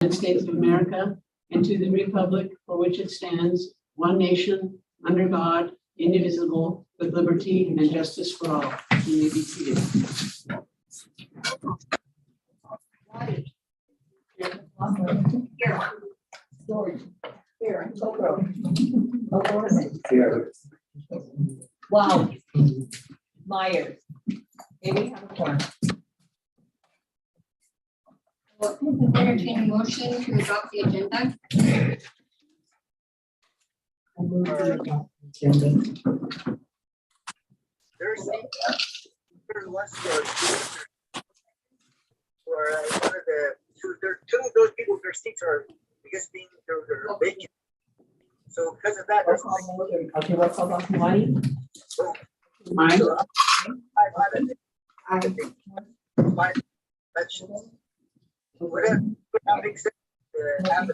United States of America and to the republic for which it stands, one nation, under God, indivisible, with liberty and justice for all. You may be seated. Wow. Myers. Maybe we have a form. Entertain a motion to adopt the agenda. There's one story where one of the two of those people, their seats are because being they're vacant. So because of that, there's Okay, what's called off money? Mine. so five elections. Whatever, that makes sense. Have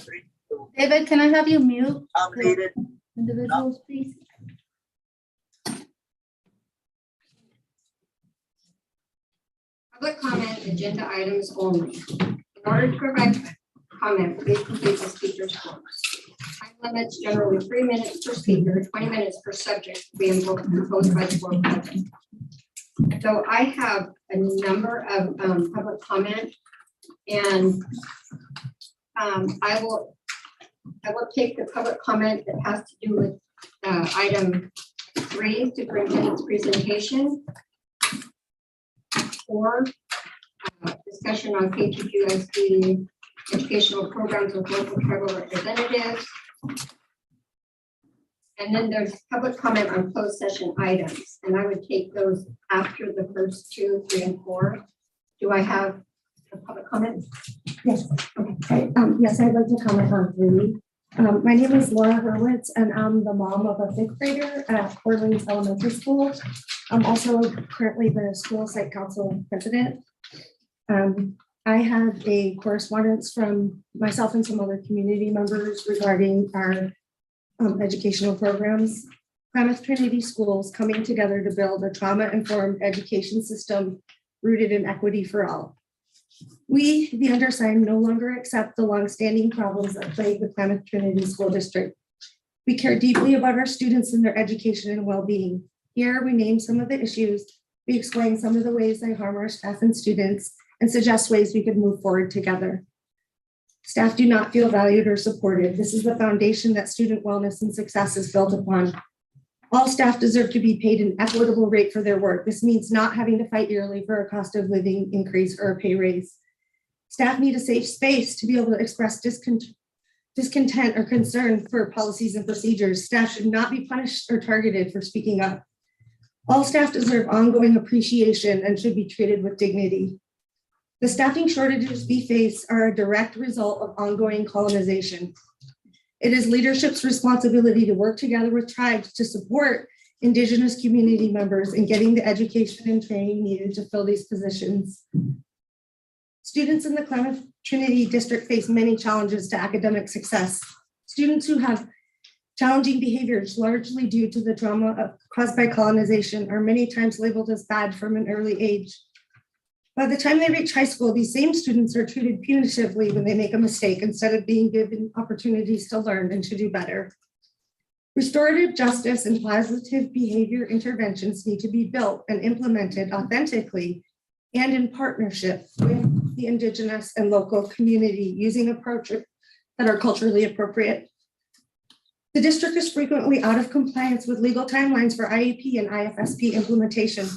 three David, can I have you mute nominated. individuals, please? Public comment, agenda items only. In order to provide comment, please complete the speaker's forms. Time limits generally 3 minutes per speaker, 20 minutes per subject being proposed by the board president. So I have a number of public comment, and I will take the public comment that has to do with item 3, superintendent's presentation, 4, discussion on Ktjusd educational programs with local tribal representatives. And then there's public comment on closed session items, and I would take those after the first 2, 3, and 4. Do I have a public comment? Yes. Okay. Yes, I'd like to comment on 3. My name is Laura Hurwitz, and I'm the mom of a 5th grader at Orleans Elementary School. I'm also currently the school site council president. I had a correspondence from myself and some other community members regarding our educational programs. Klamath Trinity Schools coming together to build a trauma-informed education system rooted in equity for all. We, the undersigned, no longer accept the longstanding problems that plague the Klamath Trinity School District. We care deeply about our students and their education and well-being. Here, we name some of the issues, we explain some of the ways they harm our staff and students, and suggest ways we could move forward together. Staff do not feel valued or supported. This is the foundation that student wellness and success is built upon. All staff deserve to be paid an equitable rate for their work. This means not having to fight yearly for a cost of living increase or a pay raise. Staff need a safe space to be able to express discontent or concern for policies and procedures. Staff should not be punished or targeted for speaking up. All staff deserve ongoing appreciation and should be treated with dignity. The staffing shortages we face are a direct result of ongoing colonization. It is leadership's responsibility to work together with tribes to support Indigenous community members in getting the education and training needed to fill these positions. Students in the Klamath Trinity District face many challenges to academic success. Students who have challenging behaviors largely due to the trauma caused by colonization are many times labeled as bad from an early age. By the time they reach high school, these same students are treated punitively when they make a mistake instead of being given opportunities to learn and to do better. Restorative justice and positive behavior interventions need to be built and implemented authentically and in partnership with the Indigenous and local community using approaches that are culturally appropriate. The district is frequently out of compliance with legal timelines for IEP and IFSP implementation.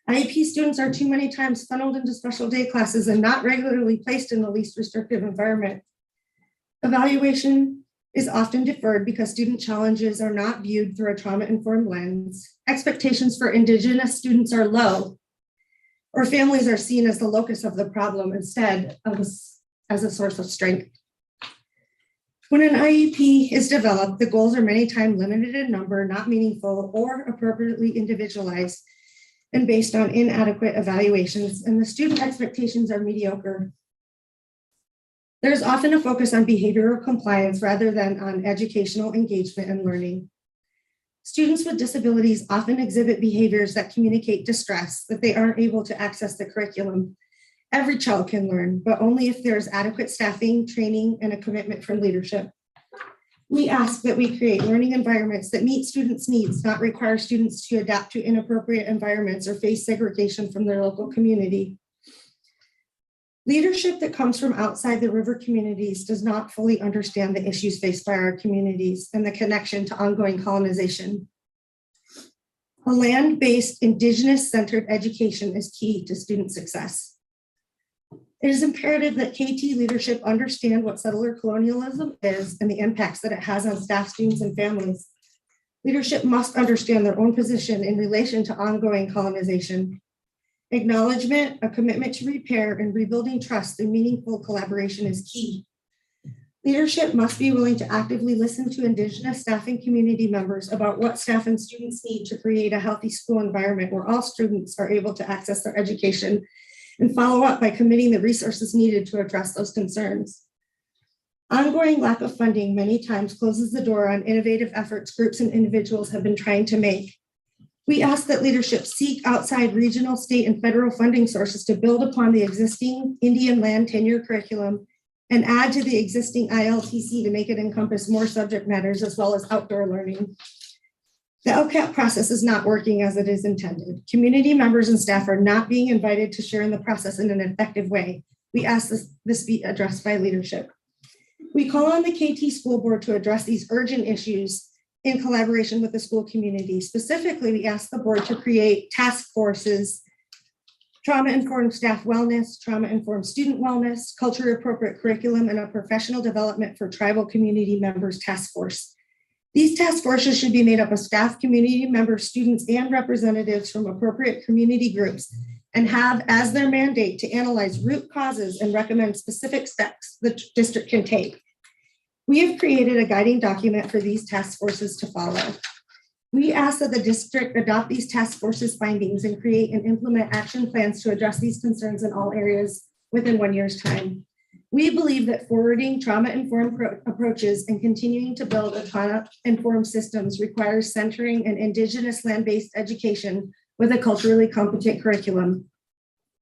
IEP students are too many times funneled into special day classes and not regularly placed in the least restrictive environment. Evaluation is often deferred because student challenges are not viewed through a trauma-informed lens. Expectations for Indigenous students are low, or families are seen as the locus of the problem instead of as a source of strength. When an IEP is developed, the goals are many times limited in number, not meaningful, or appropriately individualized, and based on inadequate evaluations, and the student expectations are mediocre. There's often a focus on behavioral compliance rather than on educational engagement and learning. Students with disabilities often exhibit behaviors that communicate distress, that they aren't able to access the curriculum. Every child can learn, but only if there's adequate staffing, training, and a commitment from leadership. We ask that we create learning environments that meet students' needs, not require students to adapt to inappropriate environments or face segregation from their local community. Leadership that comes from outside the river communities does not fully understand the issues faced by our communities and the connection to ongoing colonization. A land-based, Indigenous-centered education is key to student success. It is imperative that KT leadership understand what settler colonialism is and the impacts that it has on staff, students, and families. Leadership must understand their own position in relation to ongoing colonization. Acknowledgement, a commitment to repair, and rebuilding trust through meaningful collaboration is key. Leadership must be willing to actively listen to Indigenous staff and community members about what staff and students need to create a healthy school environment where all students are able to access their education, and follow up by committing the resources needed to address those concerns. Ongoing lack of funding many times closes the door on innovative efforts groups and individuals have been trying to make. We ask that leadership seek outside regional, state, and federal funding sources to build upon the existing Indian land tenure curriculum and add to the existing ILTC to make it encompass more subject matters as well as outdoor learning. The LCAP process is not working as it is intended. Community members and staff are not being invited to share in the process in an effective way. We ask this be addressed by leadership. We call on the KT School Board to address these urgent issues in collaboration with the school community. Specifically, we ask the board to create task forces, trauma-informed staff wellness, trauma-informed student wellness, culture-appropriate curriculum, and a professional development for tribal community members task force. These task forces should be made up of staff, community members, students, and representatives from appropriate community groups and have as their mandate to analyze root causes and recommend specific steps the district can take. We have created a guiding document for these task forces to follow. We ask that the district adopt these task forces findings and create and implement action plans to address these concerns in all areas within 1 year's time. We believe that forwarding trauma-informed approaches and continuing to build a trauma-informed systems requires centering an Indigenous land-based education with a culturally competent curriculum.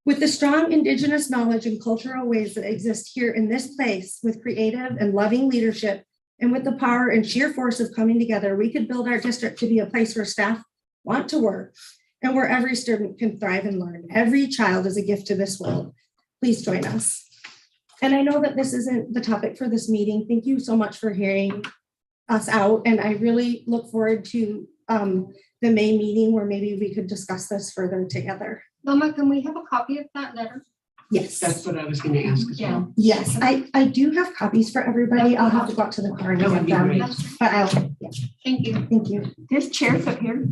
With the strong Indigenous knowledge and cultural ways that exist here in this place, with creative and loving leadership, and with the power and sheer force of coming together, we could build our district to be a place where staff want to work and where every student can thrive and learn. Every child is a gift to this world. Please join us. And I know that this isn't the topic for this meeting. Thank you so much for hearing us out. And I really look forward to the May meeting where maybe we could discuss this further together. Loma, can we have a copy of that letter? Yes. That's what I was gonna ask as well. Yes, I do have copies for everybody. I'll have to go out to the car and That would get be them. great. But I'll, yeah, Thank you. thank you. There's chairs up here.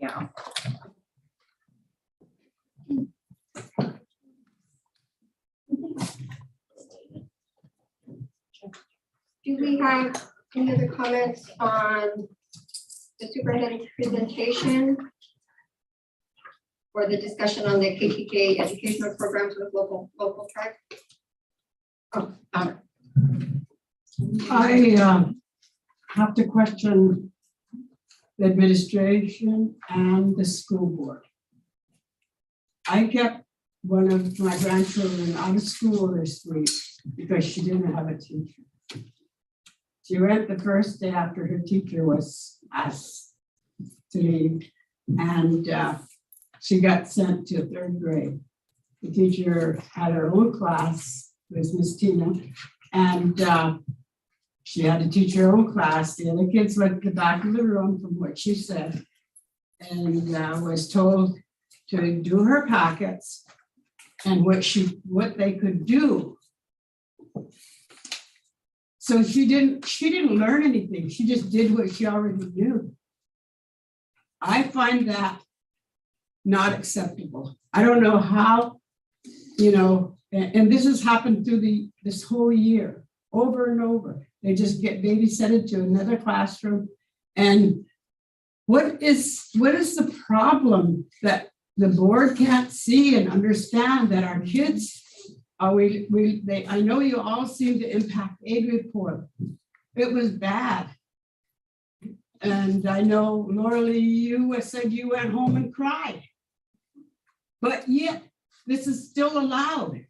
Yeah. Do we have any other comments on the superintendent's presentation? Or the discussion on the KTK educational programs with local tribe? I have to question the administration and the school board. I kept one of my grandchildren out of school this week because she didn't have a teacher. She went the first day after her teacher was asked to leave, and she got sent to 3rd grade. The teacher had her own class, it was Miss Tina, and she had to teach her own class. The other kids went to the back of the room from what she said, and was told to do her packets and what they could do. So she didn't learn anything. She just did what she already knew. I find that not acceptable. I don't know how, and this has happened through this whole year, over and over. They just get babysitted to another classroom. And what is the problem that the board can't see and understand that our kids, I know you all seem to impact aid report. It was bad. And I know, Laura Lee, you said you went home and cried. But yet, this is still allowed,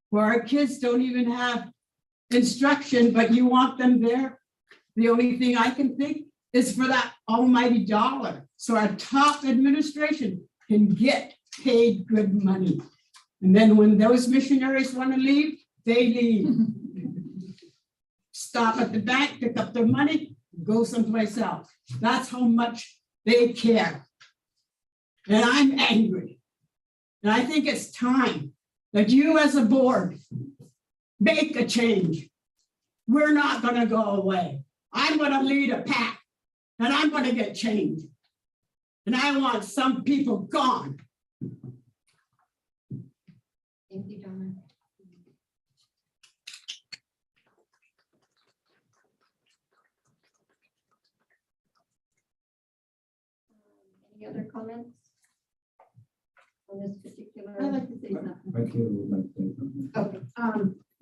where our kids don't even have instruction, but you want them there. The only thing I can think is for that almighty dollar, so our top administration can get paid good money. And then when those missionaries want to leave, they leave. Stop at the bank, pick up their money, go someplace else. That's how much they care. And I'm angry. And I think it's time that you as a board make a change. We're not going to go away. I'm going to lead a pack and I'm going to get change. And I want some people gone. Thank you, Donna. Any other comments on this particular? I'd like to say something. Thank you. Would like to say something. Okay,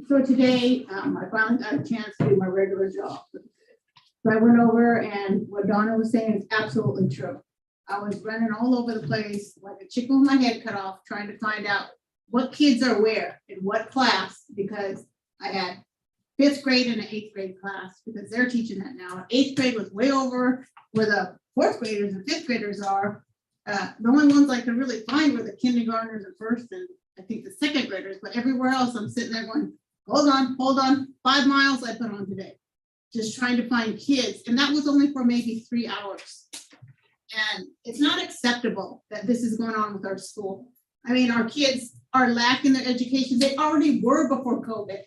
so today, I finally got a chance to do my regular job. So I went over and what Donna was saying is absolutely true. I was running all over the place like a chicken with my head cut off, trying to find out what kids are where in what class, because I had 5th grade and an 8th grade class, because they're teaching that now. 8th grade was way over where the 4th graders and 5th graders are. The only ones I could really find were the kindergartners and 1st and I think the 2nd graders, but everywhere else I'm sitting there going, hold on, 5 miles I put on today. Just trying to find kids. And that was only for maybe 3 hours. And it's not acceptable that this is going on with our school. I mean, our kids are lacking their education. They already were before COVID.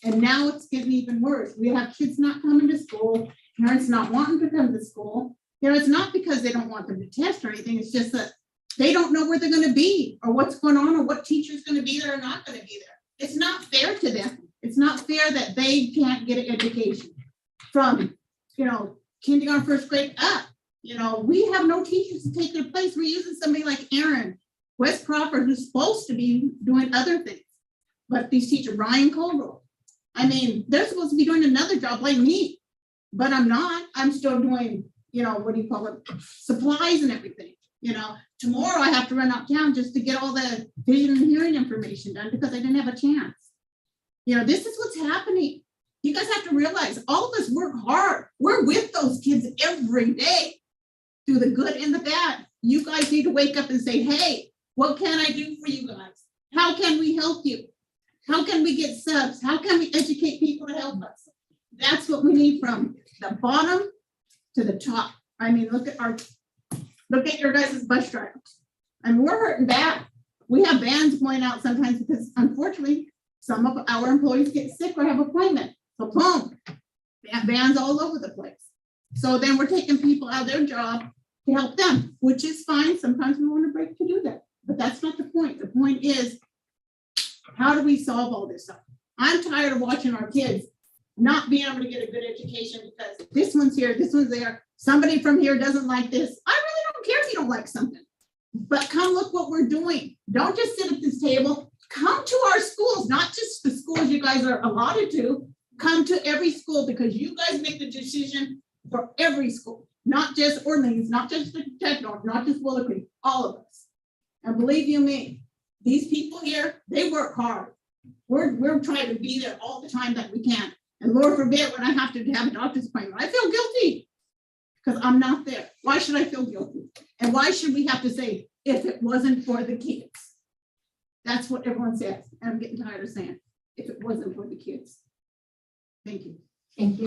And now it's getting even worse. We have kids not coming to school, parents not wanting to come to school. You know, it's not because they don't want them to test or anything. It's just that they don't know where they're going to be or what's going on or what teacher's going to be there or not going to be there. It's not fair to them. It's not fair that they can't get an education from, you know, kindergarten, 1st grade up. You know, we have no teachers to take their place. We're using somebody like Aaron West Crawford, who's supposed to be doing other things. But these teachers, Ryan Colgrove, I mean, they're supposed to be doing another job like me, but I'm not. I'm still doing, you know, what do you call it? Supplies and everything. You know, tomorrow I have to run uptown just to get all the vision and hearing information done because I didn't have a chance. You know, this is what's happening. You guys have to realize all of us work hard. We're with those kids every day through the good and the bad. You guys need to wake up and say, hey, what can I do for you guys? How can we help you? How can we get subs? How can we educate people to help us? That's what we need from the bottom to the top. I mean, look at your guys' bus drivers. And we're hurting bad. We have vans going out sometimes because unfortunately, some of our employees get sick or have appointment. So boom, they have vans all over the place. So then we're taking people out of their job to help them, which is fine. Sometimes we want a break to do that, but that's not the point. The point is, how do we solve all this stuff? I'm tired of watching our kids not being able to get a good education because this one's here, this one's there. Somebody from here doesn't like this. I really don't care if you don't like something, but come look what we're doing. Don't just sit at this table. Come to our schools, not just the schools you guys are allotted to. Come to every school because you guys make the decision for every school, not just Orleans, not just the Techno, not just Willow Creek, all of us. And believe you me, these people here, they work hard. We're trying to be there all the time that we can. And Lord forbid when I have to have a doctor's appointment, I feel guilty because I'm not there. Why should I feel guilty? And why should we have to say, if it wasn't for the kids? That's what everyone says. And I'm getting tired of saying, if it wasn't for the kids. Thank you. Thank you.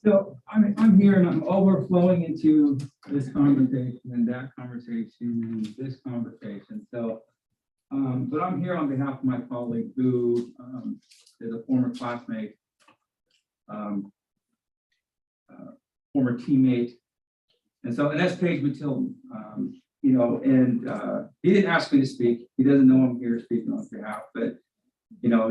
So I'm here and I'm overflowing into this conversation and that conversation and this conversation. So, but I'm here on behalf of my colleague who is a former classmate, former teammate. And so, and that's Paige Matilda, you know, and he didn't ask me to speak. He doesn't know I'm here speaking on his behalf, but you know,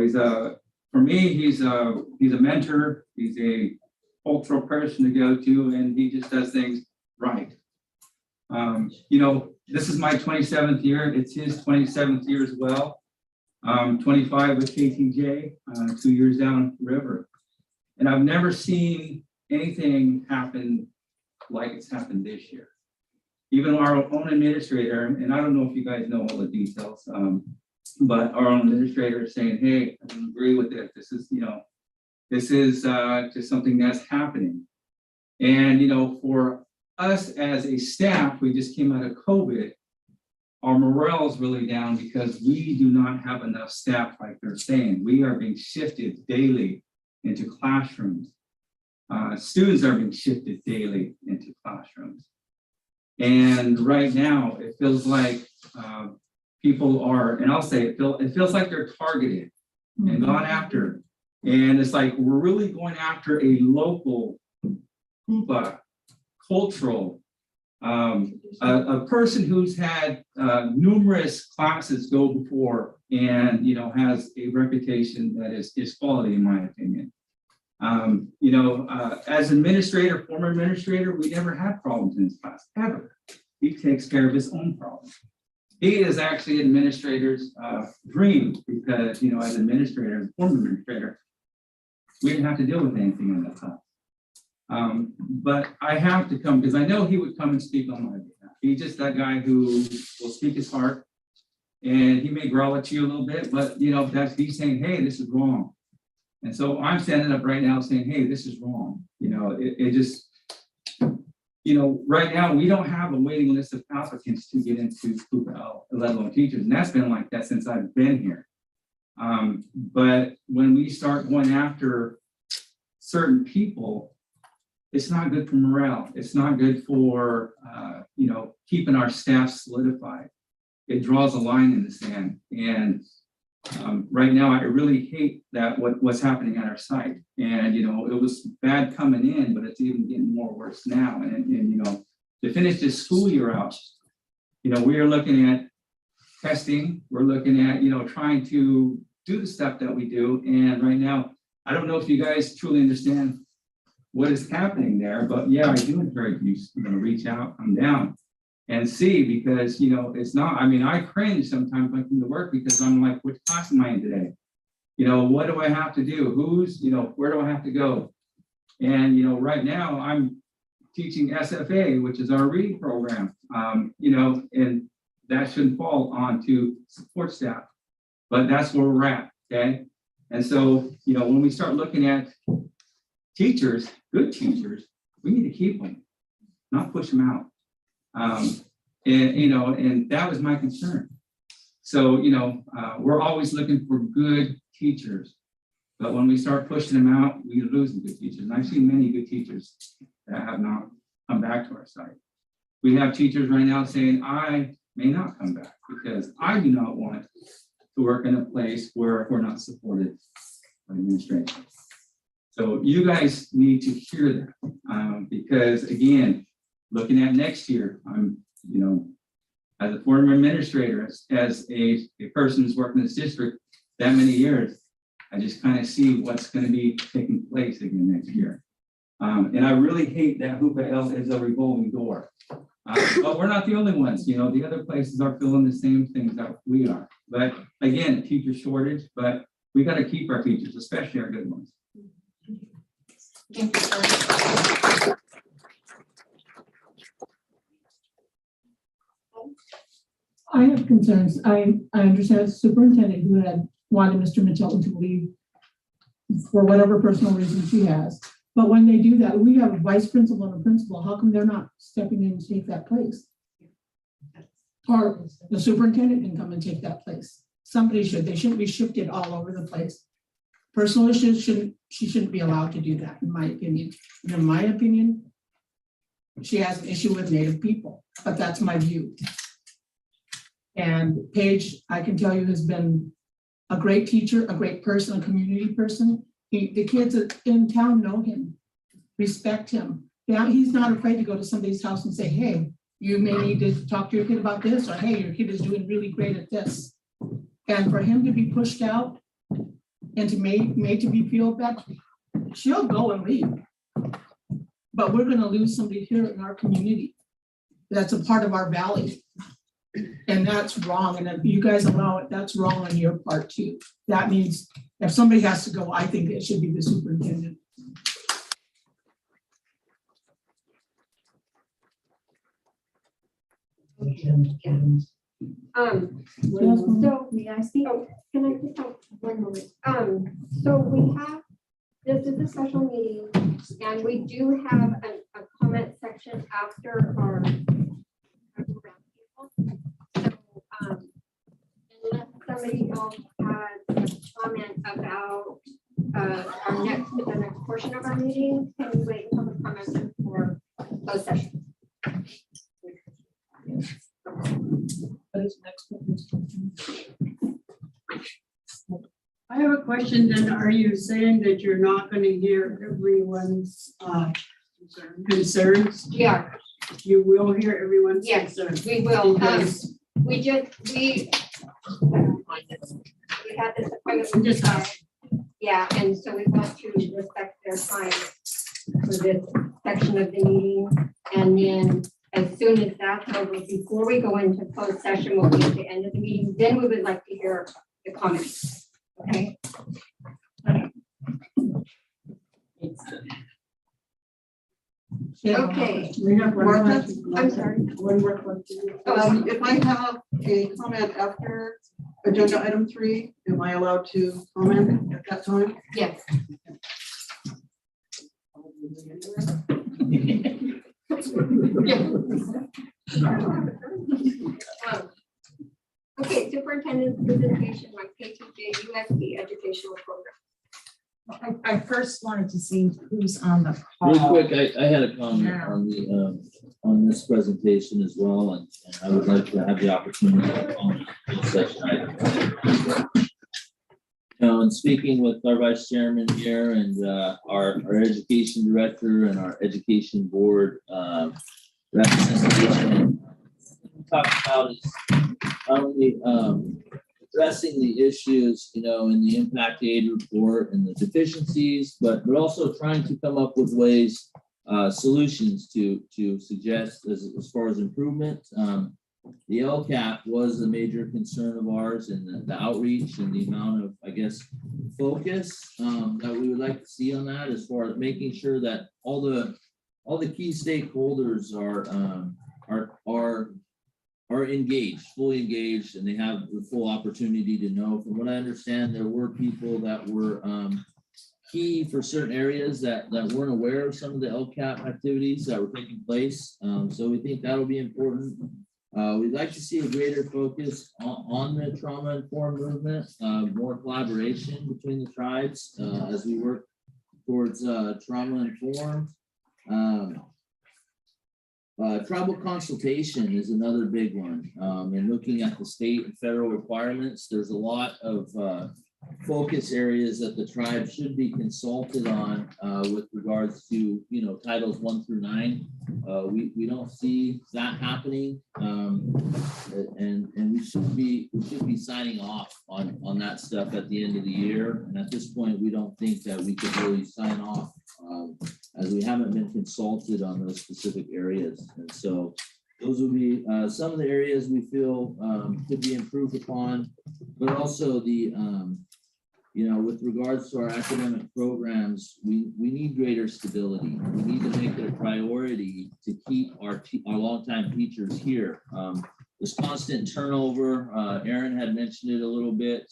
for me, he's a mentor. He's a cultural person to go to, and he just does things right. You know, this is my 27th year. It's his 27th year as well. 25 with KTJ, 2 years down the river. And I've never seen anything happen like it's happened this year. Even our own administrator, and I don't know if you guys know all the details, but our own administrator is saying, hey, I don't agree with this. This is, just something that's happening. And, for us as a staff, we just came out of COVID. Our morale is really down because we do not have enough staff, like they're saying. We are being shifted daily into classrooms. Students are being shifted daily into classrooms. And right now, it feels like people are, and I'll say it feels like they're targeted and gone after. And it's like we're really going after a local, cultural, a person who's had numerous classes go before and has a reputation that is quality, in my opinion. As administrator, former administrator, we never had problems in his class, ever. He takes care of his own problems. He is actually an administrator's dream because, as administrator, as former administrator, we didn't have to deal with anything in that class. But I have to come because I know he would come and speak on my behalf. He's just that guy who will speak his heart, and he may growl at you a little bit, but that's he's saying, hey, this is wrong. And so I'm standing up right now saying, hey, this is wrong. Right now we don't have a waiting list of applicants to get into let alone teachers. And that's been like that since I've been here. But when we start going after certain people, it's not good for morale. It's not good for, keeping our staff solidified. It draws a line in the sand. And right now, I really hate that what's happening at our site. And, it was bad coming in, but it's even getting more worse now. And to finish this school year out, we are looking at testing. We're looking at, trying to do the stuff that we do. And right now, I don't know if you guys truly understand what is happening there, but yeah, I do encourage you to reach out, come down and see, because, it's not, I cringe sometimes when I come to work because I'm like, which class am I in today? What do I have to do? Where do I have to go? And, right now I'm teaching SFA, which is our reading program, and that shouldn't fall onto support staff, but that's where we're at, okay? And so, when we start looking at teachers, good teachers, we need to keep them, not push them out. And that was my concern. So, we're always looking for good teachers, but when we start pushing them out, we lose the good teachers. And I've seen many good teachers that have not come back to our site. We have teachers right now saying, I may not come back because I do not want to work in a place where we're not supported by administration. So you guys need to hear that because, again, looking at next year, I'm, as a former administrator, as a person who's worked in this district that many years, I just kind of see what's going to be taking place again next year. And I really hate that Hoopa L is a revolving door. But we're not the only ones. The other places are feeling the same things that we are. But again, teacher shortage, but we got to keep our teachers, especially our good ones. I have concerns. I understand the superintendent who had wanted Mr. Mitchell to leave for whatever personal reason she has. But when they do that, we have a vice principal and a principal. How come they're not stepping in to take that place? Or the superintendent can come and take that place. Somebody should. They shouldn't be shifted all over the place. Personal issues she shouldn't be allowed to do that, in my opinion. And in my opinion, she has an issue with Native people, but that's my view. And Paige, I can tell you, has been a great teacher, a great person, a community person. The kids in town know him, respect him. Now he's not afraid to go to somebody's house and say, hey, you may need to talk to your kid about this, or hey, your kid is doing really great at this. And for him to be pushed out and to made to be feel bad, she'll go and leave. But we're gonna lose somebody here in our community that's a part of our valley. And that's wrong. And if you guys allow it, that's wrong on your part too. That means if somebody has to go, I think it should be the superintendent. So, May I speak? oh, can I just have 1 moment? So we have, this is a special meeting, and we do have a comment section after our. So, unless somebody else has a comment about, the next portion of our meeting, can we wait until the comments for closed session? I have a question then. Are you saying that you're not going to hear everyone's concerns? We are, You will hear everyone's Yes. concerns. we will. Because We had this appointment. Just ask. Yeah, and so we want to respect their time for this section of the meeting. And then as soon as that's over, before we go into closed session, we'll be at the end of the meeting, then we would like to hear the comments. Okay? Okay, we have one Martha? question. I'm sorry. One more question. If I have a comment after agenda item 3, am I allowed to comment at that time? Yes. Okay, superintendent's presentation on Ktjusd USD educational program. I first wanted to see who's on the Real call. quick, I had a comment Yeah. on the, on this presentation as well, and I would like to have the opportunity to comment on the session item. And speaking with our vice chairman here and, our education director and our education board, representation, what we talked about is not only, addressing the issues, in the impact aid report and the deficiencies, but also trying to come up with ways, solutions to suggest as far as improvement. The LCAP was a major concern of ours, and the outreach and the amount of, focus that we would like to see on that, as far as making sure that all the key stakeholders are engaged, fully engaged, and they have the full opportunity to know. From what I understand, there were people that were key for certain areas that weren't aware of some of the LCAP activities that were taking place. So we think that'll be important. We'd like to see a greater focus on the trauma-informed movement, more collaboration between the tribes as we work towards trauma-informed. Tribal consultation is another big one. And looking at the state and federal requirements, there's a lot of focus areas that the tribe should be consulted on with regards to, titles 1 through 9. We don't see that happening. And we should be signing off on that stuff at the end of the year. And at this point, we don't think that we could really sign off as we haven't been consulted on those specific areas. And so those would be some of the areas we feel could be improved upon, but also the, with regards to our academic programs, we need greater stability. We need to make it a priority to keep our longtime teachers here. This constant turnover, Aaron had mentioned it a little bit.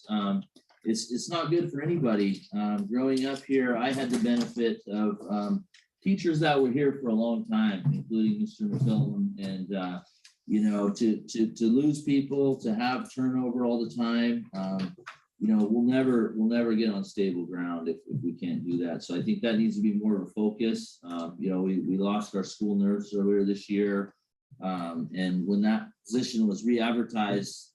It's not good for anybody. Growing up here, I had the benefit of teachers that were here for a long time, including Mr. McCollum, and to lose people, to have turnover all the time. We'll never get on stable ground if we can't do that. So I think that needs to be more of a focus. We lost our school nurse earlier this year. And when that position was re-advertised,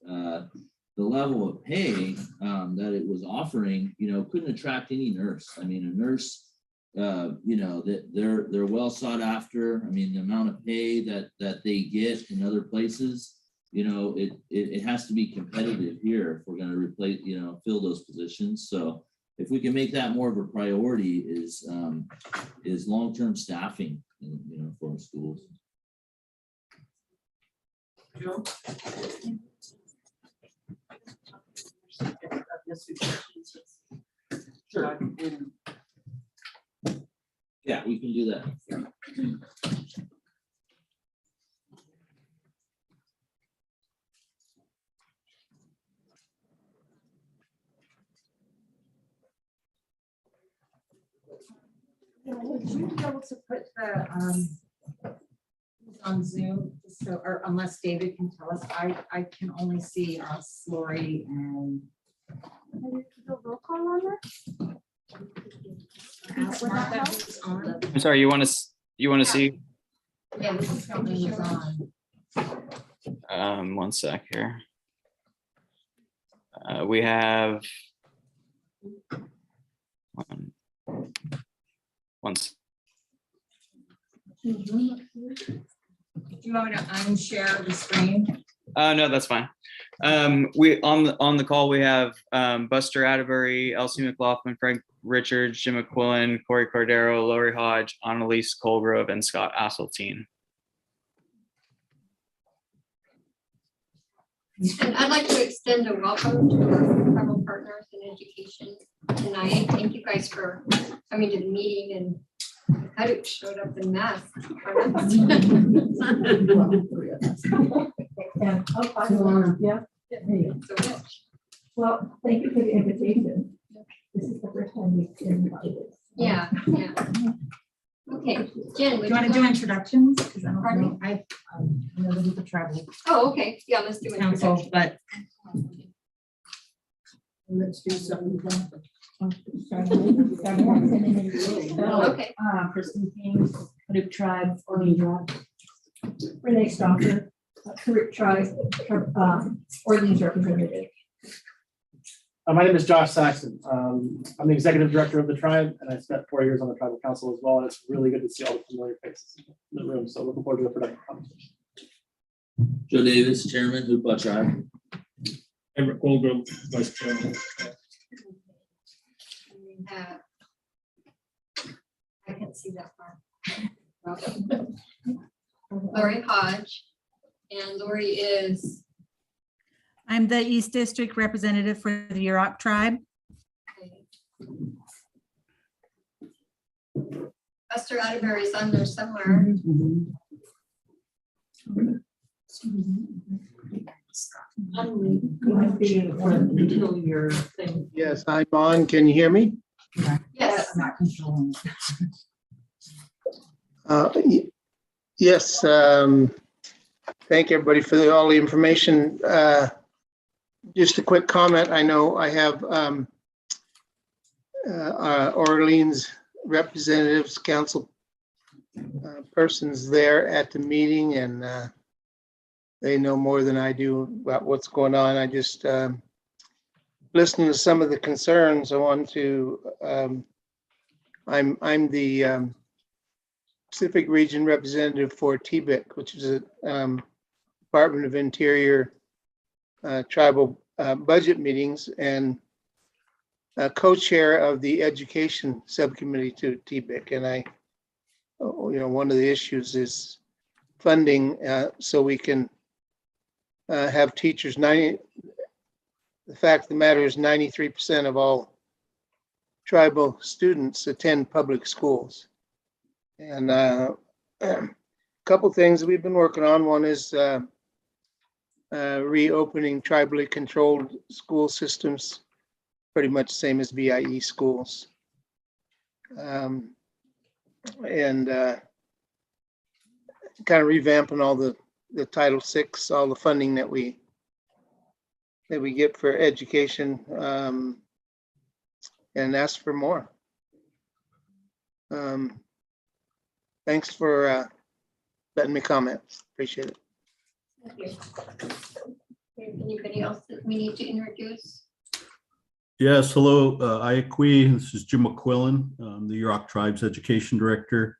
the level of pay that it was offering, couldn't attract any nurse. I mean, a nurse, that they're well sought after. I mean, the amount of pay that they get in other places, it has to be competitive here if we're going to replace, fill those positions. So if we can make that more of a priority is long-term staffing, for our schools. Sure. Yeah, we can do that. able to put the, who's on Zoom, just so, or unless David can tell us, I can only see us, Lori, and. Roll call on that? Ask Martha who's on. I'm sorry, you want to see? Yeah, we just don't know who's on. One sec here. We have once. Do you want me to unshare the screen? No, that's fine. We on the call we have Buster Atterbury, Elsie McLaughlin, Frank Richards, Jim McQuillan, Corey Cordero, Lori Hodge, Annalise Colgrove, and Scott Asseltine. And I'd like to extend a welcome to our tribal partners in education tonight. Thank you guys for coming to the meeting, and Ktjusd showed up in mass. So much. Well, thank you for the invitation. This is the first time we've been invited. Yeah, yeah. Okay, Jen, Do would you want to go- do introductions? Because I don't Pardon know, I know the travel Oh, okay, yeah, let's do council, introduction. but Let's do something. Okay. Kristen King, Paducah Tribe, Orleans Tribe. Renee Stalker, Karuk Tribe, Orleans representative. My name is Josh Saxon. I'm the executive director of the tribe, and I spent 4 years on the tribal council as well. And it's really good to see all the familiar faces in the room. So looking forward to a productive conversation. Joe Davis, Chairman, Hupa Tribe. Everett Goldgrove, Vice Chairman. I can't see that far. Lori Hodge, and Lori is, I'm the East District representative for the Yurok tribe. Buster Atterbury's on there somewhere. Yes, I'm on. Can you hear me? Yes. Yes. Thank everybody for all the information. Just a quick comment. I know I have Orleans representatives, council persons there at the meeting, and they know more than I do about what's going on. I just listening to some of the concerns. I want to. I'm the Pacific Region representative for TBIC, which is a Department of Interior tribal budget meetings, and co-chair of the education subcommittee to TBIC. And I, one of the issues is funding, so we can have teachers. The fact of the matter is 93% of all tribal students attend public schools. And a couple things we've been working on. One is reopening tribally controlled school systems, pretty much the same as VIE schools. And kind of revamping all the Title VI, all the funding that we get for education, and ask for more. Thanks for letting me comment. Appreciate it. Thank you. Anybody else that we need to introduce? Yes, hello, Ayakwi. This is Jim McQuillan, the Yurok Tribe's Education Director.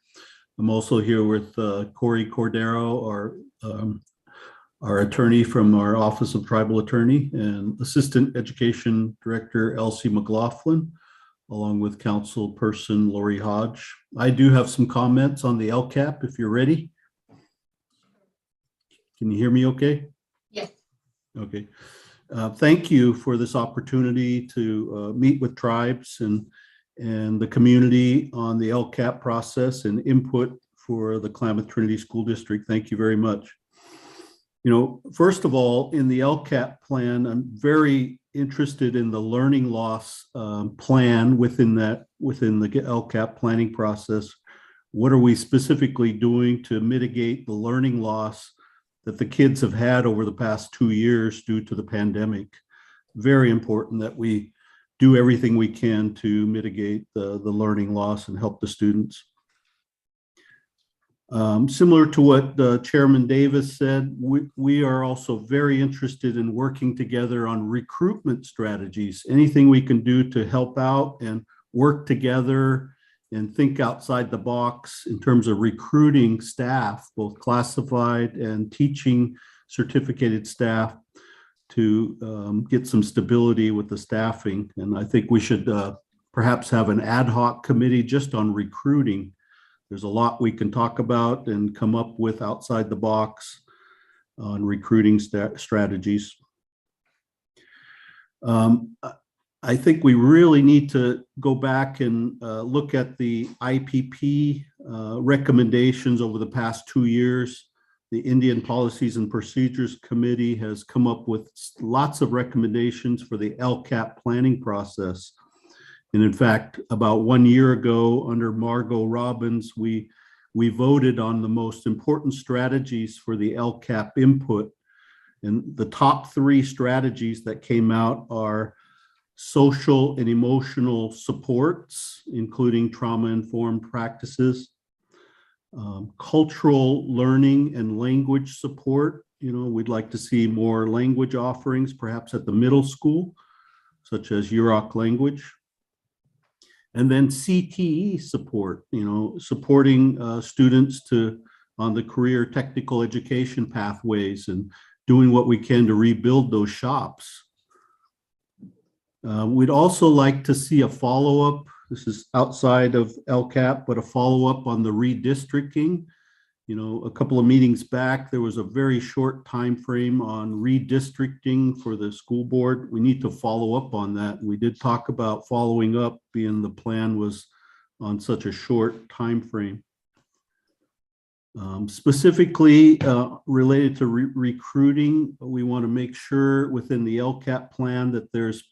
I'm also here with Corey Cordero, our attorney from our Office of Tribal Attorney, and Assistant Education Director Elsie McLaughlin, along with council person Lori Hodge. I do have some comments on the LCAP if you're ready. Can you hear me okay? Yes. Okay. Thank you for this opportunity to meet with tribes and the community on the LCAP process and input for the Klamath Trinity School District. Thank you very much. First of all, in the LCAP plan, I'm very interested in the learning loss plan within the LCAP planning process, what are we specifically doing to mitigate the learning loss that the kids have had over the past 2 years due to the pandemic? Very important that we do everything we can to mitigate the learning loss and help the students. Similar to what Chairman Davis said, we are also very interested in working together on recruitment strategies, anything we can do to help out and work together and think outside the box in terms of recruiting staff, both classified and teaching certificated staff, to get some stability with the staffing. And I think we should perhaps have an ad hoc committee just on recruiting. There's a lot we can talk about and come up with outside the box on recruiting strategies. I think we really need to go back and look at the IPP recommendations over the past 2 years. The Indian Policies and Procedures Committee has come up with lots of recommendations for the LCAP planning process. And in fact, about 1 year ago, under Margot Robbins, we voted on the most important strategies for the LCAP input. And the top 3 strategies that came out are social and emotional supports, including trauma-informed practices, cultural learning and language support. You know, we'd like to see more language offerings, perhaps at the middle school, such as Yurok language. And then CTE support, you know, supporting students on the career technical education pathways and doing what we can to rebuild those shops. We'd also like to see a follow-up. This is outside of LCAP, but a follow-up on the redistricting. You know, a couple of meetings back, there was a very short time frame on redistricting for the school board. We need to follow up on that. We did talk about following up, being the plan was on such a short time frame. Specifically related to recruiting, we want to make sure within the LCAP plan that there's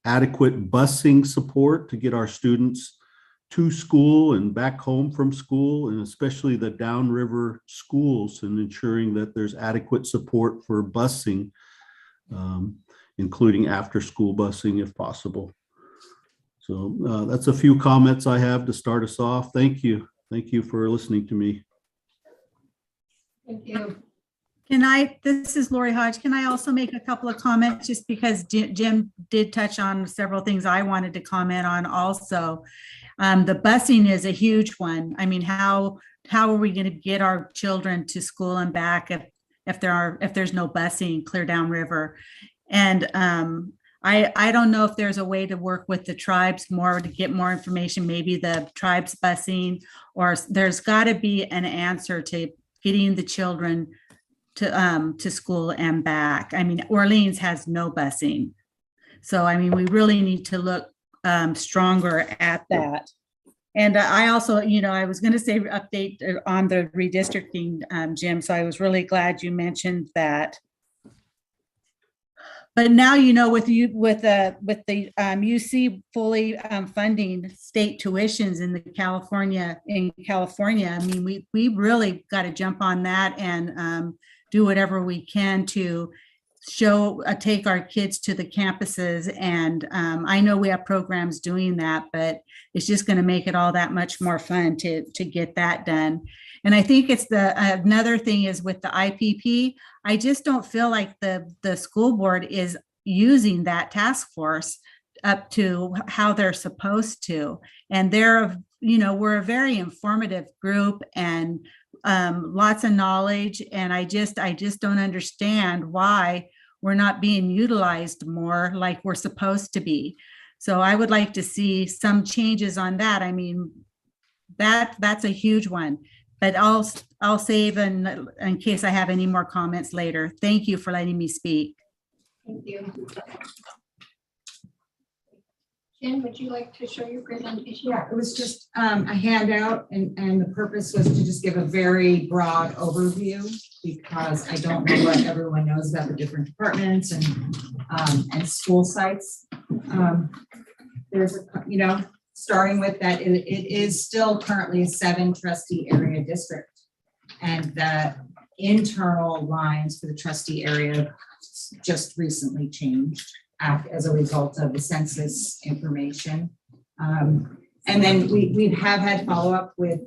adequate busing support to get our students to school and back home from school, and especially the downriver schools, and ensuring that there's adequate support for busing, including after-school busing if possible. So that's a few comments I have to start us off. Thank you. Thank you for listening to me. Thank you. This is Lori Hodge. Can I also make a couple of comments, just because Jim did touch on several things I wanted to comment on also. The busing is a huge one. I mean, how are we going to get our children to school and back if there's no busing clear downriver? And I don't know if there's a way to work with the tribes more to get more information, maybe the tribes busing, or there's got to be an answer to getting the children to school and back. I mean, Orleans has no busing. So, I mean, we really need to look stronger at that. And I also, you know, I was going to say update on the redistricting, Jim. So I was really glad you mentioned that. But now, you know, with the UC fully funding state tuitions in California, I mean, we really got to jump on that and do whatever we can to take our kids to the campuses. And I know we have programs doing that, but it's just going to make it all that much more fun to get that done. And I think it's another thing is with the IPP, I just don't feel like the school board is using that task force up to how they're supposed to. And we're a very informative group and lots of knowledge. And I just don't understand why we're not being utilized more like we're supposed to be. So I would like to see some changes on that. I mean, that's a huge one, but I'll save in case I have any more comments later. Thank you for letting me speak. Thank you. Jen, would you like to show your presentation? Yeah, it was just a handout, and the purpose was to just give a very broad overview, because I don't know what everyone knows about the different departments and school sites. There's starting with that, it is still currently a 7 trustee area district. And the internal lines for the trustee area just recently changed as a result of the census information. And then we have had follow-up with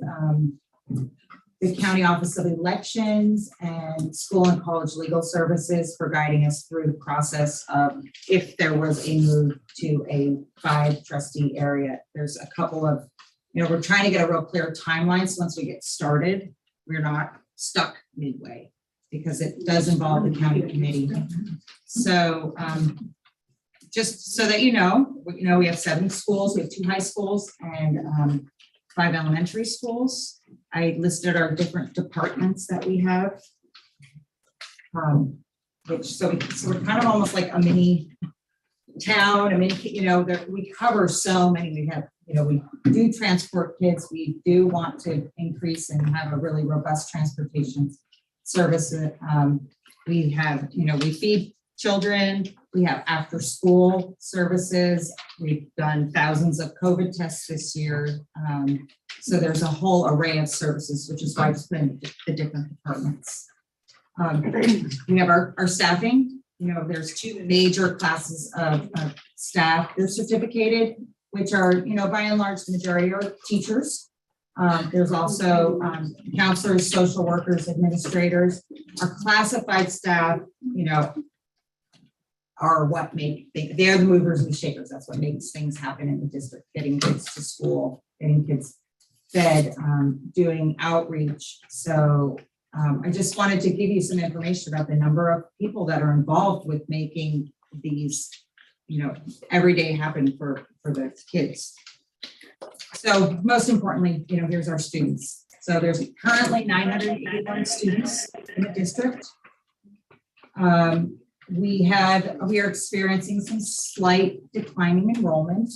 the County Office of Elections and School and College Legal Services for guiding us through the process of if there was a move to a 5 trustee area. There's a couple of, we're trying to get a real clear timeline. So once we get started, we're not stuck midway because it does involve the county committee. So just so that you know, we have 7 schools, we have 2 high schools and 5 elementary schools. I listed our different departments that we have. So we're kind of almost like a mini town, that we cover so many. We have, we do transport kids. We do want to increase and have a really robust transportation service. We have, we feed children. We have after school services. We've done thousands of COVID tests this year. So there's a whole array of services, which is why it's been the different departments. We have our staffing. There's 2 major classes of staff. They're certificated, which are, by and large, the majority are teachers. There's also counselors, social workers, administrators. Our classified staff, are what they're the movers and shakers. That's what makes things happen in the district, getting kids to school, getting kids fed, doing outreach. So I just wanted to give you some information about the number of people that are involved with making these, every day happen for the kids. So most importantly, here's our students. So there's currently 981 students in the district. We are experiencing some slight declining enrollment.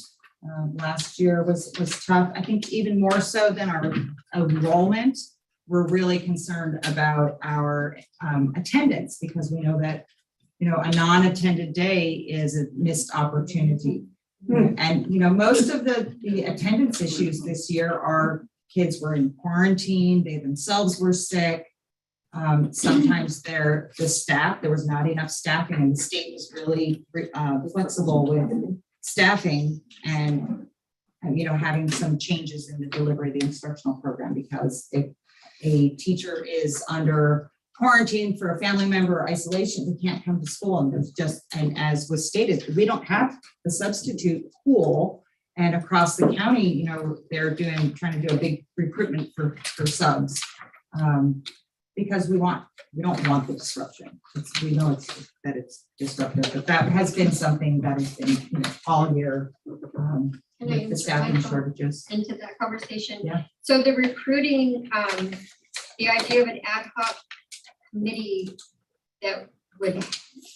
Last year was tough. I think even more so than our enrollment, we're really concerned about our attendance because we know that, a non-attended day is a missed opportunity. And, most of the attendance issues this year are kids were in quarantine, they themselves were sick. Sometimes the staff, there was not enough staffing and the state was really flexible with staffing and having some changes in the delivery of the instructional program, because if a teacher is under quarantine for a family member or isolation, we can't come to school. And there's and as was stated, we don't have the substitute pool. And across the county, they're trying to do a big recruitment for subs. Because we don't want the disruption. We know that it's disruptive, but that has been something that has been all year with the staffing shortages. Into that conversation. Yeah. So the recruiting, the idea of an ad hoc committee that would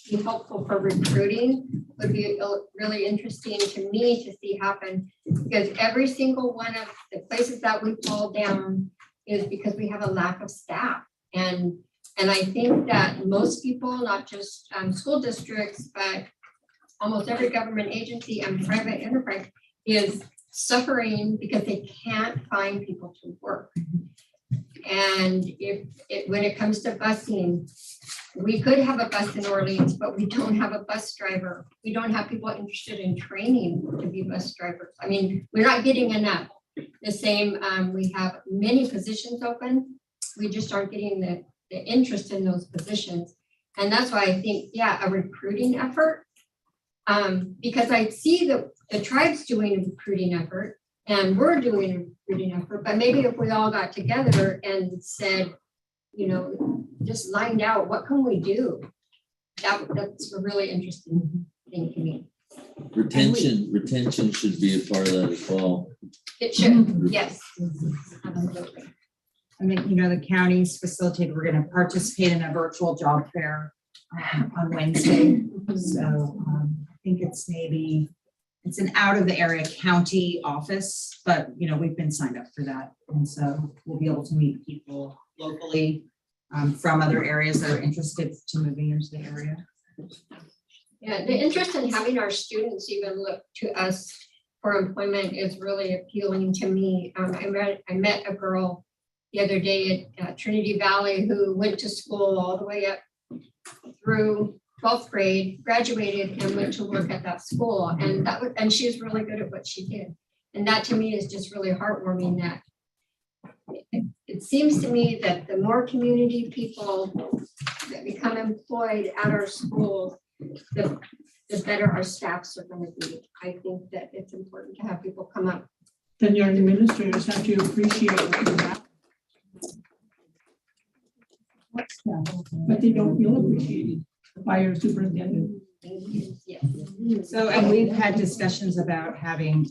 be helpful for recruiting would be really interesting to me to see happen, because every single one of the places that we fall down is because we have a lack of staff. And I think that most people, not just school districts, but almost every government agency and private enterprise is suffering because they can't find people to work. And when it comes to busing, we could have a bus in Orleans, but we don't have a bus driver. We don't have people interested in training to be bus drivers. I mean, we're not getting enough. The same, we have many positions open. We just aren't getting the interest in those positions. And that's why I think, a recruiting effort, because I see the tribe's doing a recruiting effort and we're doing a recruiting effort, but maybe if we all got together and said, just lined out, what can we do? That's a really interesting thing to me. Retention should be a part of that as well. It should, yes. Absolutely. I mean, the county's facilitated, we're going to participate in a virtual job fair on Wednesday. So I think it's an out of the area county office, but we've been signed up for that. And so we'll be able to meet people locally from other areas that are interested to moving into the area. Yeah, the interest in having our students even look to us for employment is really appealing to me. I met a girl the other day at Trinity Valley who went to school all the way up through 12th grade, graduated and went to work at that school. And she was really good at what she did. And that to me is just really heartwarming that it seems to me that the more community people that become employed at our schools, the better our staffs are going to be. I think that it's important to have people come up. Then your administrators have to appreciate what you have. But they don't feel appreciated by your superintendent. Yes. So, and we've had discussions about having,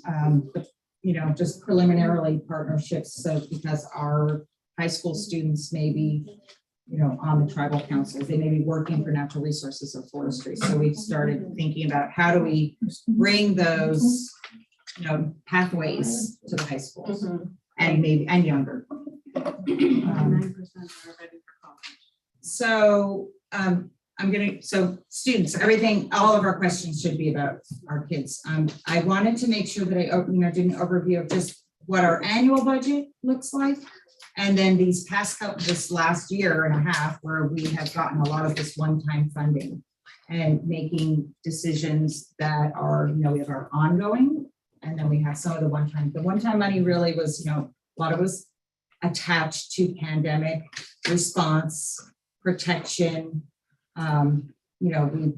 just preliminarily partnerships. So because our high school students may be, on the tribal councils, they may be working for natural resources or forestry. So we've started thinking about how do we bring those, pathways to the high schools and younger. So students, everything, all of our questions should be about our kids. I wanted to make sure that I did an overview of just what our annual budget looks like. And then this last year and a half, where we have gotten a lot of this one-time funding and making decisions that are, we have our ongoing, and then we have some of the one-time. The one-time money really was, a lot of it was attached to pandemic response, protection. We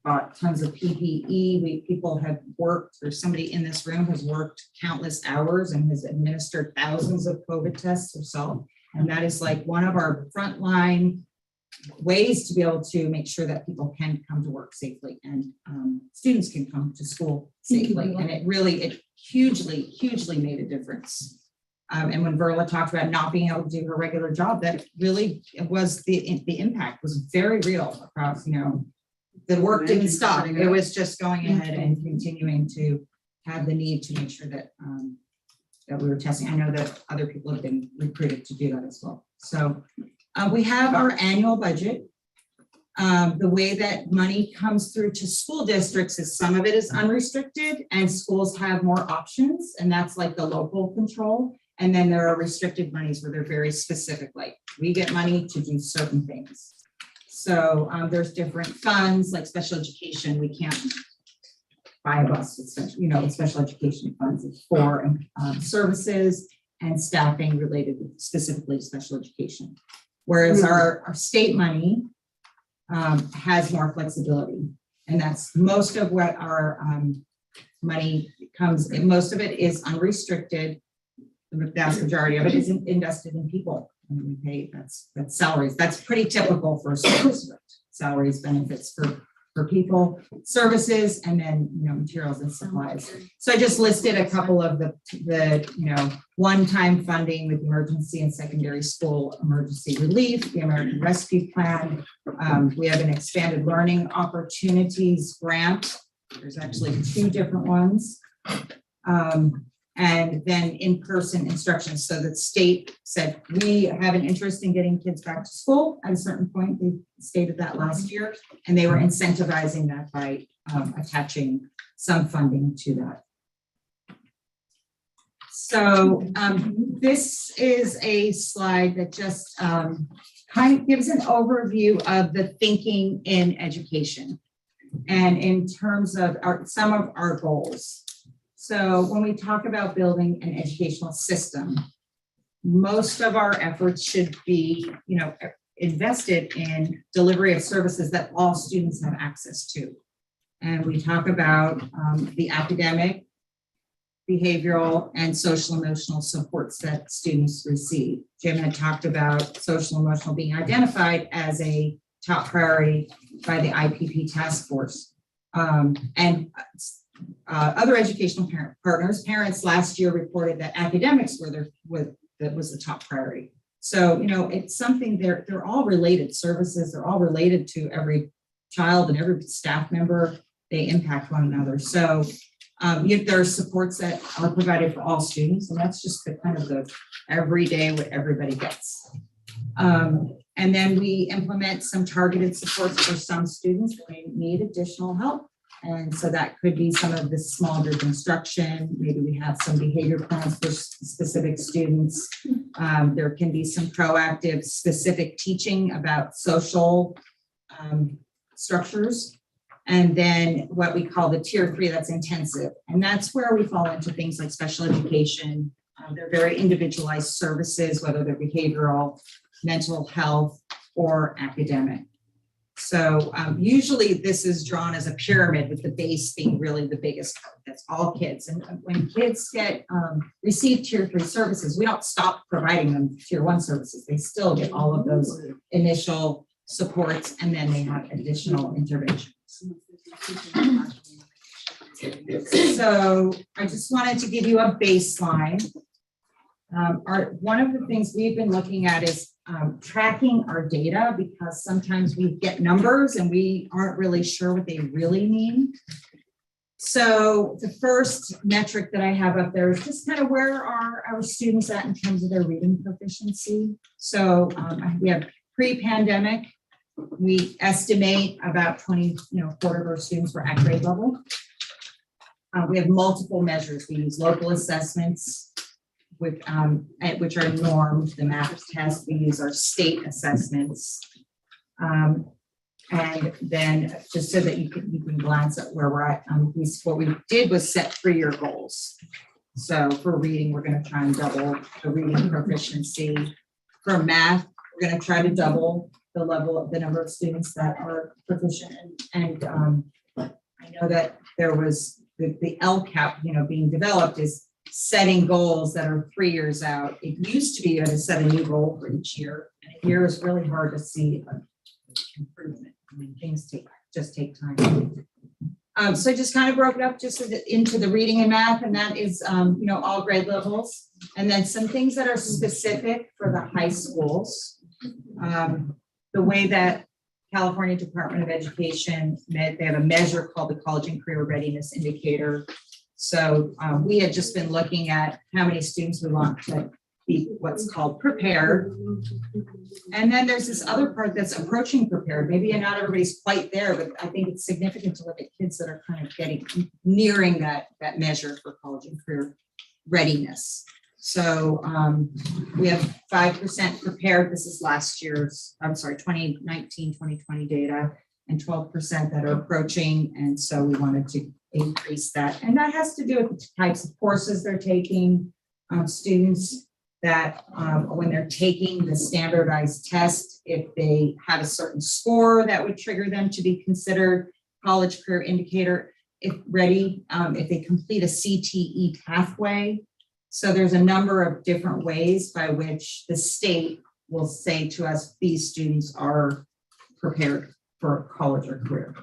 bought tons of PPE. People have worked, or somebody in this room has worked countless hours and has administered thousands of COVID tests herself. And that is like one of our frontline ways to be able to make sure that people can come to work safely and students can come to school safely. And it hugely made a difference. And when Verla talked about not being able to do her regular job, that really was the impact was very real across, the work didn't stop. It was just going ahead and continuing to have the need to make sure that that we were testing. I know that other people have been recruited to do that as well. So we have our annual budget. The way that money comes through to school districts is some of it is unrestricted and schools have more options, and that's like the local control. And then there are restricted monies where they're very specific, like we get money to do certain things. So there's different funds like special education. We can't buy a bus with special education funds. It's for services and staffing related specifically to special education. Whereas our state money has more flexibility. And that's most of what our money comes in. Most of it is unrestricted. The vast majority of it is invested in people. And we pay, that's salaries. That's pretty typical for a school district. Salaries, benefits for people, services, and then materials and supplies. So I just listed a couple of the one-time funding with emergency and secondary school emergency relief, the American Rescue Plan. We have an expanded learning opportunities grant. There's actually 2 different ones. And then in-person instruction. So the state said, we have an interest in getting kids back to school at a certain point. They stated that last year, and they were incentivizing that by attaching some funding to that. So this is a slide that just kind of gives an overview of the thinking in education and in terms of some of our goals. So when we talk about building an educational system, most of our efforts should be, invested in delivery of services that all students have access to. And we talk about the academic, behavioral, and social emotional supports that students receive. Jim had talked about social emotional being identified as a top priority by the IPP task force. Other educational parents last year reported that academics that was the top priority. So, it's something they're all related services. They're all related to every child and every staff member. They impact one another. So there are supports that are provided for all students, and that's just the kind of the everyday what everybody gets. And then we implement some targeted supports for some students that may need additional help. And so that could be some of the small group instruction. Maybe we have some behavior plans for specific students. There can be some proactive specific teaching about social structures. And then what we call the tier 3, that's intensive. And that's where we fall into things like special education. They're very individualized services, whether they're behavioral, mental health, or academic. So usually this is drawn as a pyramid with the base being really the biggest part. That's all kids. And when kids get receive tier 3 services, we don't stop providing them tier 1 services. They still get all of those initial supports, and then they have additional interventions. So I just wanted to give you a baseline. One of the things we've been looking at is tracking our data, because sometimes we get numbers and we aren't really sure what they really mean. So the first metric that I have up there is just kind of where are our students at in terms of their reading proficiency. So we have pre-pandemic, we estimate about quarter of our students were at grade level. We have multiple measures. We use local assessments, which are normed, the math test. We use our state assessments. And then just so that you can glance at where we're at, what we did was set 3-year goals. So for reading, we're going to try and double the reading proficiency. For math, we're going to try to double the number of students that are proficient. And I know that there was the LCAP, being developed is setting goals that are 3 years out. It used to be you had to set a new goal for each year. And a year is really hard to see improvement. I mean, things just take time. So I just kind of broke it up just into the reading and math, and that is, all grade levels. And then some things that are specific for the high schools. The way that California Department of Education, they have a measure called the College and Career Readiness Indicator. So we had just been looking at how many students we want to be what's called prepared. And then there's this other part that's approaching prepared. Maybe not everybody's quite there, but I think it's significant to look at kids that are kind of nearing that measure for college and career readiness. So we have 5% prepared. This is last year's, 2019, 2020 data, and 12% that are approaching. And so we wanted to increase that. And that has to do with the types of courses they're taking. Students that when they're taking the standardized test, if they have a certain score that would trigger them to be considered college career indicator, if they complete a CTE pathway. So there's a number of different ways by which the state will say to us, these students are prepared for college or career.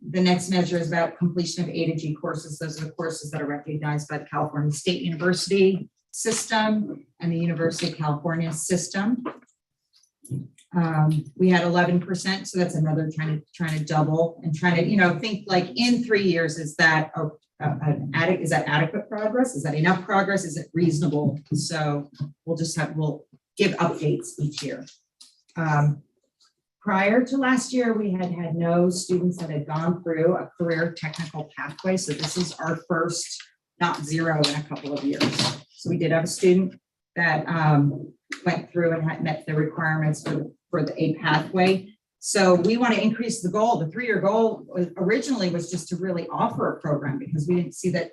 The next measure is about completion of A to G courses. Those are the courses that are recognized by the California State University system and the University of California system. We had 11%, so that's another trying to double and trying to, think like in 3 years, is that adequate progress? Is that enough progress? Is it reasonable? So we'll give updates each year. Prior to last year, we had no students that had gone through a career technical pathway. So this is our first, not zero, in a couple of years. So we did have a student that went through and had met the requirements for a pathway. So we want to increase the goal. The 3-year goal originally was just to really offer a program, because we didn't see that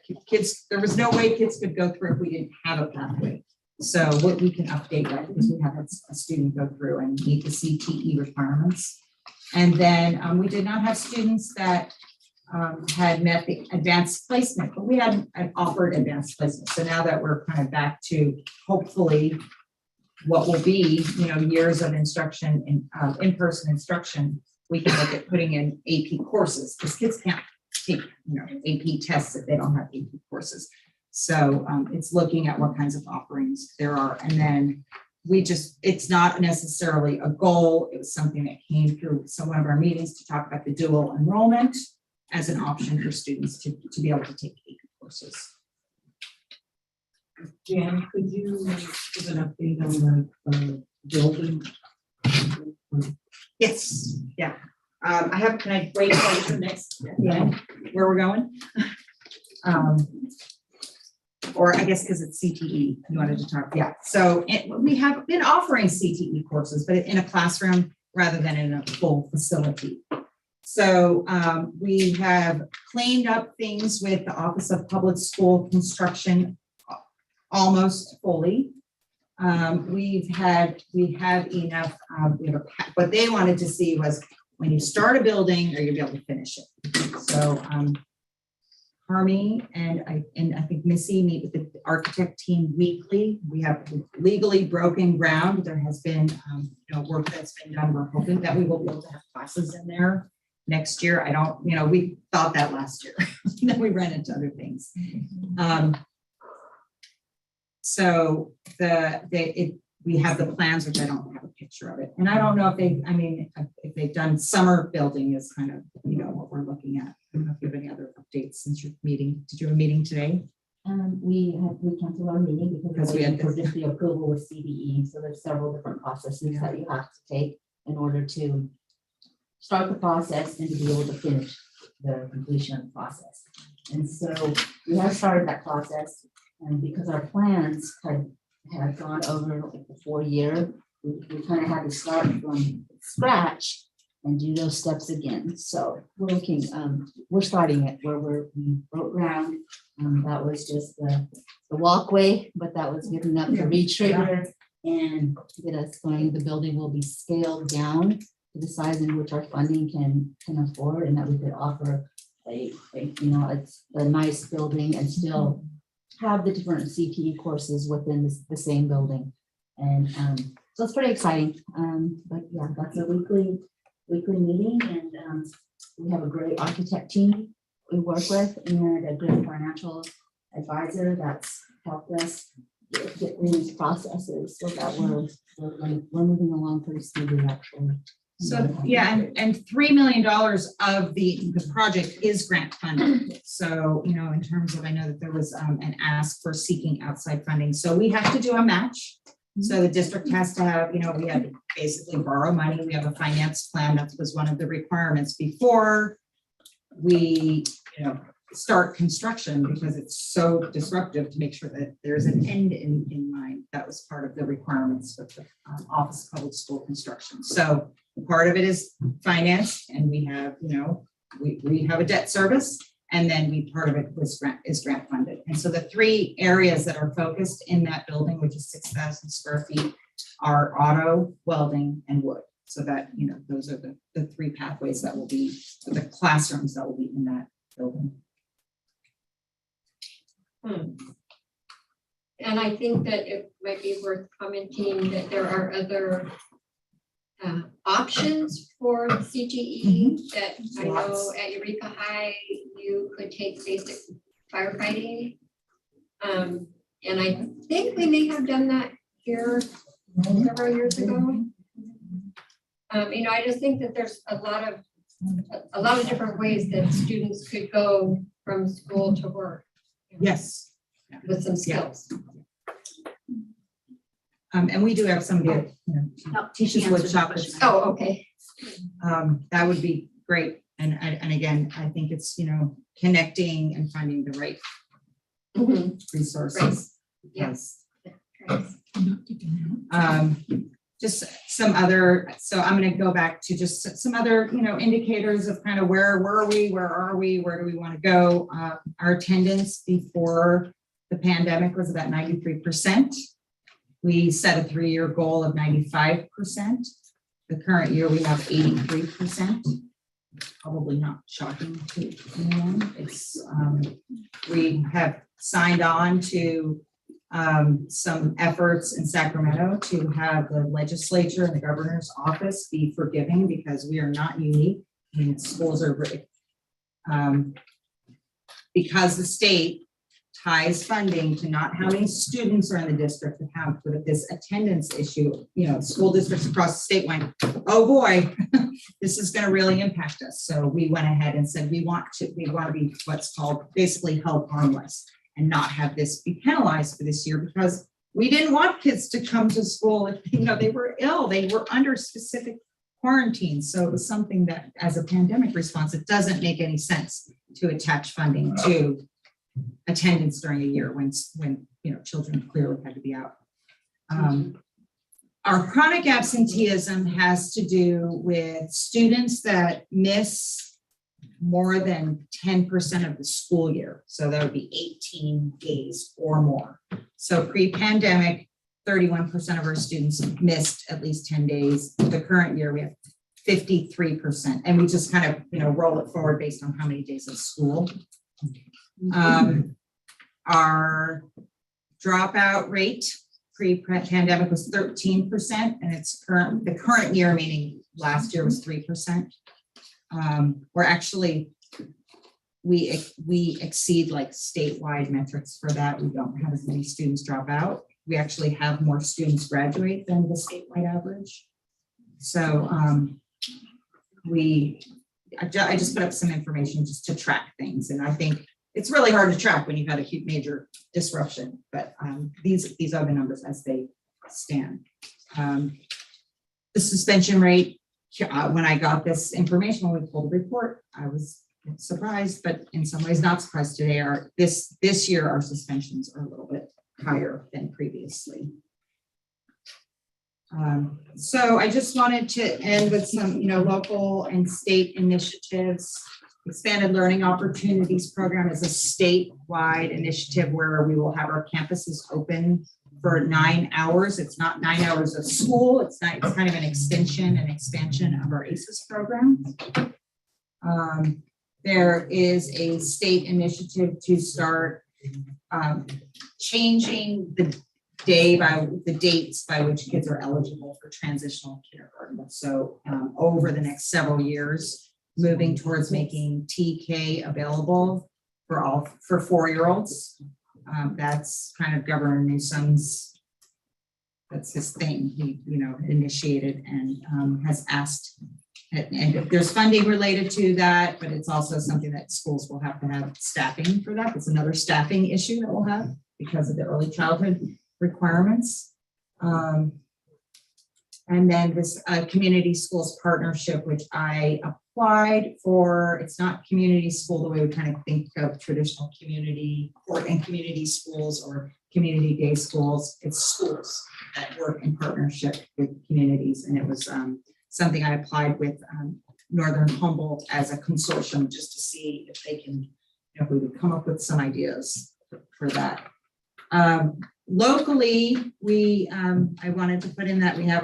there was no way kids could go through if we didn't have a pathway. So what we can update that, because we have a student go through and meet the CTE requirements. And then we did not have students that had met the advanced placement, but we had offered advanced placement. So now that we're kind of back to hopefully what will be, years of instruction in-person instruction, we can look at putting in AP courses, because kids can't take, AP tests if they don't have AP courses. So it's looking at what kinds of offerings there are. And then it's not necessarily a goal. It was something that came through one of our meetings to talk about the dual enrollment as an option for students to be able to take AP courses. Jan, could you give an update on the building? Yes, yeah. can I wait for next at the end, where we're going? Or I guess because it's CTE, you wanted to talk, yeah. So we have been offering CTE courses, but in a classroom rather than in a full facility. So we have cleaned up things with the Office of Public School Construction almost fully. We have enough, what they wanted to see was when you start a building, are you be able to finish it? So Harmy and I think Missy meet with the architect team weekly. We have legally broken ground. There has been work that's been done. We're hoping that we will be able to have classes in there next year. I don't, we thought that last year, then we ran into other things. So we have the plans, which I don't have a picture of it. And I don't know if they've done summer building is kind of, what we're looking at. I don't know if you have any other updates since your meeting. Did you have a meeting today? We canceled our meeting because we had for just the approval with CDE. So there's several different processes that you have to take in order to start the process and to be able to finish the completion of the process. And so we have started that process, and because our plans had gone over like the 4-year, we kind of had to start from scratch and do those steps again. So we're looking, we're starting it where we broke ground. That was just the walkway, but that was good enough to retrigger and get us going. The building will be scaled down to the size in which our funding can afford, and that we could offer it's a nice building and still have the different CTE courses within the same building. And so it's pretty exciting. But yeah, that's a weekly meeting, and we have a great architect team we work with and a good financial advisor that's helped us get through these processes so that we're moving along pretty smoothly actually. So yeah, and $3 million of the project is grant funded. So, in terms of, I know that there was an ask for seeking outside funding. So we have to do a match. So the district has to have, we had to basically borrow money. We have a finance plan. That was one of the requirements before we, start construction, because it's so disruptive, to make sure that there's an end in mind. That was part of the requirements with the Office of Public School Construction. So part of it is finance, and we have, we have a debt service, and then part of it is grant funded. And so the 3 areas that are focused in that building, which is 6,000 square feet, are auto, welding, and wood. So that, those are the 3 pathways that will be, the classrooms that will be in that building. And I think that it might be worth commenting that there are other options for CTE that I know at Eureka High you could take basic firefighting. And I think we may have done that here several years ago. I just think that there's a lot of different ways that students could go from school to work. Yes. With some skills. And we do have somebody, teaches wood shop. Oh, okay. That would be great. And again, I think it's, connecting and finding the right resources. Right. Yes. Just some other, so I'm going to go back to just some other, indicators of kind of where were we, where are we, where do we want to go? Our attendance before the pandemic was about 93%. We set a 3-year goal of 95%. The current year we have 83%. Probably not shocking to anyone. It's we have signed on to some efforts in Sacramento to have the legislature and the governor's office be forgiving, because we are not unique. I mean, schools are because the state ties funding to not how many students are in the district to have, but this attendance issue, school districts across the state went, oh boy, this is going to really impact us. So we went ahead and said, we want to be what's called basically held harmless and not have this be penalized for this year, because we didn't want kids to come to school if they were ill, they were under specific quarantine. So it was something that, as a pandemic response, it doesn't make any sense to attach funding to attendance during a year when children clearly had to be out. Our chronic absenteeism has to do with students that miss more than 10% of the school year. So that would be 18 days or more. So pre-pandemic, 31% of our students missed at least 10 days. The current year, we have 53%. And we just kind of, roll it forward based on how many days of school. Our dropout rate pre-pandemic was 13%, and the current year, meaning last year, was 3%. We're actually, we exceed like statewide metrics for that. We don't have as many students drop out. We actually have more students graduate than the statewide average. So I just put up some information just to track things, and I think it's really hard to track when you've had a huge major disruption, but these are the numbers as they stand. The suspension rate, when I got this information, when we pulled the report, I was surprised, but in some ways not surprised. Today, this year, our suspensions are a little bit higher than previously. So I just wanted to end with some, local and state initiatives. Expanded Learning Opportunities Program is a statewide initiative where we will have our campuses open for 9 hours. It's not 9 hours of school. It's kind of an extension and expansion of our ACES program. There is a state initiative to start changing the dates by which kids are eligible for transitional kindergarten. So over the next several years, moving towards making TK available for 4-year-olds. That's kind of Governor Newsom's, that's his thing. He, initiated and has asked, and there's funding related to that, but it's also something that schools will have to have staffing for that. It's another staffing issue that we'll have because of the early childhood requirements. And then this community schools partnership, which I applied for. It's not community school the way we kind of think of traditional community and community schools or community day schools. It's schools that work in partnership with communities. And it was something I applied with Northern Humboldt as a consortium just to see if they can, if we would come up with some ideas for that. Locally, I wanted to put in that we have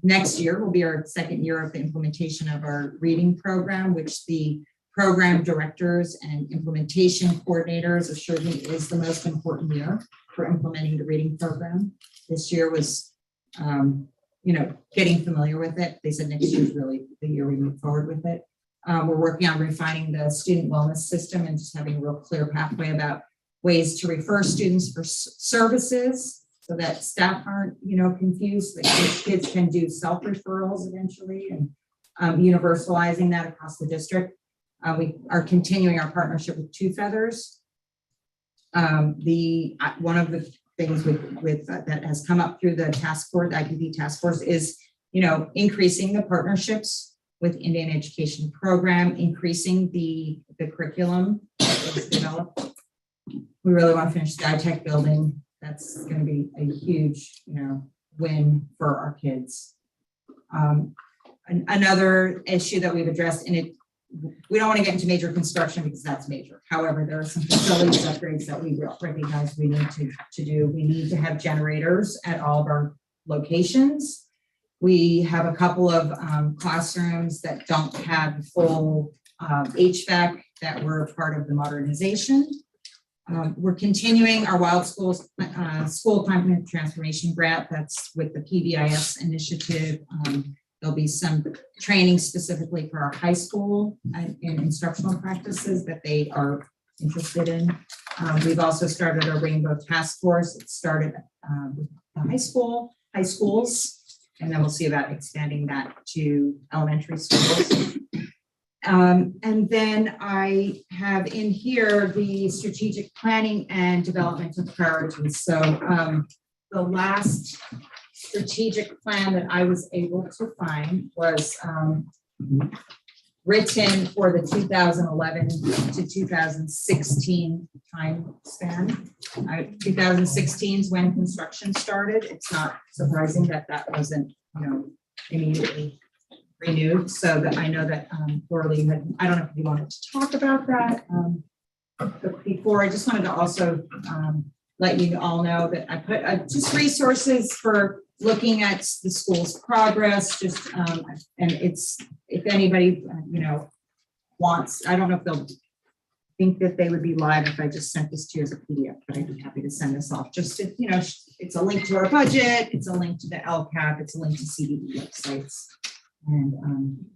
next year will be our second year of the implementation of our reading program, which the program directors and implementation coordinators assured me is the most important year for implementing the reading program. This year was, getting familiar with it. They said next year is really the year we move forward with it. We're working on refining the student wellness system and just having a real clear pathway about ways to refer students for services so that staff aren't, confused, that kids can do self-referrals eventually, and universalizing that across the district. We are continuing our partnership with Two Feathers. One of the things with that has come up through the task force, the IPP task force, is, increasing the partnerships with Indian Education Program, increasing the curriculum that was developed. We really want to finish the ITech building. That's going to be a huge, win for our kids. Another issue that we've addressed, and we don't want to get into major construction because that's major. However, there are some facilities upgrades that we recognize we need to do. We need to have generators at all of our locations. We have a couple of classrooms that don't have full HVAC that were part of the modernization. We're continuing our Wild Schools School Climate Transformation Grant. That's with the PBIS initiative. There'll be some training specifically for our high school and instructional practices that they are interested in. We've also started our Rainbow Task Force. It started with the high schools, and then we'll see about expanding that to elementary schools. And then I have in here the strategic planning and development of priorities. So the last strategic plan that I was able to find was written for the 2011 to 2016 time span. 2016 is when construction started. It's not surprising that that wasn't, immediately renewed. So that I know that Coralie had, I don't know if you wanted to talk about that. But before, I just wanted to also let you all know that I put just resources for looking at the school's progress, just and it's, if anybody wants, I don't know if they'll think that they would be live if I just sent this to you as a PDF, but I'd be happy to send this off. Just to, it's a link to our budget, it's a link to the LCAP, it's a link to CDB websites. And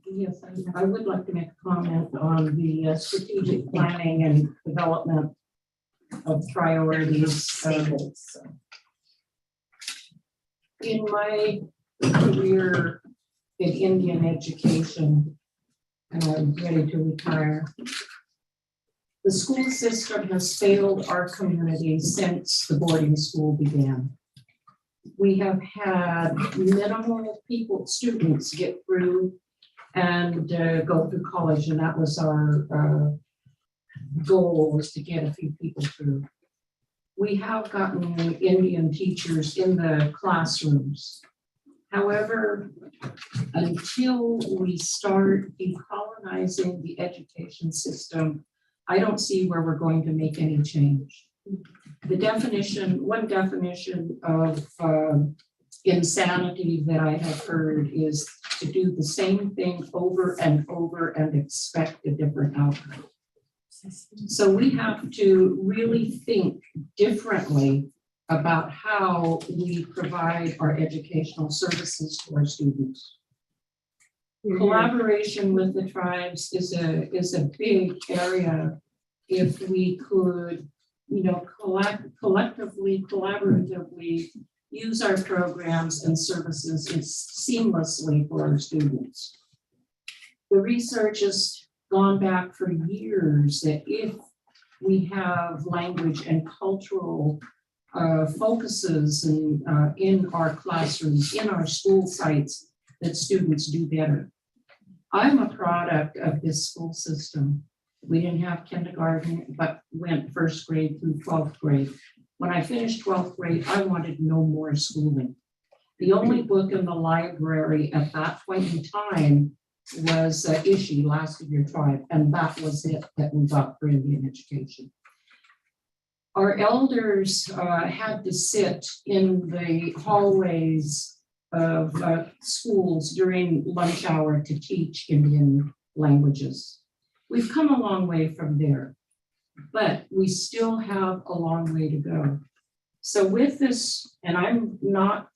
yes, I would like to make a comment on the strategic planning and development of priorities. In my career in Indian education, and I'm ready to retire, the school system has failed our community since the boarding school began. We have had minimal students get through and go through college, and that was our goal, was to get a few people through. We have gotten Indian teachers in the classrooms. However, until we start decolonizing the education system, I don't see where we're going to make any change. One definition of insanity that I have heard is to do the same thing over and over and expect a different outcome. So we have to really think differently about how we provide our educational services to our students. Collaboration with the tribes is a big area. If we could, collectively, collaboratively use our programs and services seamlessly for our students. The research has gone back for years that if we have language and cultural focuses in our classrooms, in our school sites, that students do better. I'm a product of this school system. We didn't have kindergarten, but went first grade through 12th grade. When I finished 12th grade, I wanted no more schooling. The only book in the library at that point in time was Ishi, Last of Your Tribe, and that was it that we got for Indian education. Our elders had to sit in the hallways of schools during lunch hour to teach Indian languages. We've come a long way from there, but we still have a long way to go. So with this, and I'm not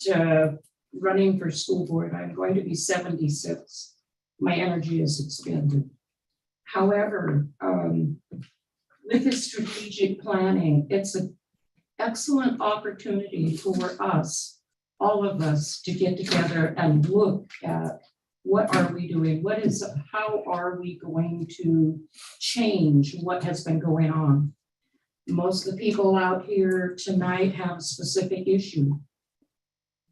running for school board, I'm going to be 76. My energy is expended. However, with this strategic planning, it's an excellent opportunity for us, all of us, to get together and look at what are we doing? How are we going to change what has been going on? Most of the people out here tonight have a specific issue.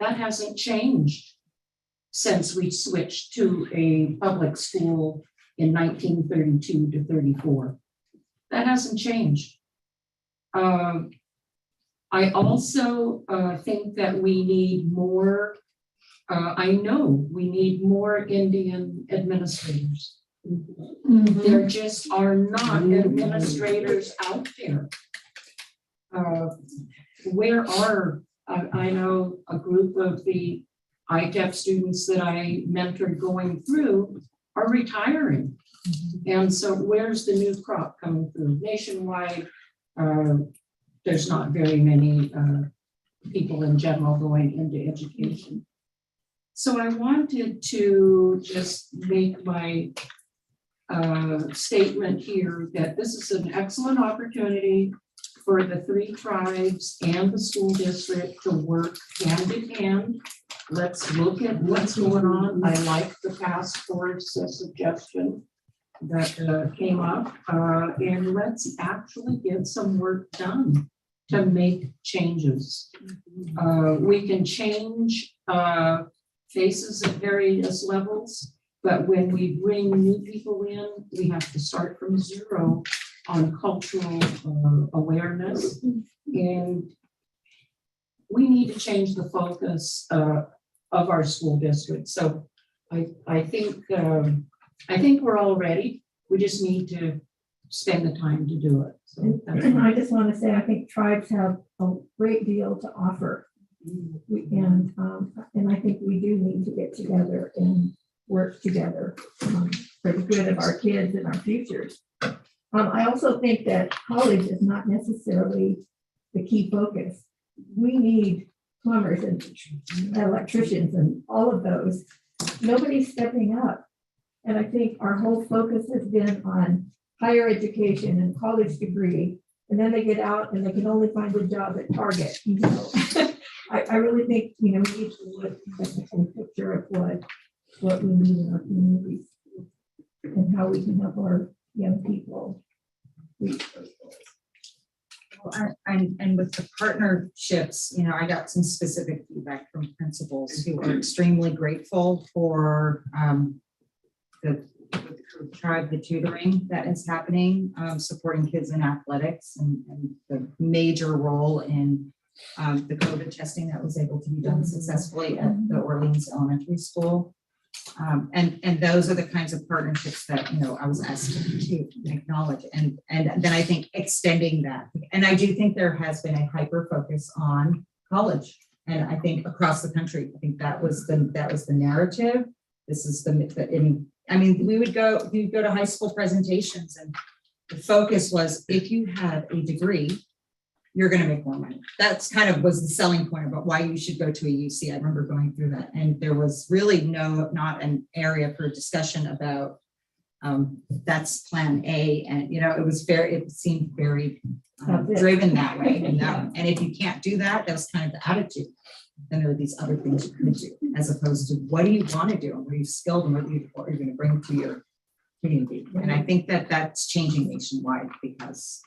That hasn't changed since we switched to a public school in 1932 to 34. That hasn't changed. I also think that we need more, I know we need more Indian administrators. There just are not administrators out there. Where are, I know a group of the ITEP students that I mentored going through are retiring. And so where's the new crop coming through? Nationwide, there's not very many people in general going into education. So I wanted to just make my statement here that this is an excellent opportunity for the 3 tribes and the school district to work hand in hand. Let's look at what's going on. I like the task force suggestion that came up, and let's actually get some work done to make changes. We can change faces at various levels, but when we bring new people in, we have to start from zero on cultural awareness. And we need to change the focus of our school district. So I think we're all ready. We just need to spend the time to do it. So that's And I just want to say, I think tribes have a great deal to offer. And I think we do need to get together and work together for the good of our kids and our futures. I also think that college is not necessarily the key focus. We need plumbers and electricians and all of those. Nobody's stepping up. And I think our whole focus has been on higher education and college degree. And then they get out and they can only find a job at Target. You know, I really think, you know, we need to look at the whole picture of what we need in our communities and how we can help our young people reach those goals. Well, and with the partnerships, you know, I got some specific feedback from principals who are extremely grateful for the tribe, the tutoring that is happening, supporting kids in athletics and the major role in the COVID testing that was able to be done successfully at the Orleans Elementary School. And those are the kinds of partnerships that, you know, I was asked to acknowledge. And then I think extending that. And I do think there has been a hyper focus on college. And I think across the country, I think that was the narrative. This is I mean, we would go to high school presentations and the focus was if you have a degree, you're going to make more money. That's kind of was the selling point about why you should go to a UC. I remember going through that. And there was really not an area for discussion about that's plan A. And, you know, it seemed very driven that way. And if you can't do that, that was kind of the attitude. Then there are these other things you could do, as opposed to what do you want to do and what are you skilled and what are you going to bring to your community. And I think that that's changing nationwide because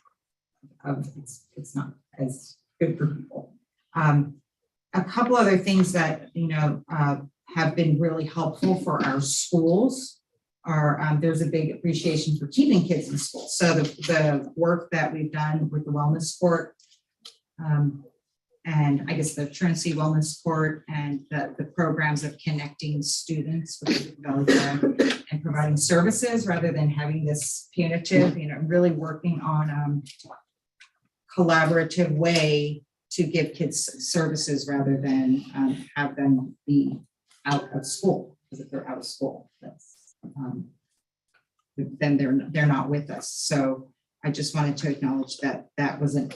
of it's not as good for people. A couple other things that, you know, have been really helpful for our schools are there's a big appreciation for keeping kids in school. So the work that we've done with the wellness court, and I guess the truancy wellness court and the programs of connecting students with the and providing services rather than having this punitive, you know, really working on collaborative way to give kids services rather than have them be out of school. Because if they're out of school, that's then they're not with us. So I just wanted to acknowledge that wasn't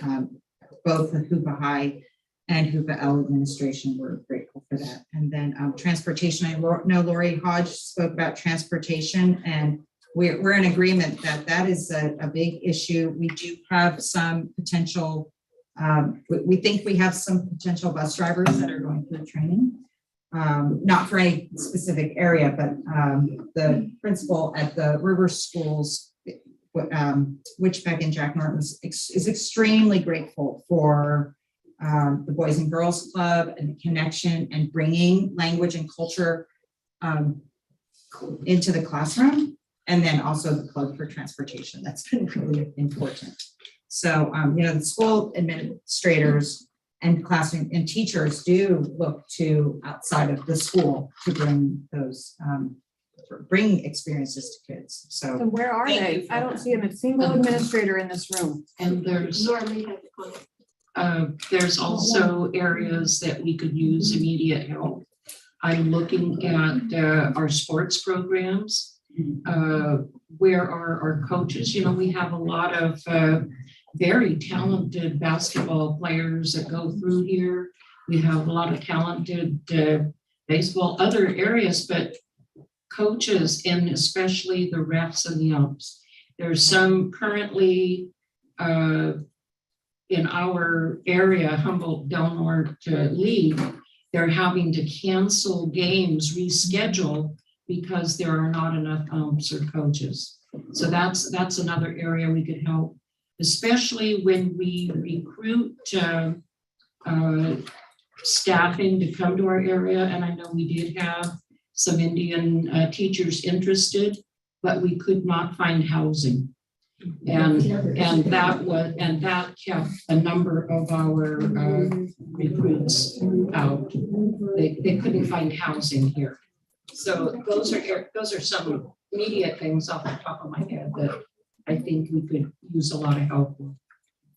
both the Hoopa High and Hoopa L administration were grateful for that. And then transportation, I know Lori Hodge spoke about transportation, and we're in agreement that is a big issue. We do have some potential, we think we have some potential bus drivers that are going through training, not for any specific area, but the principal at the river schools, Witchbeck and Jack Norton is extremely grateful for the Boys and Girls Club and the connection and bringing language and culture into the classroom. And then also the plug for transportation. That's been really important. So, you know, the school administrators and classroom and teachers do look to outside of the school to bring those, bring experiences to kids. So And where are they? I don't see a single administrator in this room. And there's also areas that we could use immediate help. I'm looking at our sports programs. Where are our coaches? You know, we have a lot of very talented basketball players that go through here. We have a lot of talented baseball, other areas, but coaches and especially the refs and the umps. There's some currently in our area, Humboldt Del Norte League, they're having to cancel games, reschedule because there are not enough umps or coaches. So that's another area we could help. especially when we recruit staffing to come to our area. And I know we did have some Indian teachers interested, but we could not find housing. And that kept a number of our recruits out. They couldn't find housing here. So those are some immediate things off the top of my head that I think we could use a lot of help with.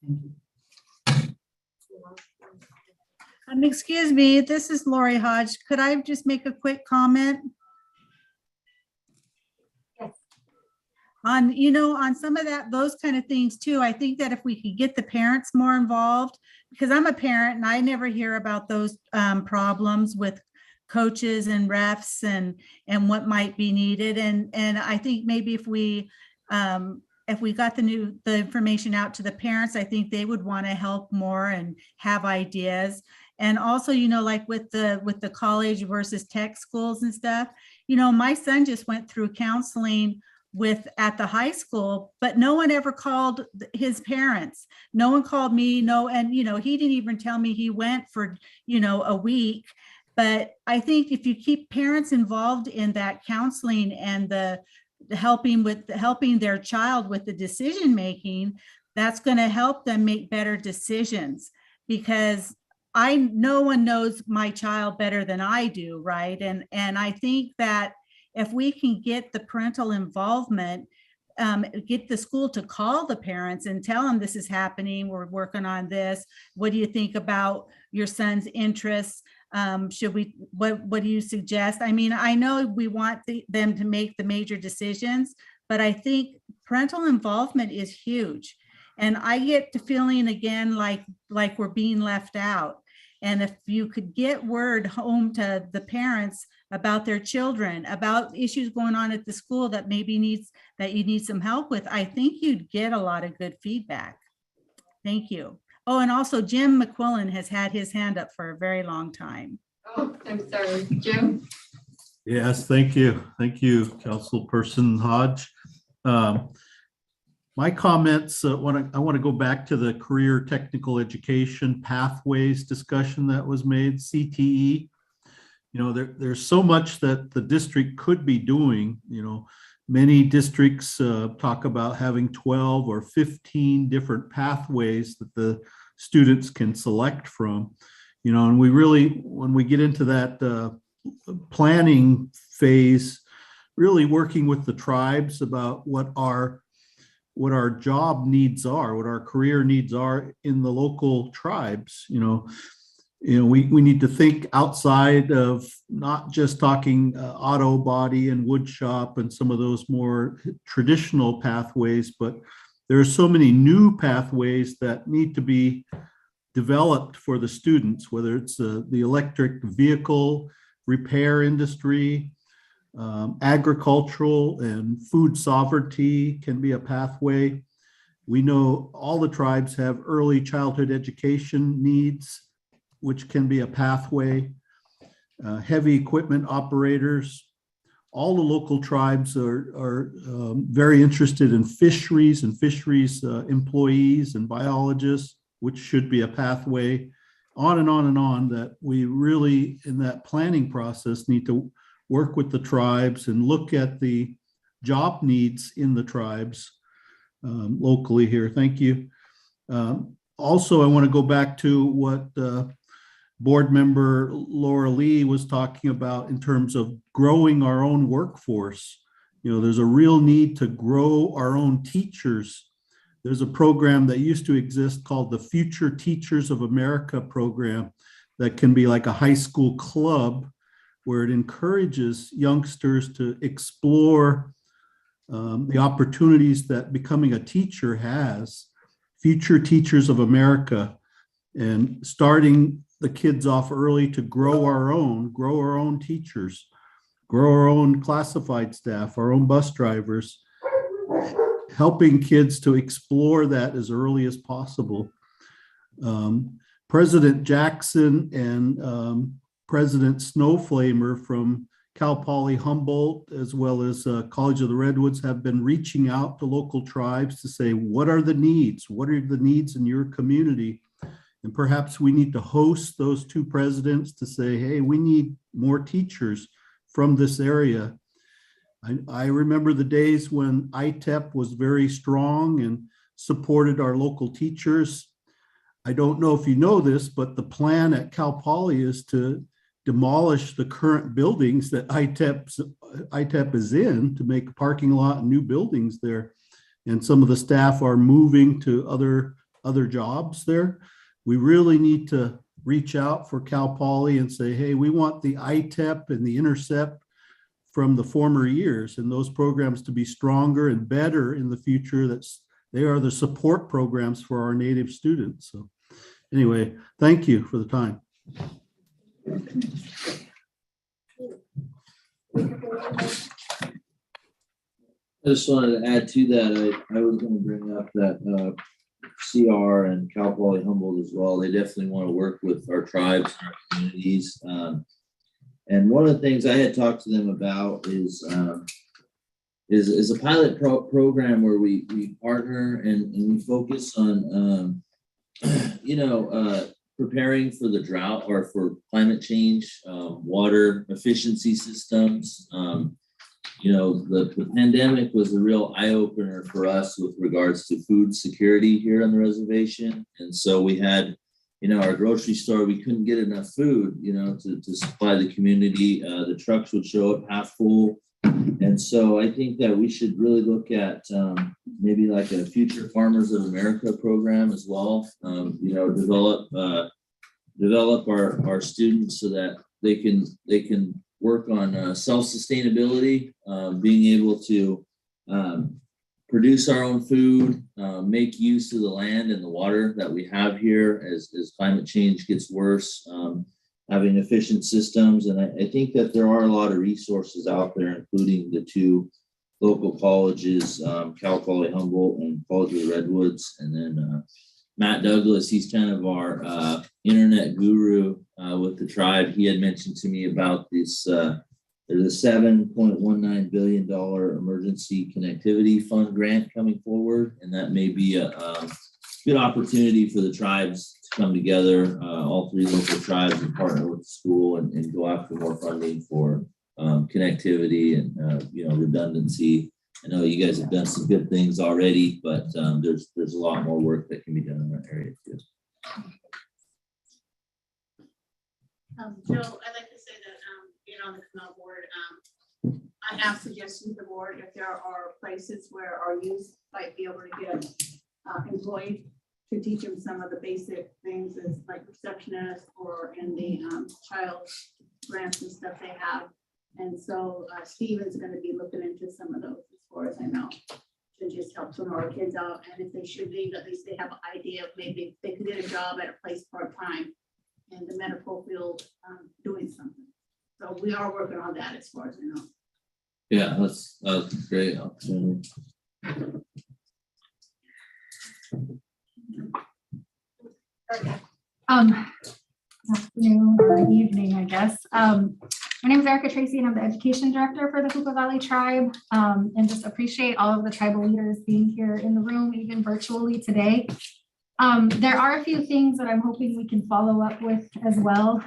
Thank you. Excuse me, this is Lori Hodge. Could I just make a quick comment? On, on some of those kind of things too, I think that if we could get the parents more involved, because I'm a parent and I never hear about those problems with coaches and refs and what might be needed. And I think maybe if we got the information out to the parents, I think they would want to help more and have ideas. And also, like with the college versus tech schools and stuff, my son just went through counseling at the high school, but no one ever called his parents. No one called me. And he didn't even tell me he went for, a week. But I think if you keep parents involved in that counseling and the helping their child with the decision making, that's going to help them make better decisions, because no one knows my child better than I do, right? And I think that if we can get the parental involvement, get the school to call the parents and tell them this is happening, we're working on this. What do you think about your son's interests? What do you suggest? I mean, I know we want them to make the major decisions, but I think parental involvement is huge. And I get the feeling again, like we're being left out. And if you could get word home to the parents about their children, about issues going on at the school that maybe you need some help with, I think you'd get a lot of good feedback. Thank you. Oh, and also Jim McQuillan has had his hand up for a very long time. Oh, I'm sorry, Jim. Yes, thank you. Thank you, Councilperson Hodge. My comments, I want to go back to the career technical education pathways discussion that was made, CTE. There's so much that the district could be doing. Many districts talk about having 12 or 15 different pathways that the students can select from. And we really, when we get into that planning phase, really working with the tribes about what our job needs are, what our career needs are in the local tribes. We need to think outside of not just talking auto body and wood shop and some of those more traditional pathways, but there are so many new pathways that need to be developed for the students, whether it's the electric vehicle repair industry, agricultural and food sovereignty can be a pathway. We know all the tribes have early childhood education needs, which can be a pathway. Heavy equipment operators. All the local tribes are very interested in fisheries and fisheries employees and biologists, which should be a pathway. On and on and on, that we really, in that planning process, need to work with the tribes and look at the job needs in the tribes locally here. Thank you. Also, I want to go back to what board member Laura Lee was talking about in terms of growing our own workforce. There's a real need to grow our own teachers. There's a program that used to exist called the Future Teachers of America program that can be like a high school club where it encourages youngsters to explore the opportunities that becoming a teacher has. Future Teachers of America, and starting the kids off early to grow our own teachers, grow our own classified staff, our own bus drivers, helping kids to explore that as early as possible. President Jackson and President Snowflamer from Cal Poly Humboldt, as well as College of the Redwoods, have been reaching out to local tribes to say, what are the needs? What are the needs in your community? And perhaps we need to host those two presidents to say, hey, we need more teachers from this area. I remember the days when ITEP was very strong and supported our local teachers. I don't know if you know this, but the plan at Cal Poly is to demolish the current buildings that ITEP is in to make a parking lot and new buildings there. And some of the staff are moving to other jobs there. We really need to reach out for Cal Poly and say, hey, we want the ITEP and the Intercept from the former years and those programs to be stronger and better in the future. They are the support programs for our Native students. So anyway, thank you for the time. I just wanted to add to that. I was going to bring up that CR and Cal Poly Humboldt as well. They definitely want to work with our tribes and our communities. And one of the things I had talked to them about is a pilot program where we partner and we focus on, preparing for the drought or for climate change, water efficiency systems. The pandemic was a real eye opener for us with regards to food security here on the reservation. And so we had, our grocery store, we couldn't get enough food, to supply the community. The trucks would show up half full. And so I think that we should really look at maybe like a Future Farmers of America program as well. Develop our students so that they can work on self-sustainability, being able to produce our own food, make use of the land and the water that we have here as climate change gets worse, having efficient systems. And I think that there are a lot of resources out there, including the two local colleges, Cal Poly Humboldt and College of the Redwoods. And then Matt Douglas, he's kind of our internet guru with the tribe. He had mentioned to me about this, there's a $7.19 billion emergency connectivity fund grant coming forward. And that may be a good opportunity for the tribes to come together, all three local tribes, and partner with the school and go after more funding for connectivity and redundancy. I know you guys have done some good things already, but there's a lot more work that can be done in that area too. Joe, I'd like to say that being on the canal board, I have suggestions to the board if there are places where our youth might be able to get employed to teach them some of the basic things as like receptionist or in the child grants and stuff they have. And so Steven's going to be looking into some of those as far as I know, to just help some of our kids out. And if they should leave, at least they have an idea of maybe they could get a job at a place part-time in the medical field doing something. So we are working on that as far as I know. Yeah, that's a great opportunity. Afternoon or evening, I guess. My name is Erica Tracy and I'm the education director for the Hoopa Valley Tribe, and just appreciate all of the tribal leaders being here in the room, even virtually today. There are a few things that I'm hoping we can follow up with as well.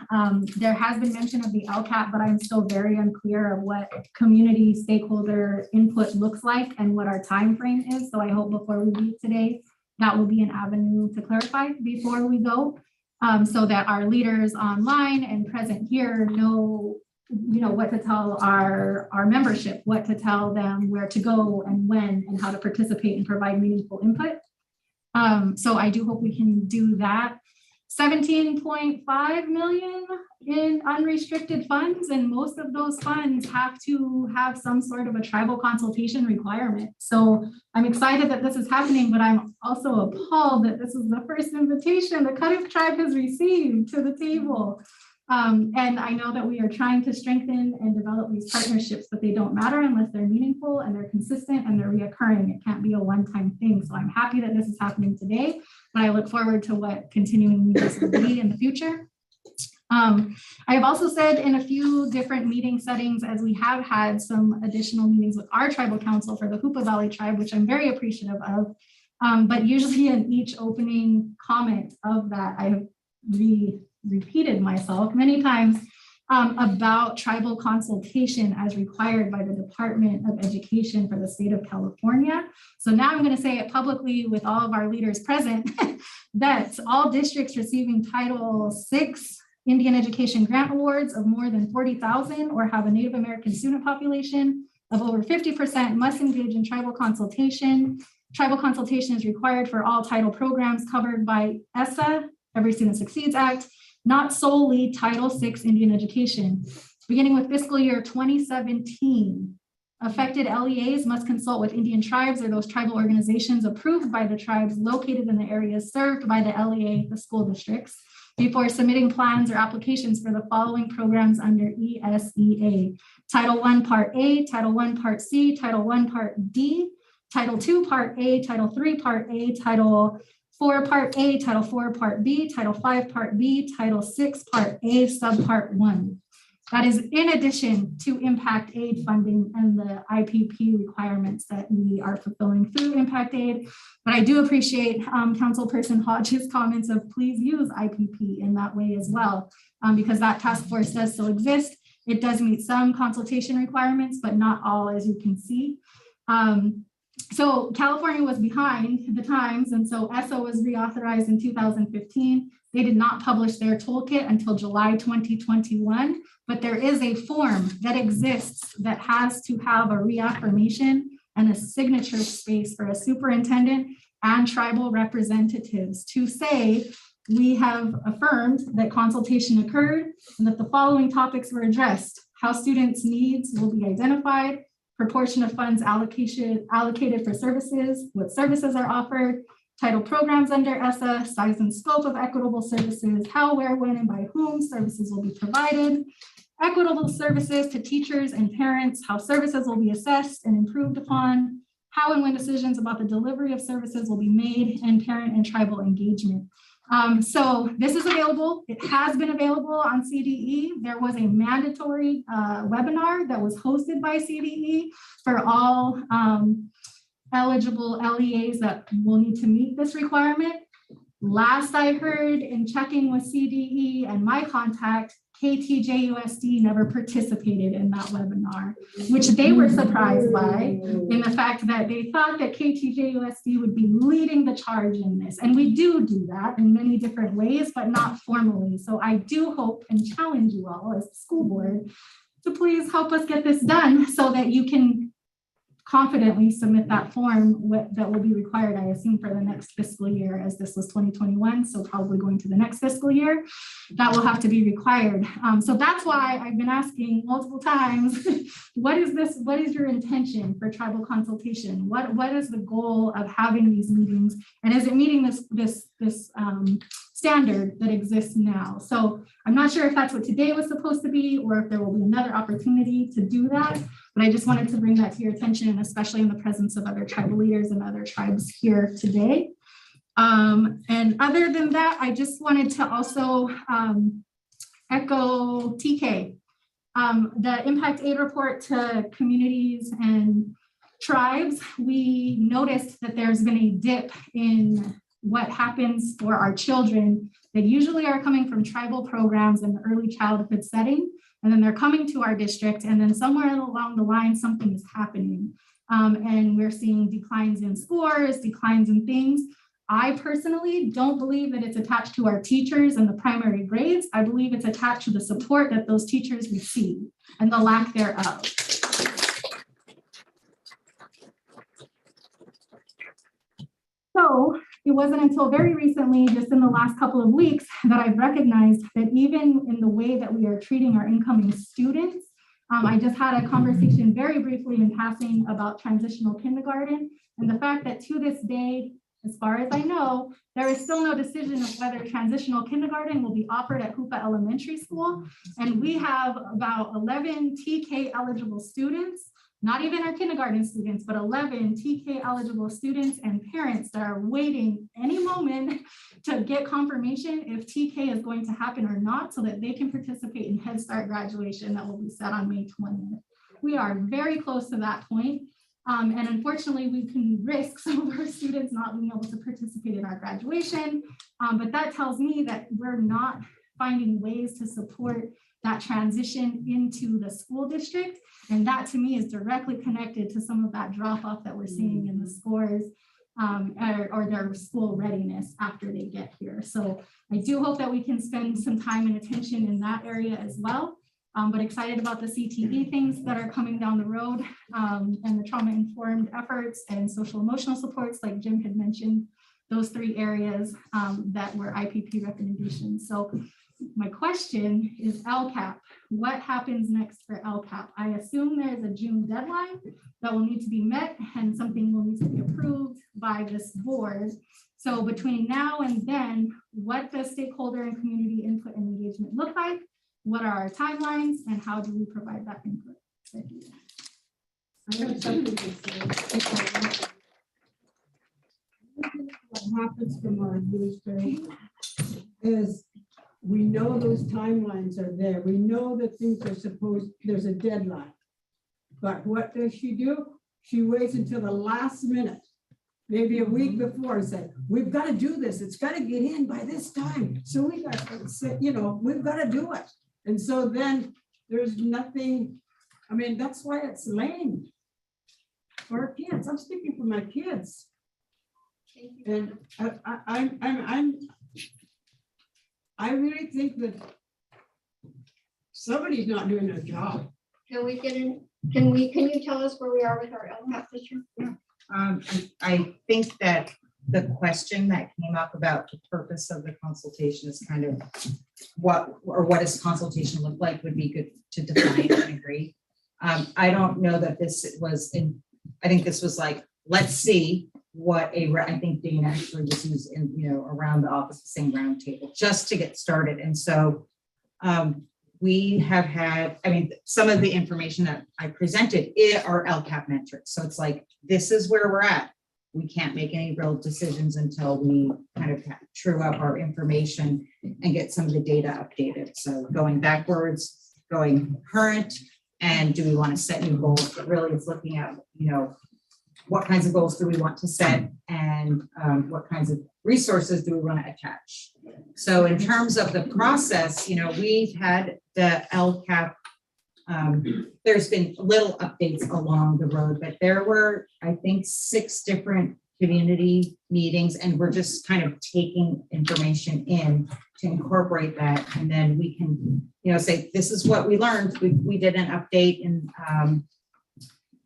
There has been mention of the LCAP, but I'm still very unclear of what community stakeholder input looks like and what our time frame is. So I hope before we leave today, that will be an avenue to clarify before we go, so that our leaders online and present here know what to tell our membership, what to tell them, where to go and when, and how to participate and provide meaningful input. So I do hope we can do that. 17.5 million in unrestricted funds, and most of those funds have to have some sort of a tribal consultation requirement. So I'm excited that this is happening, but I'm also appalled that this is the first invitation the Ktjusd tribe has received to the table. And I know that we are trying to strengthen and develop these partnerships, but they don't matter unless they're meaningful and they're consistent and they're reoccurring. It can't be a one-time thing. So I'm happy that this is happening today, but I look forward to what continuing leaders will be in the future. I have also said in a few different meeting settings, as we have had some additional meetings with our tribal council for the Hoopa Valley tribe, which I'm very appreciative of. But usually in each opening comment of that, I have repeated myself many times about tribal consultation as required by the Department of Education for the state of California. So now I'm going to say it publicly with all of our leaders present that all districts receiving Title VI Indian Education Grant Awards of more than 40,000 or have a Native American student population of over 50% must engage in tribal consultation. Tribal consultation is required for all title programs covered by ESSA, Every Student Succeeds Act, not solely Title VI Indian Education. Beginning with fiscal year 2017, affected LEAs must consult with Indian tribes or those tribal organizations approved by the tribes located in the areas served by the LEA, the school districts, before submitting plans or applications for the following programs under ESEA. Title I, Part A, Title I, Part C, Title I, Part D, Title II, Part A, Title III, Part A, Title IV, Part A, Title IV, Part B, Title V, Part B, Title VI, Part A, Subpart 1. That is in addition to impact aid funding and the IPP requirements that we are fulfilling through impact aid. But I do appreciate Councilperson Hodges' comments of please use IPP in that way as well, because that task force does still exist. It does meet some consultation requirements, but not all, as you can see. So California was behind the times, and so ESSA was reauthorized in 2015. They did not publish their toolkit until July 2021, but there is a form that exists that has to have a reaffirmation and a signature space for a superintendent and tribal representatives to say, we have affirmed that consultation occurred and that the following topics were addressed: how students' needs will be identified, proportion of funds allocated for services, what services are offered, title programs under ESSA, size and scope of equitable services, how, where, when, and by whom services will be provided, equitable services to teachers and parents, how services will be assessed and improved upon, how and when decisions about the delivery of services will be made, and parent and tribal engagement. So this is available. It has been available on CDE. There was a mandatory webinar that was hosted by CDE for all eligible LEAs that will need to meet this requirement. Last I heard in checking with CDE and my contact, Ktjusd never participated in that webinar, which they were surprised by, in the fact that they thought that Ktjusd would be leading the charge in this. And we do that in many different ways, but not formally. So I do hope and challenge you all as the school board to please help us get this done so that you can confidently submit that form that will be required, I assume, for the next fiscal year, as this was 2021, so probably going to the next fiscal year, that will have to be required. So that's why I've been asking multiple times, what is your intention for tribal consultation? What is the goal of having these meetings? And is it meeting this standard that exists now? So I'm not sure if that's what today was supposed to be, or if there will be another opportunity to do that. But I just wanted to bring that to your attention, and especially in the presence of other tribal leaders and other tribes here today. And other than that, I just wanted to also echo TK. The impact aid report to communities and tribes, we noticed that there's been a dip in what happens for our children that usually are coming from tribal programs in the early childhood setting. And then they're coming to our district, and then somewhere along the line, something is happening. And we're seeing declines in scores, declines in things. I personally don't believe that it's attached to our teachers and the primary grades. I believe it's attached to the support that those teachers receive and the lack thereof. So it wasn't until very recently, just in the last couple of weeks, that I've recognized that even in the way that we are treating our incoming students, I just had a conversation very briefly in passing about transitional kindergarten, and the fact that to this day, as far as I know, there is still no decision of whether transitional kindergarten will be offered at Hoopa Elementary School. And we have about 11 TK eligible students not even our kindergarten students, but 11 TK eligible students and parents that are waiting any moment to get confirmation if TK is going to happen or not, so that they can participate in Head Start graduation that will be set on May 20th. We are very close to that point. And unfortunately, we can risk some of our students not being able to participate in our graduation. But that tells me that we're not finding ways to support that transition into the school district. And that to me is directly connected to some of that drop off that we're seeing in the scores or their school readiness after they get here. So I do hope that we can spend some time and attention in that area as well. But excited about the CTE things that are coming down the road and the trauma-informed efforts and social emotional supports like Jim had mentioned, those 3 areas that were IPP recommendations. So my question is LCAP. What happens next for LCAP? I assume there's a June deadline that will need to be met and something will need to be approved by this board. So between now and then, what does stakeholder and community input and engagement look like? What are our timelines and how do we provide that input? I have something to say. What happens from our administration is we know those timelines are there. We know that things are supposed, there's a deadline. But what does she do? She waits until the last minute, maybe a week before, and say, we've got to do this. It's got to get in by this time. So we got to say, you know, we've got to do it. And so then there's nothing, I mean, that's why it's lame for our kids. I'm speaking for my kids. And I really think that somebody's not doing their job. Can we get in, can you tell us where we are with our LCAP this year? I think that the question that came up about the purpose of the consultation is kind of what does consultation look like would be good to define and agree. I don't know that this was in, I think this was like, let's see what I think Dana actually was used in, you know, around the office, the same round table, just to get started. And so we have had, I mean, some of the information that I presented are LCAP metrics. So it's like, this is where we're at. We can't make any real decisions until we kind of true up our information and get some of the data updated. So going backwards, going current, and do we want to set new goals? But really it's looking at, you know, what kinds of goals do we want to set and what kinds of resources do we want to attach? So in terms of the process, you know, we've had the LCAP, there's been little updates along the road, but there were, I think, 6 different community meetings, and we're just kind of taking information in to incorporate that. And then we can, you know, say, this is what we learned. We did an update in,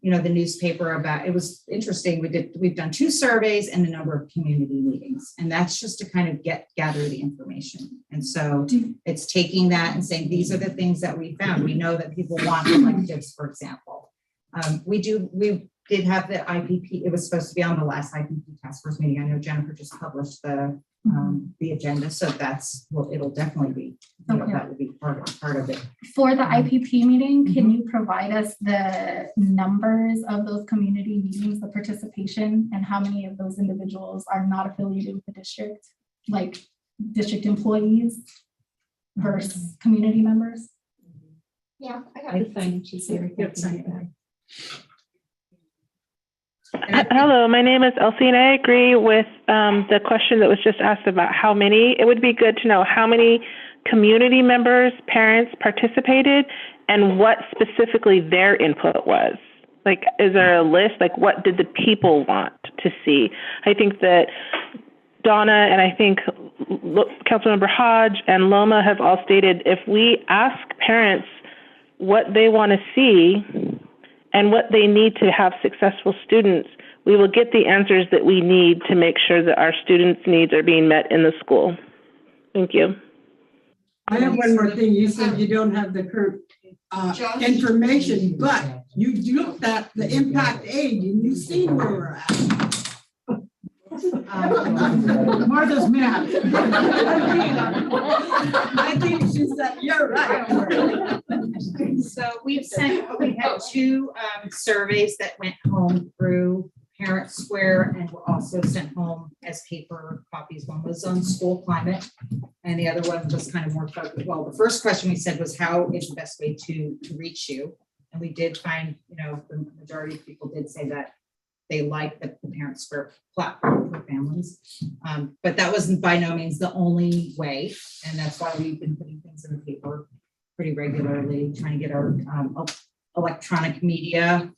you know, the newspaper about, it was interesting. We've done 2 surveys and a number of community meetings, and that's just to kind of gather the information. And so it's taking that and saying, these are the things that we found. We know that people want electives, for example. We did have the IPP. It was supposed to be on the last IPP task force meeting. I know Jennifer just published the agenda, so that's, well, it'll definitely be, you know, that will be part of it. For the IPP meeting, can you provide us the numbers of those community meetings, the participation, and how many of those individuals are not affiliated with the district, like district employees versus community members? Yeah, I got it. Hello, my name is Elsie, and I agree with the question that was just asked about how many. It would be good to know how many community members, parents participated, and what specifically their input was. Like, is there a list? Like, what did the people want to see? I think that Donna and I think Councilmember Hodge and Loma have all stated, if we ask parents what they want to see and what they need to have successful students, we will get the answers that we need to make sure that our students' needs are being met in the school. Thank you. I have one more thing. You said you don't have the current information, but you looked at the impact aid and you've seen where we're at. Martha's mad. I think she said, you're right. So we had two surveys that went home through Parent Square and were also sent home as paper copies. One was on school climate and the other one was kind of more focused. Well, the first question we said was, how is the best way to reach you? And we did find, the majority of people did say that they like the Parent Square platform for families. But that wasn't by no means the only way. And that's why we've been putting things in the paper pretty regularly, trying to get our electronic media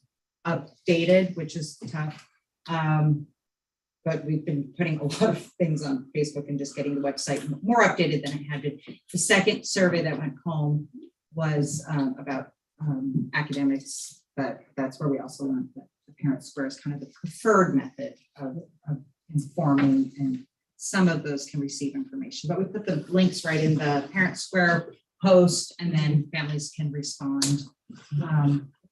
updated, which is tough. But we've been putting a lot of things on Facebook and just getting the website more updated than it had been. The second survey that went home was about academics, but that's where we also learned that the Parent Square is kind of the preferred method of informing, and some of those can receive information. But we put the links right in the Parent Square post, and then families can respond.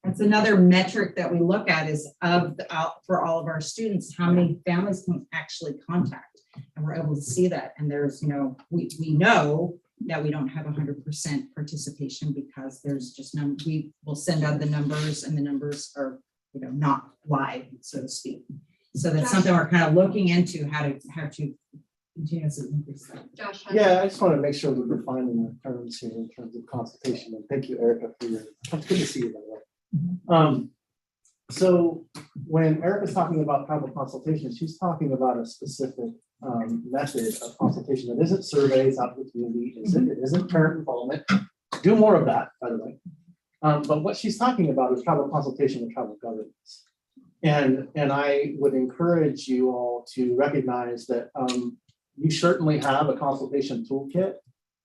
That's another metric that we look at is for all of our students, how many families can actually contact, and we're able to see that. And there's, we know that we don't have 100% participation because there's just none. We will send out the numbers, and the numbers are, not live, so to speak. So that's something we're kind of looking into, how to continuously increase that. Josh. Yeah, I just want to make sure we're defining the terms here in terms of consultation, and thank you, Erica, for your, it's good to see you, by the way. So when Erica's talking about tribal consultation, she's talking about a specific method of consultation that isn't surveys out to the community, it isn't parent involvement. Do more of that, by the way. But what she's talking about is tribal consultation and tribal governance. And I would encourage you all to recognize that you certainly have a consultation toolkit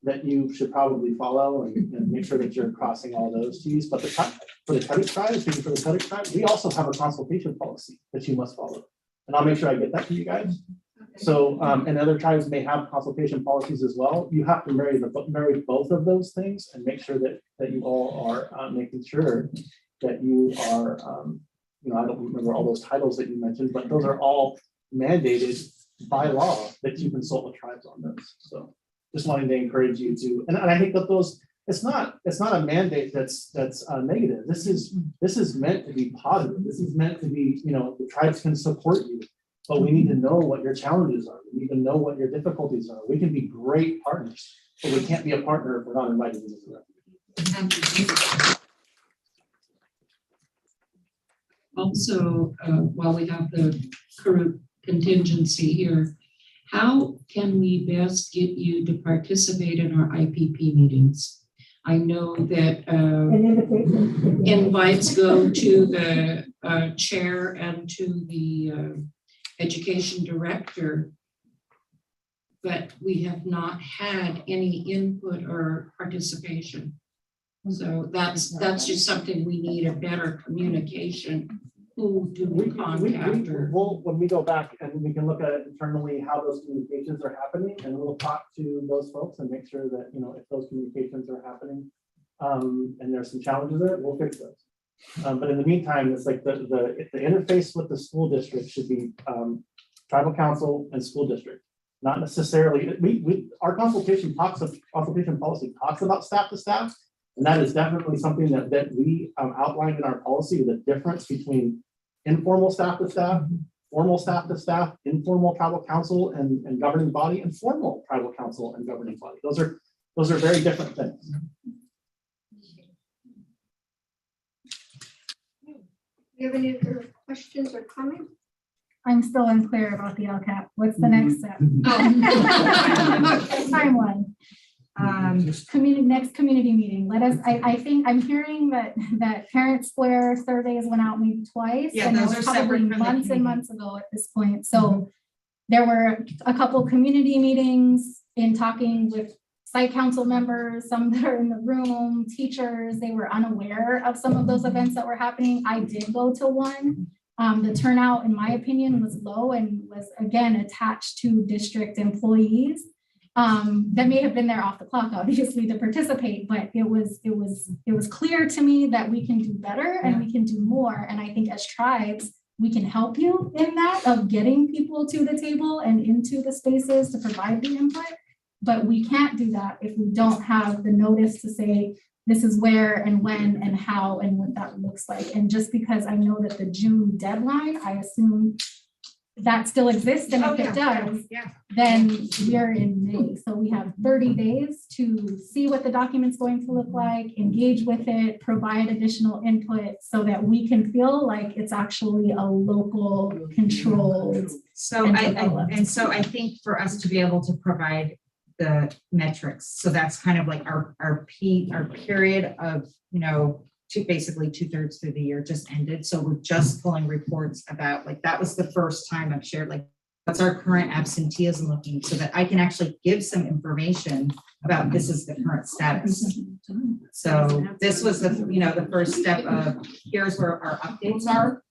that you should probably follow and make sure that you're crossing all those T's. But for the Ktjusd tribe, speaking for the Ktjusd tribe, we also have a consultation policy that you must follow. And I'll make sure I get that to you guys. So, and other tribes may have consultation policies as well. You have to marry both of those things and make sure that you all are making sure that you are, I don't remember all those titles that you mentioned, but those are all mandated by law that you consult with tribes on those. So just wanting to encourage you to, and I think that those, it's not a mandate that's negative. This is meant to be positive. This is meant to be, the tribes can support you, but we need to know what your challenges are. We need to know what your difficulties are. We can be great partners, but we can't be a partner if we're not invited into the Also, while we have the current contingency here, how can we best get you to participate in our IPP meetings? I know that invites go to the chair and to the education director, but we have not had any input or participation. So that's just something we need, a better communication. Who do we contact? Well, when we go back and we can look at it internally, how those communications are happening, and we'll talk to those folks and make sure that, if those communications are happening and there's some challenges there, we'll fix those. But in the meantime, it's like the interface with the school district should be tribal council and school district. Not necessarily, our consultation policy talks about staff to staff. And that is definitely something that we outlined in our policy, the difference between informal staff to staff, formal staff to staff, informal tribal council and governing body, and formal tribal council and governing body. Those are very different things. Do you have any other questions or comments? I'm still unclear about the LCAP. What's the next step? Timeline. Next community meeting. I think I'm hearing that Parent Square surveys went out maybe twice. Yeah, and those that was are probably separate from months and months ago at this point. So there were a couple community meetings in talking with site council members, some that are in the room, teachers. They were unaware of some of those events that were happening. I did go to one. The turnout, in my opinion, was low and was again attached to district employees. That may have been there off the clock, obviously, to participate, but it was clear to me that we can do better and we can do more. And I think as tribes, we can help you in that of getting people to the table and into the spaces to provide the input. But we can't do that if we don't have the notice to say, this is where and when and how and what that looks like. And just because I know that the June deadline, I assume that still exists, and if it does, then we're in May. So we have 30 days to see what the document's going to look like, engage with it, provide additional input so that we can feel like it's actually a local controlled. So I think for us to be able to provide the metrics, so that's kind of like our period of, basically 2/3 through the year just ended. So we're just pulling reports about, like, that was the first time I've shared, like, what's our current absenteeism looking, so that I can actually give some information about this is the current status. So this was the first step of here's where our updates are.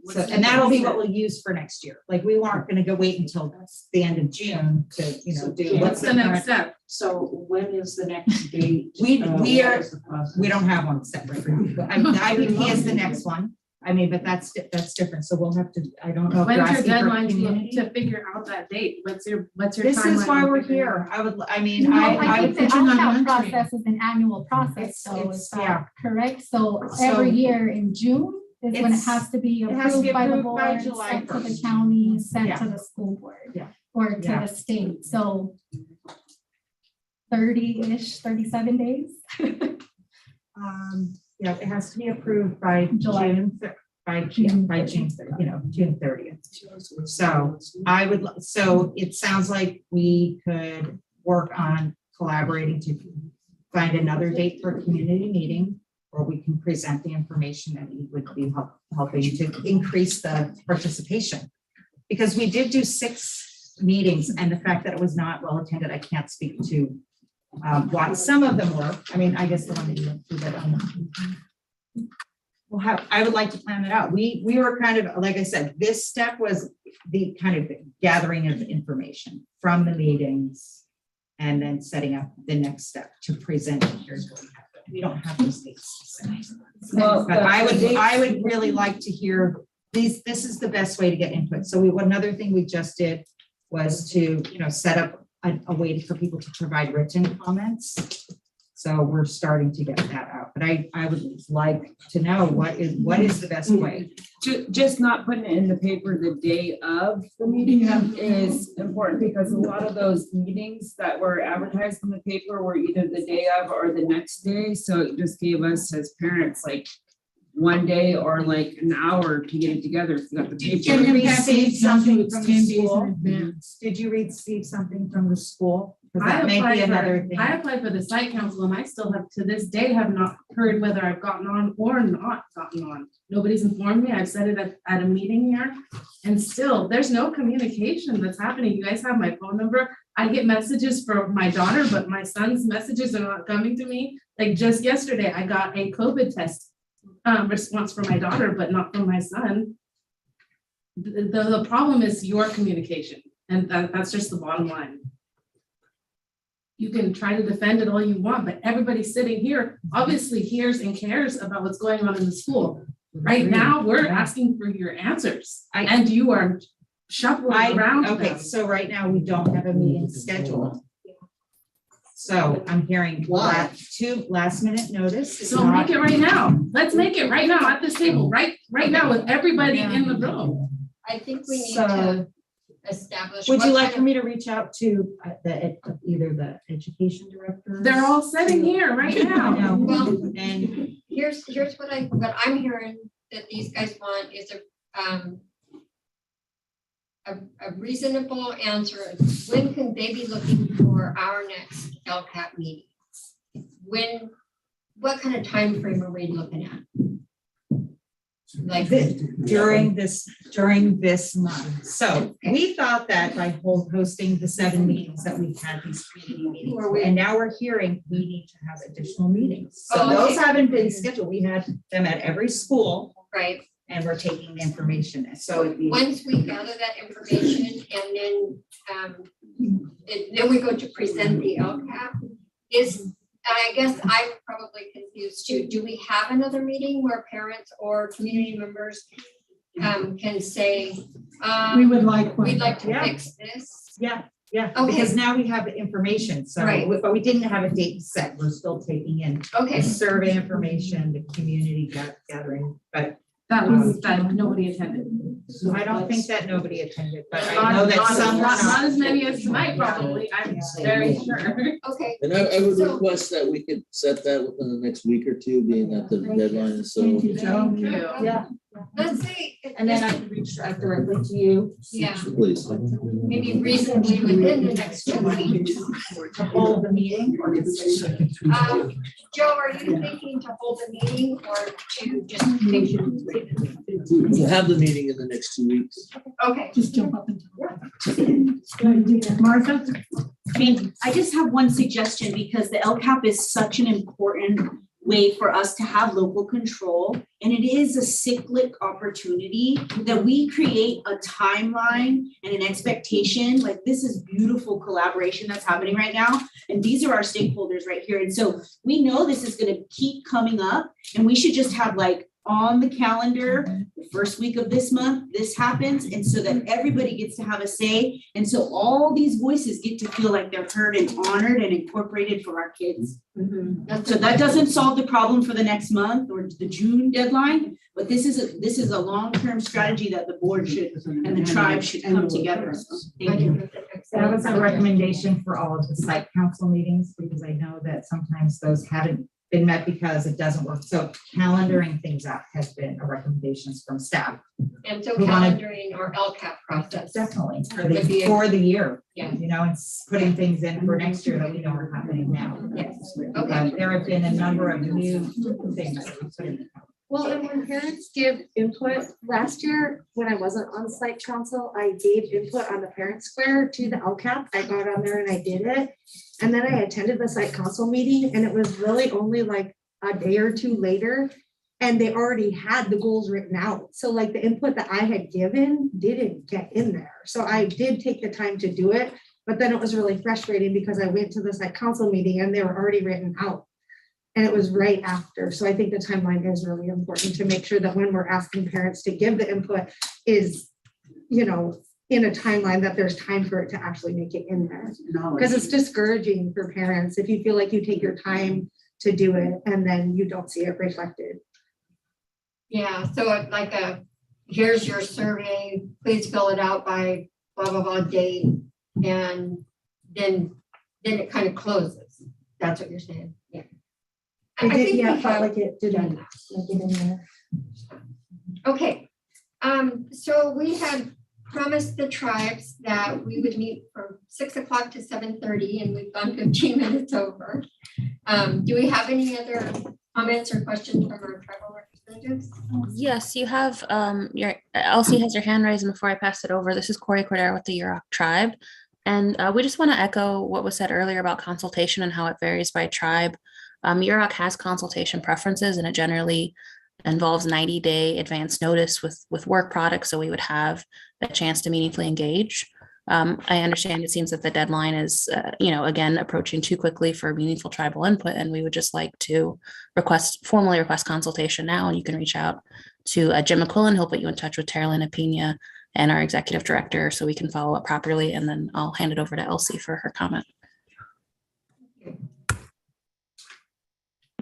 So, and that'll be what we'll use for next year. Like, we weren't going to go wait until the end of June to, do What's the next step? So when is the next date? We don't have one separate. The IPP is the next one. I mean, but that's different. So we'll have to, I don't know. When's your deadline to figure out that date? What's your This is why we're here. I think the LCAP process is an annual process, so is that correct? So every year in June is when it has to be approved by the board, sent to the county, sent to the school board, or to the state. So 30-ish, 37 days. It has to be approved by June 30th. So it sounds like we could work on collaborating to find another date for a community meeting, or we can present the information that we would be helping to increase the participation. Because we did do 6 meetings, and the fact that it was not well attended, I can't speak to why some of them were. I mean, I guess the one that you went through that I would like to plan it out. We were kind of, like I said, this step was the kind of gathering of information from the meetings and then setting up the next step to present. Here's what we have. We don't have those dates. Well, but I would really like to hear these. This is the best way to get input. So another thing we just did was to, set up a way for people to provide written comments. So we're starting to get that out, but I would like to know what is the best way. Just not putting it in the paper the day of the meeting is important, because a lot of those meetings that were advertised in the paper were either the day of or the next day. So it just gave us as parents like one day or like an hour to get it together if you got the paper. Did you receive something from the school? Did you receive something from the school? Because that may be another thing. I applied for the site council, and I still have to this day have not heard whether I've gotten on or not gotten on. Nobody's informed me. I've said it at a meeting here, and still there's no communication that's happening. You guys have my phone number. I get messages from my daughter, but my son's messages are not coming to me. Like just yesterday, I got a COVID test response from my daughter, but not from my son. The problem is your communication, and that's just the bottom line. You can try to defend it all you want, but everybody sitting here obviously hears and cares about what's going on in the school. Right now, we're asking for your answers, and you are shuffling around. Okay, so right now we don't have a meeting scheduled. So I'm hearing two last minute notice. So make it right now. Let's make it right now at this table, right now with everybody in the room. I think we need to establish. Would you like for me to reach out to either the education director? They're all sitting here right now. Well, and here's what I'm hearing that these guys want is a reasonable answer. When can they be looking for our next LCAP meetings? What kind of time frame are we looking at? Like during this month. So we thought that by hosting the 7 meetings that we've had, these community meetings, and now we're hearing we need to have additional meetings. So those haven't been scheduled. We had them at every school. Right. And we're taking the information. So once we gather that information and then we go to present the LCAP, I guess I'm probably confused too. Do we have another meeting where parents or community members can say, we would like one. We'd like to fix this? Yeah. Yeah, Okay. because now we have the information, so, Right. but we didn't have a date set, we're still taking in Okay. the survey information, the community gathering, but That nobody attended. I don't think that nobody attended, but I Not- know that not- some. not as many as tonight, probably, I'm very sure. Okay. And I would So- request that we could set that within the next week or two, being that the deadline is so. Yeah, Let's say. and then I can reach out directly to you. Yeah, Please. maybe reasonably within the next 2 weeks. To hold the meeting or Joe, are you thinking to hold a meeting or to just patient? To have the meeting in the next 2 weeks. Okay. Just jump up and. Martha? I mean, I just have one suggestion because the LCAP is such an important way for us to have local control. And it is a cyclic opportunity that we create a timeline and an expectation, like this is beautiful collaboration that's happening right now. And these are our stakeholders right here. And so we know this is gonna keep coming up and we should just have like on the calendar, the first week of this month, this happens. And so that everybody gets to have a say. And so all these voices get to feel like they're heard and honored and incorporated for our kids. So that doesn't solve the problem for the next month or the June deadline, but this is a long-term strategy that the board should and the tribe should come together. So, thank you. That was a recommendation for all of the site council meetings, because I know that sometimes those haven't been met because it doesn't work. So calendaring things out has been a recommendation from staff. And so We wanna- calendaring our LCAP process. Definitely, Would be a- for the year. Yeah. You know, it's putting things in for next year that we know are happening now. Yes. But there have been a number of new things that we put in. Well, and when parents give input, last year, when I wasn't on site council, I gave input on the parent square to the LCAP. I got on there and I did it. And then I attended the site council meeting and it was really only like a day or two later. And they already had the goals written out. So like the input that I had given didn't get in there. So I did take the time to do it, but then it was really frustrating because I went to the site council meeting and they were already written out. And it was right after. So I think the timeline is really important to make sure that when we're asking parents to give the input is, you know, in a timeline that there's time for it to actually make it in there. Because it's discouraging for parents if you feel like you take your time to do it and then you don't see it reflected. Yeah, so like here's your survey, please fill it out by blah, blah, blah date. And then it kind of closes. That's what you're saying, yeah. I did, think yeah, we felt have- like it didn't get in there. Okay, so we had promised the tribes that we would meet from 6 o'clock to 7:30 and we've gone 15 minutes over. Do we have any other comments or questions from our tribal representatives? Yes, you have, your, Elsie has your hand raised, and before I pass it over, this is Corey Cordero with the Yurok tribe. And we just want to echo what was said earlier about consultation and how it varies by tribe. Yurok has consultation preferences, and it generally involves 90-day advance notice with work products, so we would have a chance to meaningfully engage. I understand it seems that the deadline is, again, approaching too quickly for meaningful tribal input, and we would just like to formally request consultation now, and you can reach out to Jim McQuillan. He'll put you in touch with Teralina Pena and our executive director so we can follow up properly, and then I'll hand it over to Elsie for her comment.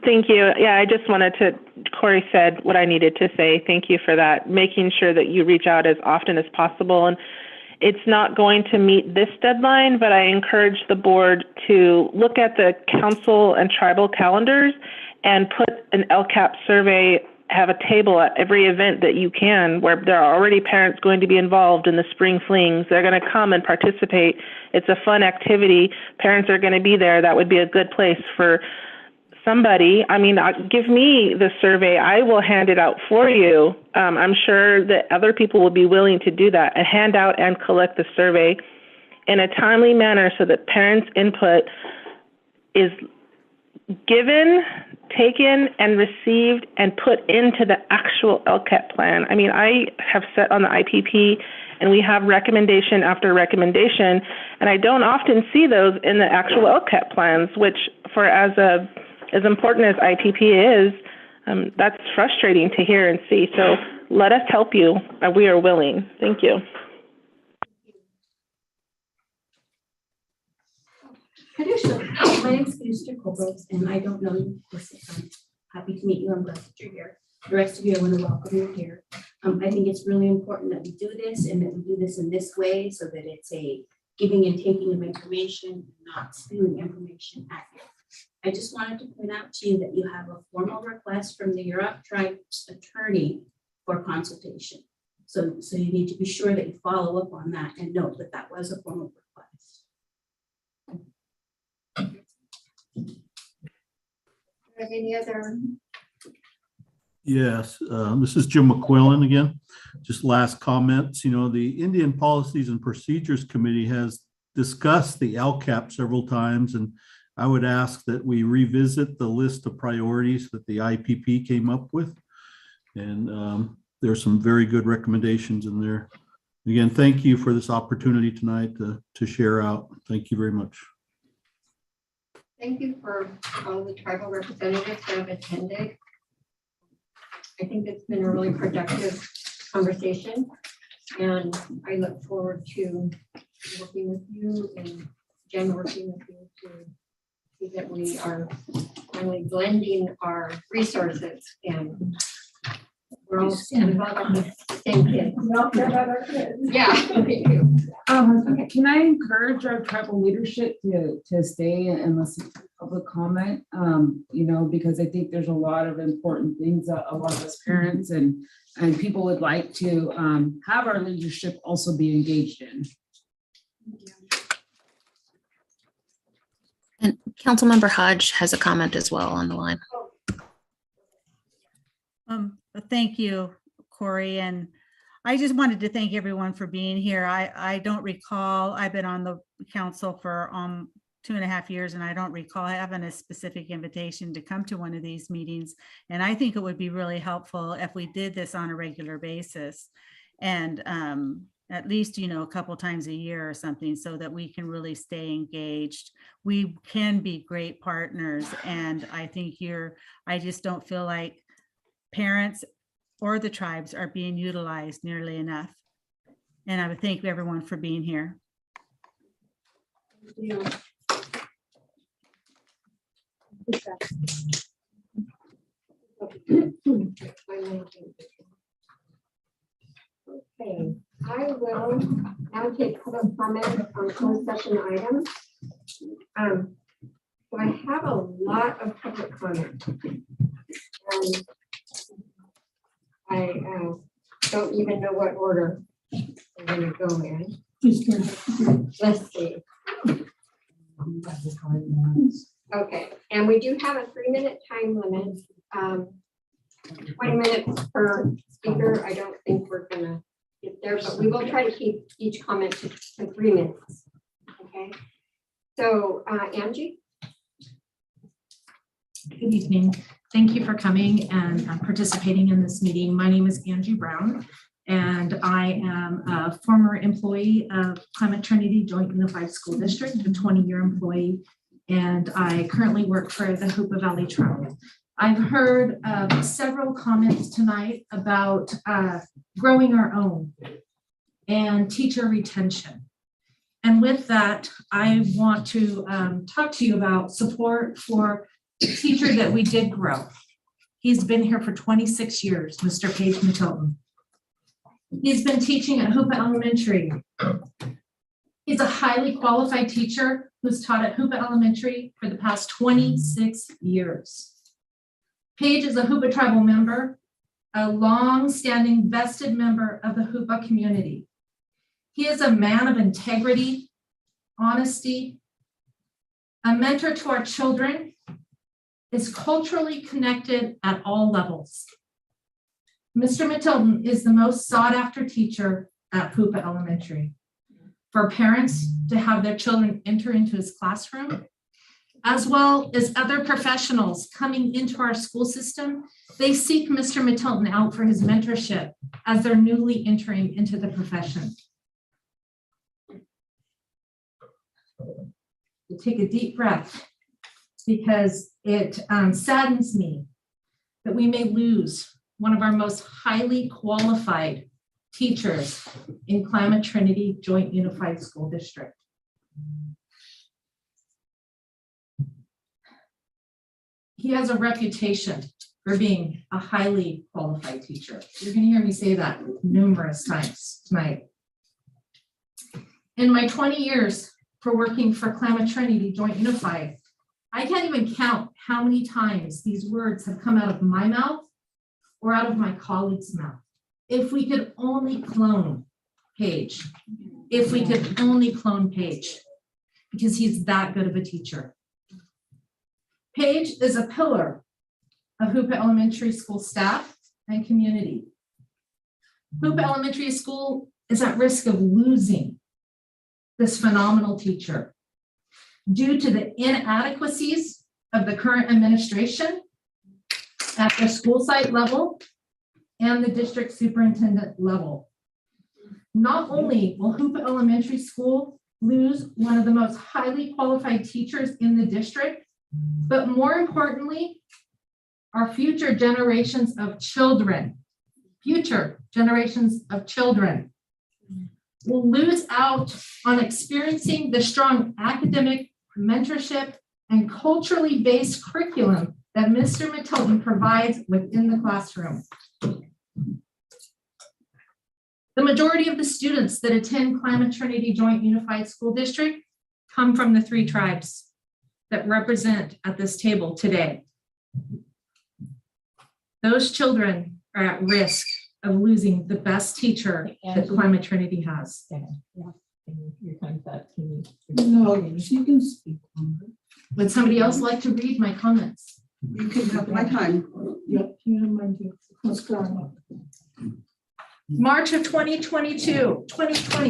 Thank you. Yeah, I just wanted to, Corey said what I needed to say. Thank you for that. Making sure that you reach out as often as possible. And it's not going to meet this deadline, but I encourage the board to look at the council and tribal calendars and put an LCAP survey, have a table at every event that you can where there are already parents going to be involved in the spring flings. They're going to come and participate. It's a fun activity. Parents are going to be there. That would be a good place for somebody. I mean, give me the survey. I will hand it out for you. I'm sure that other people will be willing to do that and hand out and collect the survey in a timely manner so that parents' input is given, taken, and received and put into the actual LCAP plan. I mean, I have sat on the IPP and we have recommendation after recommendation, and I don't often see those in the actual LCAP plans, which as important as IPP is, that's frustrating to hear and see. So let us help you. We are willing. Thank you. I do, sure. My name's Ktjusd, and I don't know you. I'm happy to meet you. I'm glad that you're here. The rest of you, I want to welcome you here. I think it's really important that we do this and that we do this in this way so that it's a giving and taking of information, not spewing information at you. I just wanted to point out to you that you have a formal request from the Yurok tribe's attorney for consultation. So you need to be sure that you follow up on that and note that that was a formal request. Any other? Yes, this is Jim McQuillan again. Just last comments, the Indian Policies and Procedures Committee has discussed the LCAP several times, and I would ask that we revisit the list of priorities that the IPP came up with. And there's some very good recommendations in there. Again, thank you for this opportunity tonight to share out. Thank you very much. Thank you for all the tribal representatives that have attended. I think it's been a really productive conversation, and I look forward to working with you and Jen working with you to see that we are finally blending our resources and we're all involved in the same kids. We all care about our kids. Yeah, we do. Can I encourage our tribal leadership to stay and listen to public comment? Because I think there's a lot of important things that a lot of us parents and people would like to have our leadership also be engaged in. And Councilmember Hodge has a comment as well on the line. Thank you, Corey. And I just wanted to thank everyone for being here. I don't recall, I've been on the council for 2.5 years, and I don't recall having a specific invitation to come to one of these meetings. And I think it would be really helpful if we did this on a regular basis and at least, a couple times a year or something, so that we can really stay engaged. We can be great partners. And I think I just don't feel like parents or the tribes are being utilized nearly enough. And I would thank everyone for being here. Okay, I will now take public comment on closed session items. So I have a lot of public comment. And I don't even know what order I'm going to go in. Let's see. Okay, and we do have a 3-minute time limit. 20 minutes per speaker. I don't think we're gonna get there, but we will try to keep each comment to 3 minutes. Okay, so Angie. Good evening. Thank you for coming and participating in this meeting. My name is Angie Brown, and I am a former employee of Clement Trinity Joint Unified School District, a 20-year employee, and I currently work for the Hoopa Valley Tribe. I've heard several comments tonight about growing our own and teacher retention. And with that, I want to talk to you about support for a teacher that we did grow. He's been here for 26 years, Mr. Page Matilton. He's been teaching at Hoopa Elementary. He's a highly qualified teacher who's taught at Hoopa Elementary for the past 26 years. Page is a Hoopa tribal member, a long-standing vested member of the Hoopa community. He is a man of integrity, honesty, a mentor to our children, is culturally connected at all levels. Mr. Matilton is the most sought-after teacher at Hoopa Elementary. For parents to have their children enter into his classroom, as well as other professionals coming into our school system, they seek Mr. Matilton out for his mentorship as they're newly entering into the profession. We'll take a deep breath, because it saddens me that we may lose one of our most highly qualified teachers in Clement Trinity Joint Unified School District. he has a reputation for being a highly qualified teacher. You're gonna hear me say that numerous times tonight. In my 20 years for working for Klamath Trinity Joint Unified, I can't even count how many times these words have come out of my mouth or out of my colleagues' mouth. If we could only clone Paige, if we could only clone Paige, because he's that good of a teacher. Paige is a pillar of Hoopa Elementary School staff and community. Hoopa Elementary School is at risk of losing this phenomenal teacher due to the inadequacies of the current administration at the school site level and the district superintendent level. Not only will Hoopa Elementary School lose one of the most highly qualified teachers in the district, but more importantly, our future generations of children will lose out on experiencing the strong academic, mentorship, and culturally based curriculum that Mr. Matilton provides within the classroom. The majority of the students that attend Klamath Trinity Joint Unified School District come from the 3 tribes that represent at this table today. Those children are at risk of losing the best teacher that Klamath Trinity has. No, she can speak. Would somebody else like to read my comments? You can have my time. Yep. What's going on? March of 2020,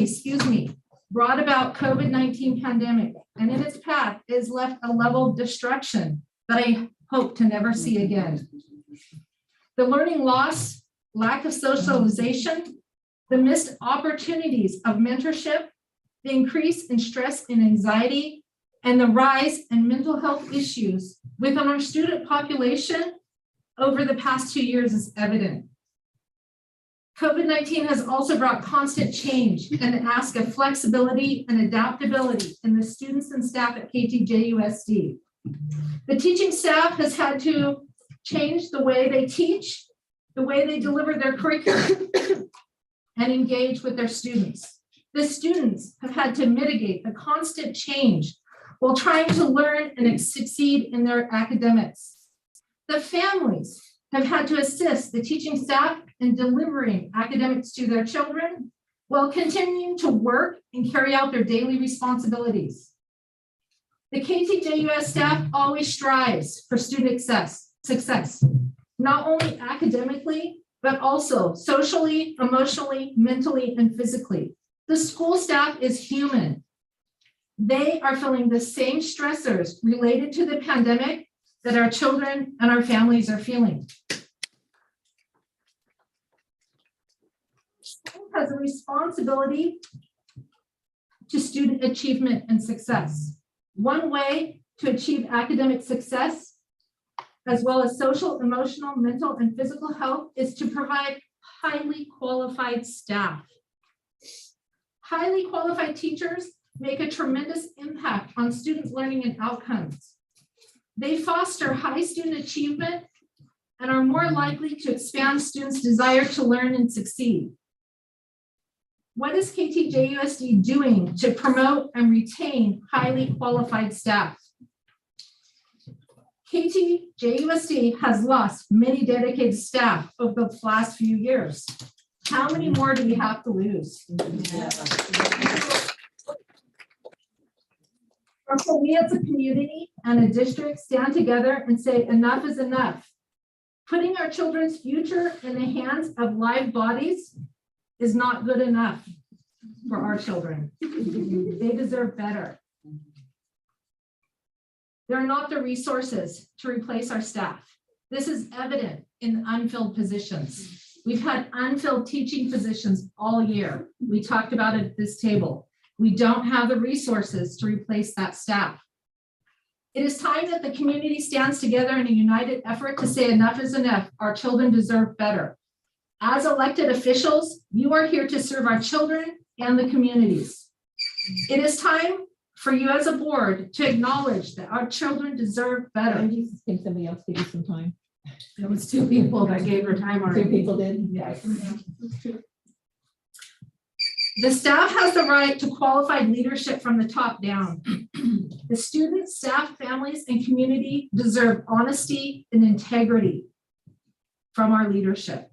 excuse me, brought about COVID-19 pandemic, and in its path is left a level of destruction that I hope to never see again. The learning loss, lack of socialization, the missed opportunities of mentorship, the increase in stress and anxiety, and the rise in mental health issues within our student population over the past 2 years is evident. COVID-19 has also brought constant change and the ask of flexibility and adaptability in the students and staff at KTJUSD. The teaching staff has had to change the way they teach, the way they deliver their curriculum, and engage with their students. The students have had to mitigate the constant change while trying to learn and succeed in their academics. The families have had to assist the teaching staff in delivering academics to their children while continuing to work and carry out their daily responsibilities. The KTJUS staff always strives for student success, not only academically, but also socially, emotionally, mentally, and physically. The school staff is human. They are feeling the same stressors related to the pandemic that our children and our families are feeling. School has a responsibility to student achievement and success. One way to achieve academic success, as well as social, emotional, mental, and physical health, is to provide highly qualified staff. Highly qualified teachers make a tremendous impact on students' learning and outcomes. They foster high student achievement and are more likely to expand students' desire to learn and succeed. What is KTJUSD doing to promote and retain highly qualified staff? KTJUSD has lost many dedicated staff over the last few years. How many more do we have to lose? Or can we as a community and a district stand together and say enough is enough? Putting our children's future in the hands of live bodies is not good enough for our children. They deserve better. There are not the resources to replace our staff. This is evident in unfilled positions. We've had unfilled teaching positions all year. We talked about it at this table. We don't have the resources to replace that staff. It is time that the community stands together in a united effort to say enough is enough. Our children deserve better. As elected officials, you are here to serve our children and the communities. It is time for you as a board to acknowledge that our children deserve better. Can somebody else give you some time? There was 2 people that gave her time already. 2 people did? Yes. The staff has the right to qualified leadership from the top down. The students, staff, families, and community deserve honesty and integrity from our leadership.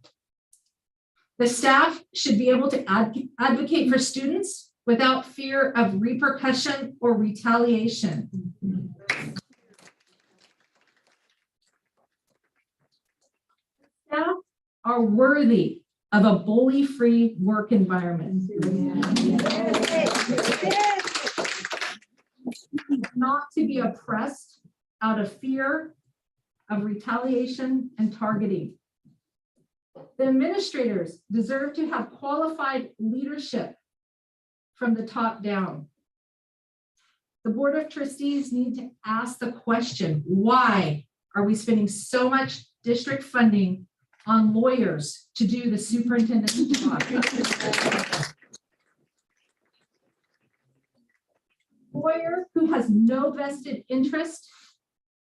The staff should be able to advocate for students without fear of repercussion or retaliation. Staff are worthy of a bully-free work environment. Not to be oppressed out of fear of retaliation and targeting. The administrators deserve to have qualified leadership from the top down. The Board of Trustees need to ask the question, why are we spending so much district funding on lawyers to do the superintendent's job? Lawyer who has no vested interest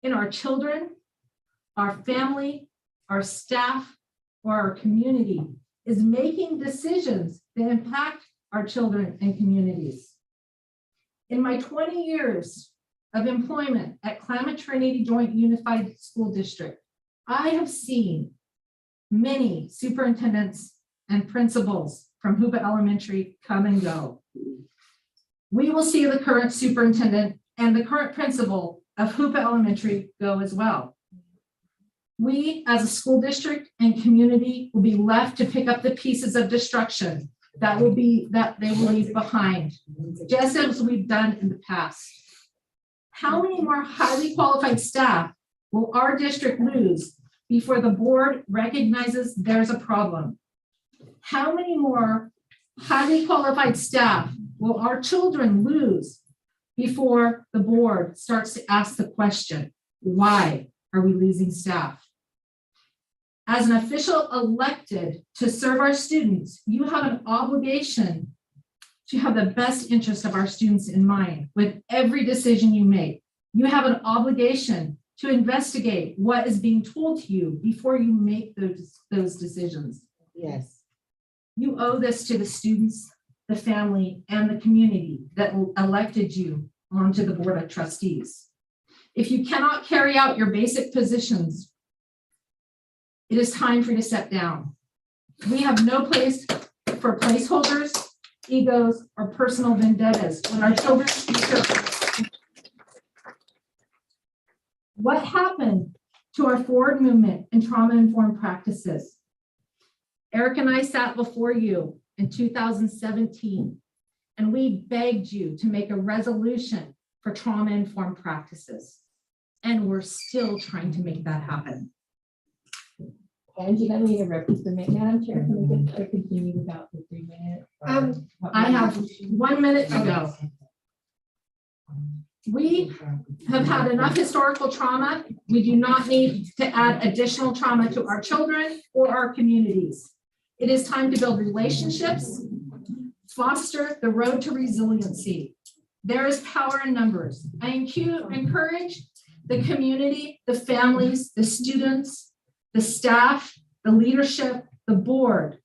in our children, our family, our staff, or our community is making decisions that impact our children and communities. In my 20 years of employment at Klamath Trinity Joint Unified School District, I have seen many superintendents and principals from Hoopa Elementary come and go. We will see the current superintendent and the current principal of Hoopa Elementary go as well. We, as a school district and community, will be left to pick up the pieces of destruction that they will leave behind, just as we've done in the past. How many more highly qualified staff will our district lose before the board recognizes there's a problem? How many more highly qualified staff will our children lose before the board starts to ask the question, why are we losing staff? As an official elected to serve our students, you have an obligation to have the best interest of our students in mind with every decision you make. You have an obligation to investigate what is being told to you before you make those decisions. Yes. You owe this to the students, the family, and the community that elected you onto the Board of Trustees. If you cannot carry out your basic positions, it is time for you to step down. We have no place for placeholders, egos, or personal vendettas when our children's future. What happened to our forward movement and trauma-informed practices? Eric and I sat before you in 2017, and we begged you to make a resolution for trauma-informed practices. And we're still trying to make that happen. Angie, let me interrupt you for a minute. Madam Chair, can we just continue without the 3 minutes? I have 1 minute to go. We have had enough historical trauma. We do not need to add additional trauma to our children or our communities. It is time to build relationships, foster the road to resiliency. There is power in numbers. I encourage the community, the families, the students, the staff, the leadership, the board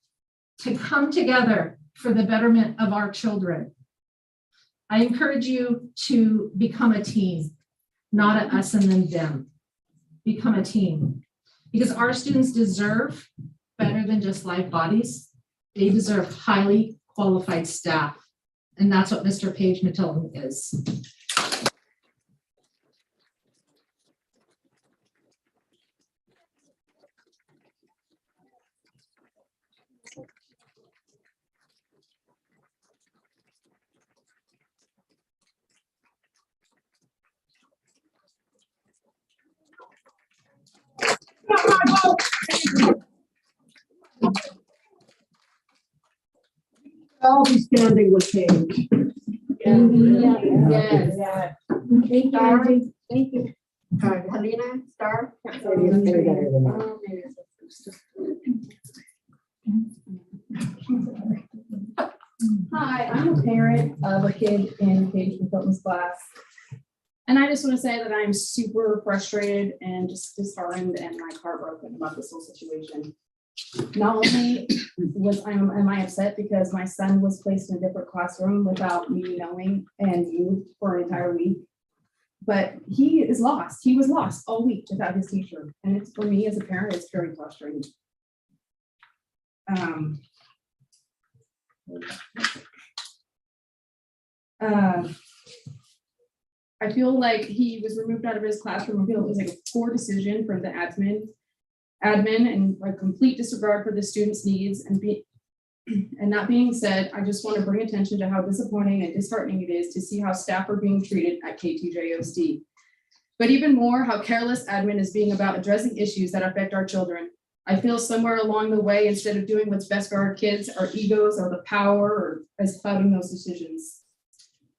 to come together for the betterment of our children. I encourage you to become a team, not an us and then them. Become a team, because our students deserve better than just live bodies. They deserve highly qualified staff. And that's what Mr. Page Matilda is. I'll be standing with Paige. Yes. Thank you, Angie. Thank you. Helena, Star. Hi. Hi, I'm a parent of a kid in Ktjusd fitness class. And I just want to say that I'm super frustrated and just disheartened and like heartbroken about this whole situation. Not only am I upset because my son was placed in a different classroom without me knowing and moved for an entire week, but he is lost. He was lost all week without his teacher. And it's, for me as a parent, it's very frustrating. I feel like he was removed out of his classroom. I feel it was like a poor decision from the admin and a complete disregard for the students' needs. And that being said, I just want to bring attention to how disappointing and disheartening it is to see how staff are being treated at Ktjusd. But even more, how careless admin is being about addressing issues that affect our children. I feel somewhere along the way, instead of doing what's best for our kids, our egos or the power is clouding those decisions.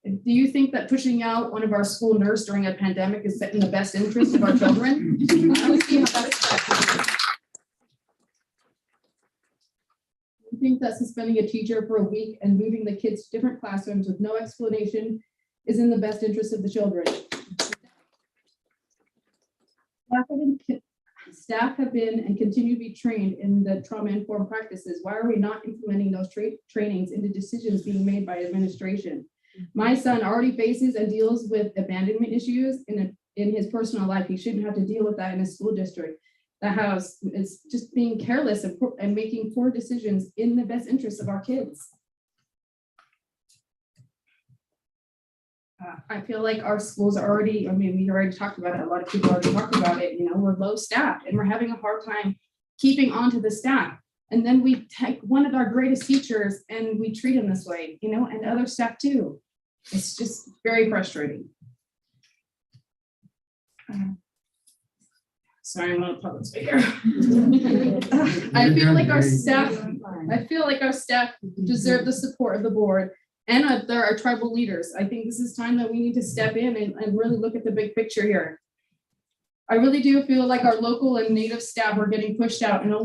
Do you think that pushing out one of our school nurse during a pandemic is in the best interest of our children? I don't see how that is practical. You think that suspending a teacher for a week and moving the kids to different classrooms with no explanation is in the best interest of the children? Staff have been and continue to be trained in the trauma-informed practices. Why are we not implementing those trainings into decisions being made by administration? My son already faces and deals with abandonment issues in his personal life. He shouldn't have to deal with that in a school district. That house is just being careless and making poor decisions in the best interest of our kids. I feel like our schools are already, we already talked about it. A lot of people already talked about it. We're low staffed and we're having a hard time keeping on to the staff. And then we take one of our greatest teachers and we treat him this way, and other staff too. It's just very frustrating. Sorry, I'm not a public speaker. I feel like our staff deserve the support of the board and our tribal leaders. I think this is time that we need to step in and really look at the big picture here. I really do feel like our local and native staff are getting pushed out and they're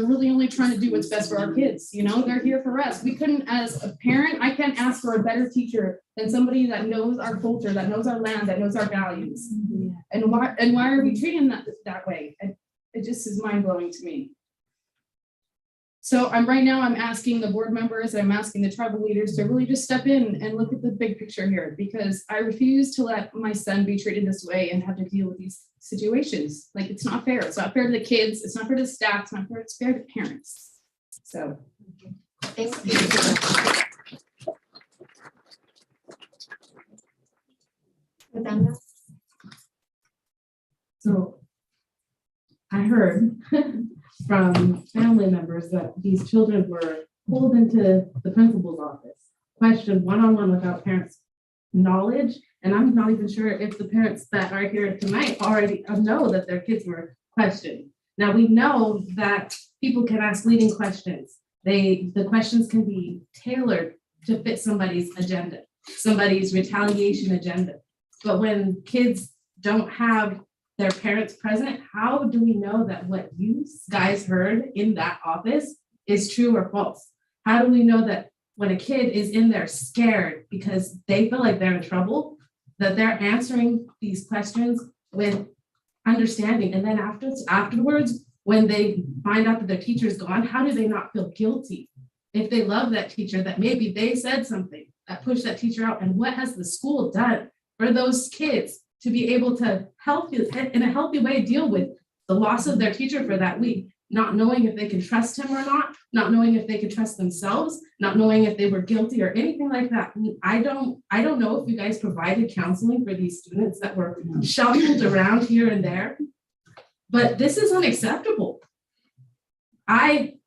really only trying to do what's best for our kids. They're here for us. We couldn't, as a parent, I can't ask for a better teacher than somebody that knows our culture, that knows our land, that knows our values. Yeah. And why are we treating that way? It just is mind blowing to me. So right now I'm asking the board members, I'm asking the tribal leaders to really just step in and look at the big picture here, because I refuse to let my son be treated this way and have to deal with these situations. Like, it's not fair. It's not fair to the kids. It's not fair to the staff. It's not fair. It's fair to parents. So. Thank you. So I heard from family members that these children were pulled into the principal's office, questioned one-on-one without parents' knowledge. And I'm not even sure if the parents that are here tonight already know that their kids were questioned. Now, we know that people can ask leading questions. The questions can be tailored to fit somebody's agenda, somebody's retaliation agenda. But when kids don't have their parents present, how do we know that what you guys heard in that office is true or false? How do we know that when a kid is in there scared because they feel like they're in trouble, that they're answering these questions with understanding? And then afterwards, when they find out that their teacher is gone, how do they not feel guilty if they love that teacher, that maybe they said something that pushed that teacher out? And what has the school done for those kids to be able to in a healthy way deal with the loss of their teacher for that week, not knowing if they can trust him or not knowing if they could trust themselves, not knowing if they were guilty or anything like that? I don't know if you guys provided counseling for these students that were shuffled around here and there, but this is unacceptable.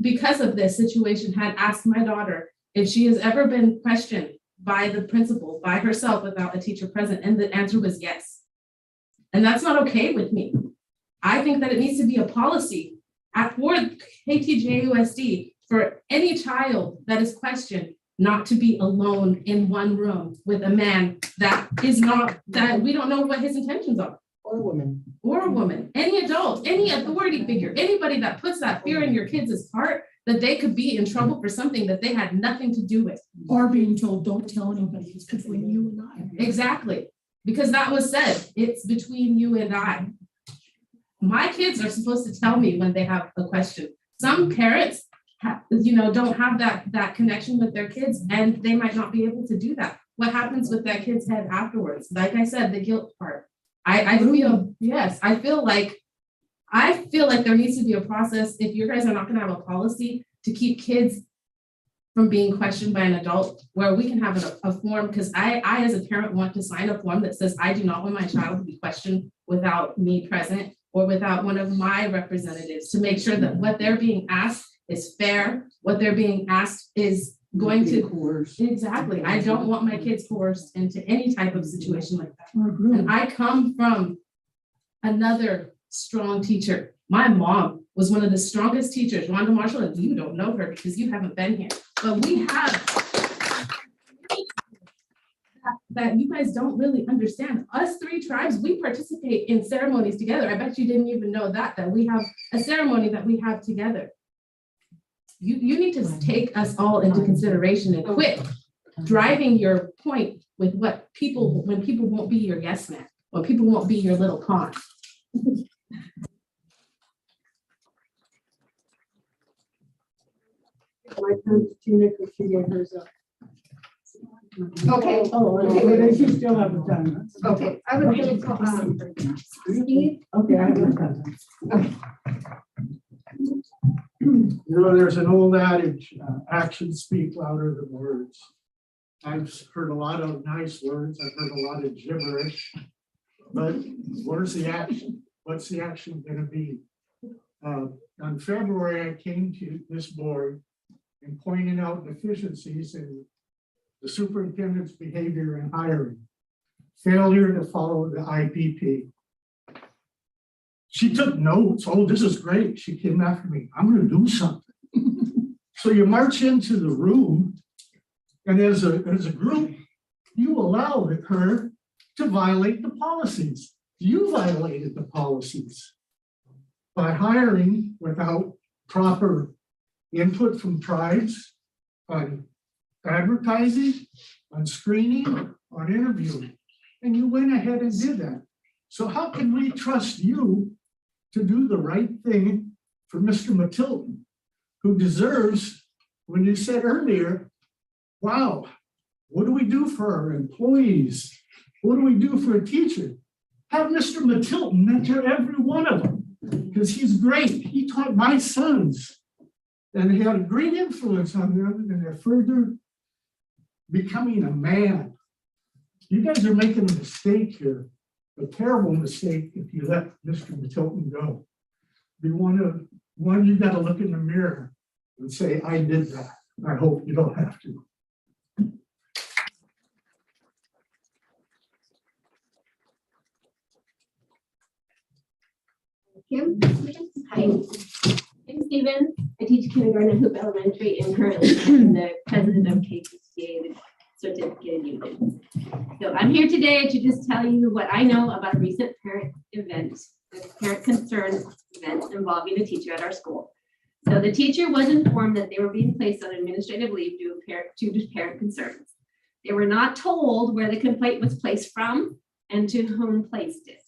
Because of this situation, had asked my daughter if she has ever been questioned by the principal, by herself, without a teacher present, and the answer was yes. And that's not okay with me. I think that it needs to be a policy for Ktjusd for any child that is questioned not to be alone in one room with a man that we don't know what his intentions are. Or a woman. Any adult, any authority figure, anybody that puts that fear in your kids' heart that they could be in trouble for something that they had nothing to do with. Or being told, don't tell anybody, it's between you and I. Exactly, because that was said, it's between you and I. My kids are supposed to tell me when they have a question. Some parents don't have that connection with their kids, and they might not be able to do that. What happens with that kid's head afterwards? Like I said, the guilt part. I feel like there needs to be a process. If you guys are not gonna have a policy to keep kids from being questioned by an adult, where we can have a form, because I as a parent want to sign a form that says I do not want my child to be questioned without me present or without one of my representatives, to make sure that what they're being asked is fair, what they're being asked is going to coerce. Exactly. I don't want my kids coerced into any type of situation like that. And I come from another strong teacher. My mom was one of the strongest teachers. Rhonda Marshall, and you don't know her because you haven't been here, but we have that you guys don't really understand. Us 3 tribes, we participate in ceremonies together. I bet you didn't even know that we have a ceremony that we have together. You need to take us all into consideration and quit driving your point with when people won't be your yes man, when people won't be your little pawn. My time to Tina, because she gave hers up. Okay. Oh, okay, well, then she still have the time. Okay, I was gonna call, Steve. Okay, I have the time. Okay. You know, there's an old adage, actions speak louder than words. I've heard a lot of nice words, I've heard a lot of gibberish, but where's the action? What's the action gonna be? On February, I came to this board and pointed out deficiencies in the superintendent's behavior and hiring, failure to follow the IPP. She took notes. Oh, this is great. She came after me. I'm going to do something. So you march into the room, and as a group, you allow her to violate the policies. You violated the policies by hiring without proper input from tribes on advertising, on screening, on interviewing. And you went ahead and did that. So how can we trust you to do the right thing for Mr. Matilton, who deserves, when you said earlier, wow, what do we do for our employees? What do we do for a teacher? Have Mr. Matilton mentor every one of them, because he's great. He taught my sons, and he had a great influence on them, and they're further becoming a man. You guys are making a mistake here. A terrible mistake if you let Mr. Matilton go. You got to look in the mirror and say, I did that. I hope you don't have to. Kim? Hi, I'm Steven. I teach kindergarten at Hoop Elementary and currently I'm the president of Ktjusd, the certificate union. So I'm here today to just tell you what I know about a recent parent event, a parent concern event involving a teacher at our school. So the teacher was informed that they were being placed on administrative leave due to parent concerns. They were not told where the complaint was placed from and to whom placed it.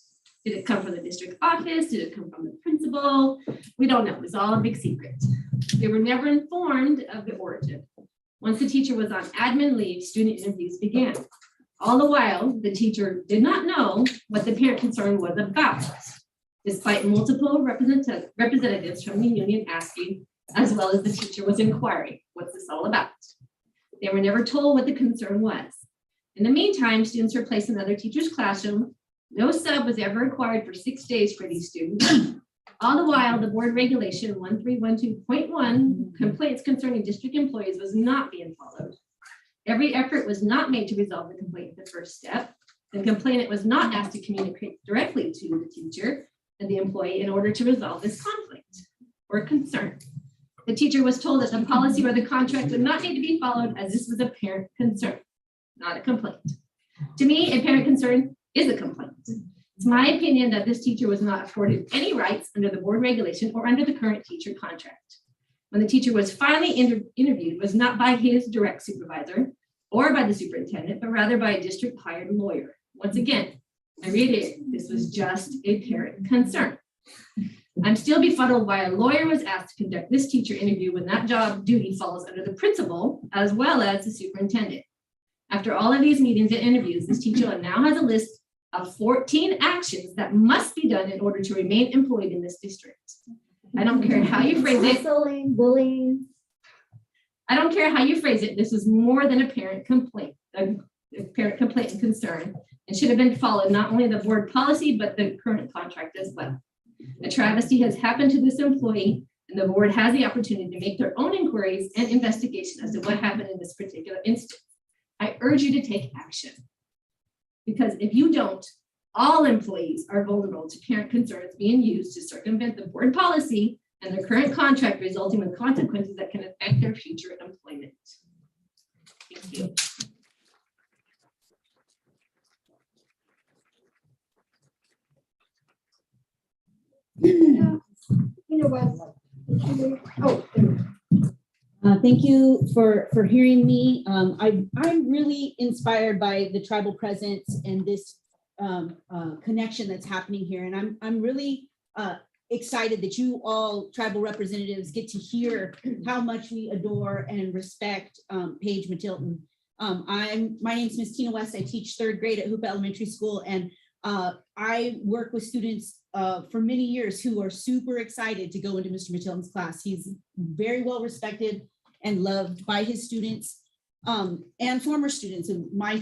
Did it come from the district office? Did it come from the principal? We don't know. It was all a big secret. They were never informed of the origin. Once the teacher was on admin leave, student interviews began. All the while, the teacher did not know what the parent concern was about, despite multiple representatives from the union asking, as well as the teacher was inquiring, what's this all about? They were never told what the concern was. In the meantime, students were placed in another teacher's classroom. No sub was ever required for 6 days for these students. All the while, the board regulation 1312.1, complaints concerning district employees, was not being followed. Every effort was not made to resolve the complaint at the first step. The complainant was not asked to communicate directly to the teacher and the employee in order to resolve this conflict or concern. The teacher was told that the policy or the contract would not need to be followed as this was a parent concern, not a complaint. To me, a parent concern is a complaint. It's my opinion that this teacher was not afforded any rights under the board regulation or under the current teacher contract. when the teacher was finally interviewed was not by his direct supervisor or by the superintendent, but rather by a district hired lawyer. Once again, I reiterate, this was just a parent concern. I'm still befuddled why a lawyer was asked to conduct this teacher interview when that job duty falls under the principal as well as the superintendent. After all of these meetings and interviews, this teacher now has a list of 14 actions that must be done in order to remain employed in this district. I don't care how you phrase it. Bullying. I don't care how you phrase it. This is more than a parent complaint, a parent complaint and concern, and should have been followed not only the board policy, but the current contract as well. A travesty has happened to this employee, and the board has the opportunity to make their own inquiries and investigation as to what happened in this particular instance. I urge you to take action. Because if you don't, all employees are vulnerable to parent concerns being used to circumvent the board policy and their current contract, resulting in consequences that can affect their future employment. Thank you. You know what? Oh, Thank you for hearing me. I'm really inspired by the tribal presence and this connection that's happening here. And I'm really excited that you all tribal representatives get to hear how much we adore and respect Paige Matilton. My name is Miss Tina West. I teach 3rd grade at Hoop Elementary School, and I work with students for many years who are super excited to go into Mr. Matilton's class. He's very well respected and loved by his students and former students. And my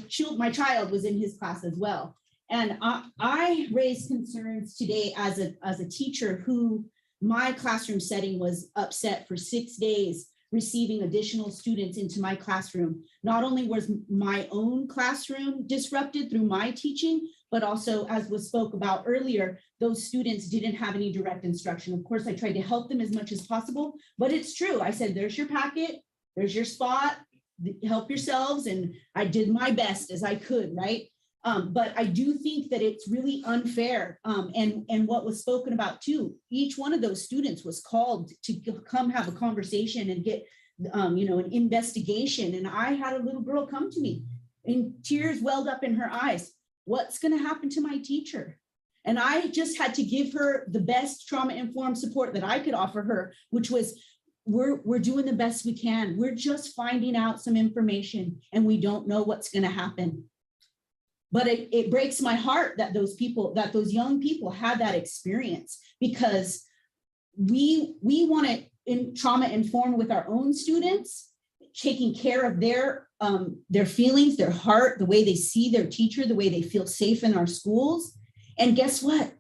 child was in his class as well. And I raised concerns today as a teacher who my classroom setting was upset for 6 days receiving additional students into my classroom. Not only was my own classroom disrupted through my teaching, but also, as was spoke about earlier, those students didn't have any direct instruction. Of course, I tried to help them as much as possible, but it's true. I said, there's your packet, there's your spot, help yourselves. And I did my best as I could, right? But I do think that it's really unfair. And what was spoken about too, each one of those students was called to come have a conversation and get, an investigation. And I had a little girl come to me and tears welled up in her eyes. What's going to happen to my teacher? And I just had to give her the best trauma-informed support that I could offer her, which was, we're doing the best we can. We're just finding out some information and we don't know what's going to happen. But it breaks my heart that those young people had that experience, because we want to trauma inform with our own students, taking care of their feelings, their heart, the way they see their teacher, the way they feel safe in our schools. And guess what?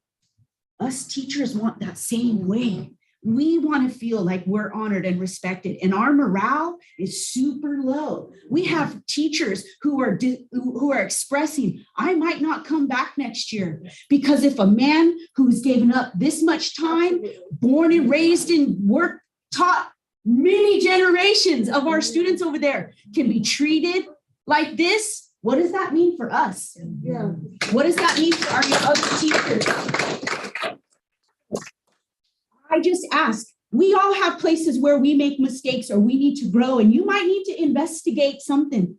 Us teachers want that same way. We want to feel like we're honored and respected, and our morale is super low. We have teachers who are expressing, I might not come back next year, because if a man who's given up this much time, born and raised and worked, taught many generations of our students over there, can be treated like this, what does that mean for us? Yeah. What does that mean for our other teachers? I just ask, we all have places where we make mistakes or we need to grow, and you might need to investigate something,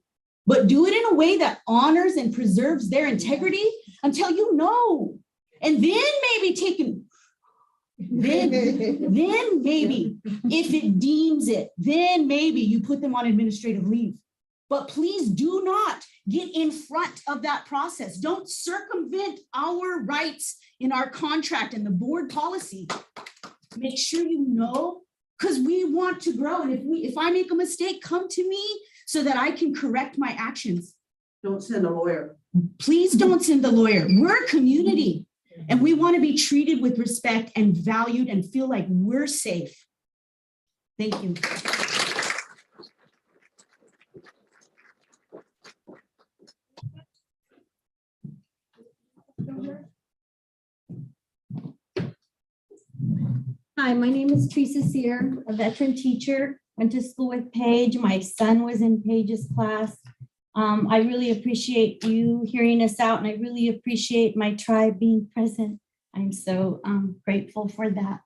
but do it in a way that honors and preserves their integrity until you know. And then maybe then maybe if it deems it, then maybe you put them on administrative leave. But please do not get in front of that process. Don't circumvent our rights in our contract and the board policy. Make sure you know, because we want to grow. And if I make a mistake, come to me so that I can correct my actions. Don't send a lawyer. Please don't send the lawyer. We're a community, and we want to be treated with respect and valued and feel like we're safe. Thank you. Hi, my name is Teresa Sear, a veteran teacher, went to school with Paige. My son was in Paige's class. I really appreciate you hearing us out, and I really appreciate my tribe being present. I'm so grateful for that.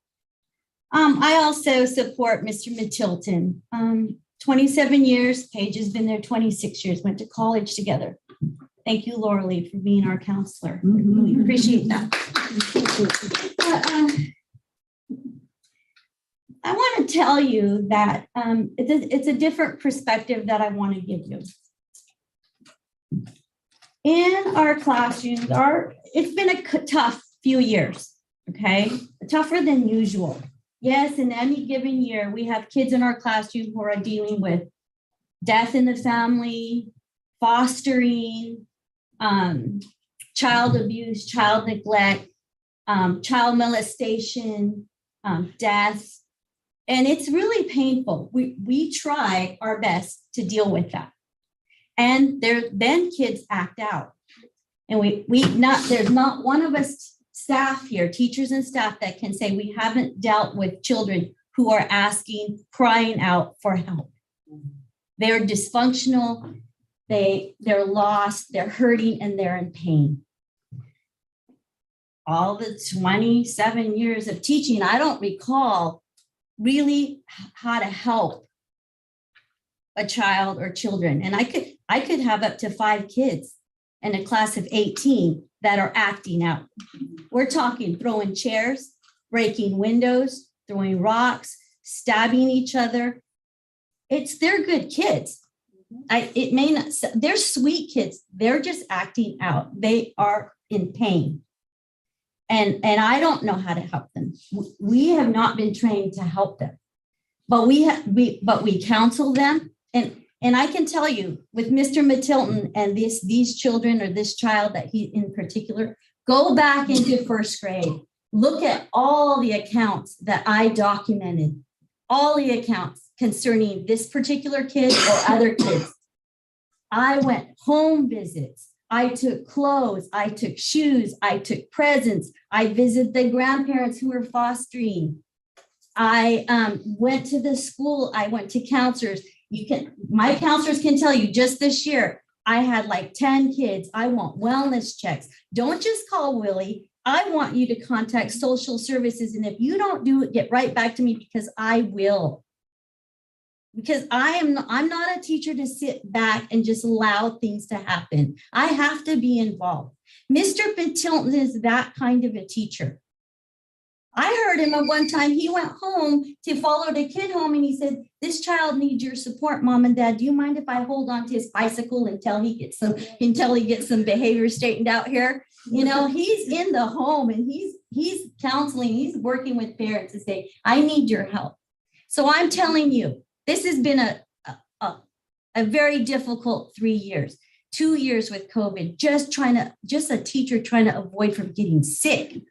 I also support Mr. Mitilton. 27 years, Paige has been there 26 years, went to college together. Thank you, Laura Lee, for being our counselor. We appreciate that. I want to tell you that it's a different perspective that I want to give you. In our classrooms, it's been a tough few years, okay? Tougher than usual. Yes, in any given year, we have kids in our classroom who are dealing with death in the family, fostering, child abuse, child neglect, child molestation, death. And it's really painful. We try our best to deal with that. And then kids act out. And there's not one of us staff here, teachers and staff, that can say we haven't dealt with children who are asking, crying out for help. They're dysfunctional, they're lost, they're hurting, and they're in pain. All the 27 years of teaching, I don't recall really how to help a child or children. And I could have up to 5 kids in a class of 18 that are acting out. We're talking throwing chairs, breaking windows, throwing rocks, stabbing each other. They're good kids. They're sweet kids. They're just acting out. They are in pain. And I don't know how to help them. We have not been trained to help them, but we counsel them. And I can tell you, with Mr. Mitilton and these children, or this child that he in particular, go back into first grade. Look at all the accounts that I documented, all the accounts concerning this particular kid or other kids. I went home visits. I took clothes, I took shoes, I took presents. I visited the grandparents who were fostering. I went to the school, I went to counselors. My counselors can tell you, just this year, I had like 10 kids. I want wellness checks. Don't just call Willie. I want you to contact social services. And if you don't do it, get right back to me, because I will. Because I'm not a teacher to sit back and just allow things to happen. I have to be involved. Mr. Mitilton is that kind of a teacher. I heard him at one time, he went home to follow the kid home, and he said, "This child needs your support, Mom and Dad. Do you mind if I hold on to his bicycle until he gets some behavior straightened out here?" You know, he's in the home and he's counseling, he's working with parents to say, "I need your help." So I'm telling you, this has been a very difficult 3 years, 2 years with COVID, just a teacher trying to avoid from getting sick.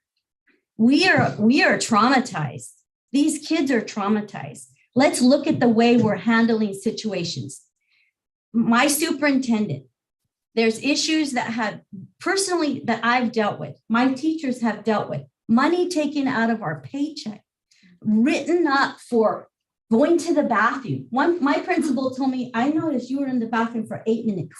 We are traumatized. These kids are traumatized. Let's look at the way we're handling situations. My superintendent, there's issues that I've dealt with, my teachers have dealt with, money taken out of our paycheck, written up for going to the bathroom. My principal told me, "I noticed you were in the bathroom for 8 minutes."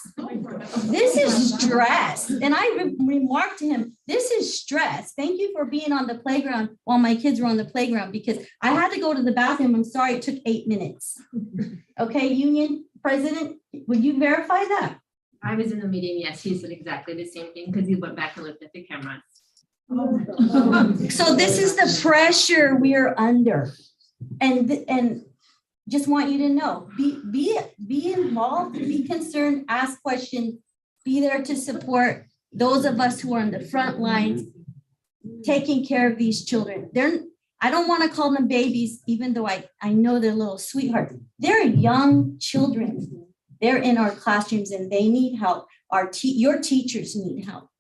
This is stress. And I remarked to him, "This is stress. Thank you for being on the playground while my kids were on the playground, because I had to go to the bathroom. I'm sorry it took 8 minutes." Okay, union president, would you verify that? I was in the meeting, yes, he said exactly the same thing, because he went back and looked at the cameras. So this is the pressure we're under. And just want you to know, be involved, be concerned, ask questions, be there to support those of us who are on the front lines, taking care of these children. I don't want to call them babies, even though I know they're little sweethearts. They're young children. They're in our classrooms and they need help. Your teachers need help.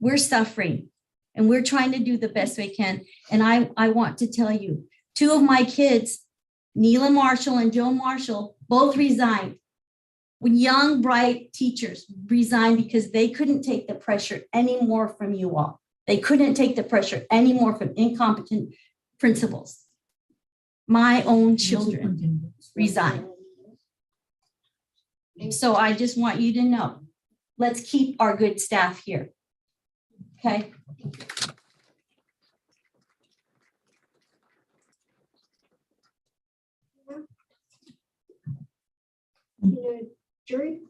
We're suffering and we're trying to do the best we can. And I want to tell you, 2 of my kids, Neela Marshall and Joe Marshall, both resigned. Young, bright teachers resigned because they couldn't take the pressure anymore from you all. They couldn't take the pressure anymore from incompetent principals. My own children resigned. So I just want you to know, let's keep our good staff here. Okay? to adjourn?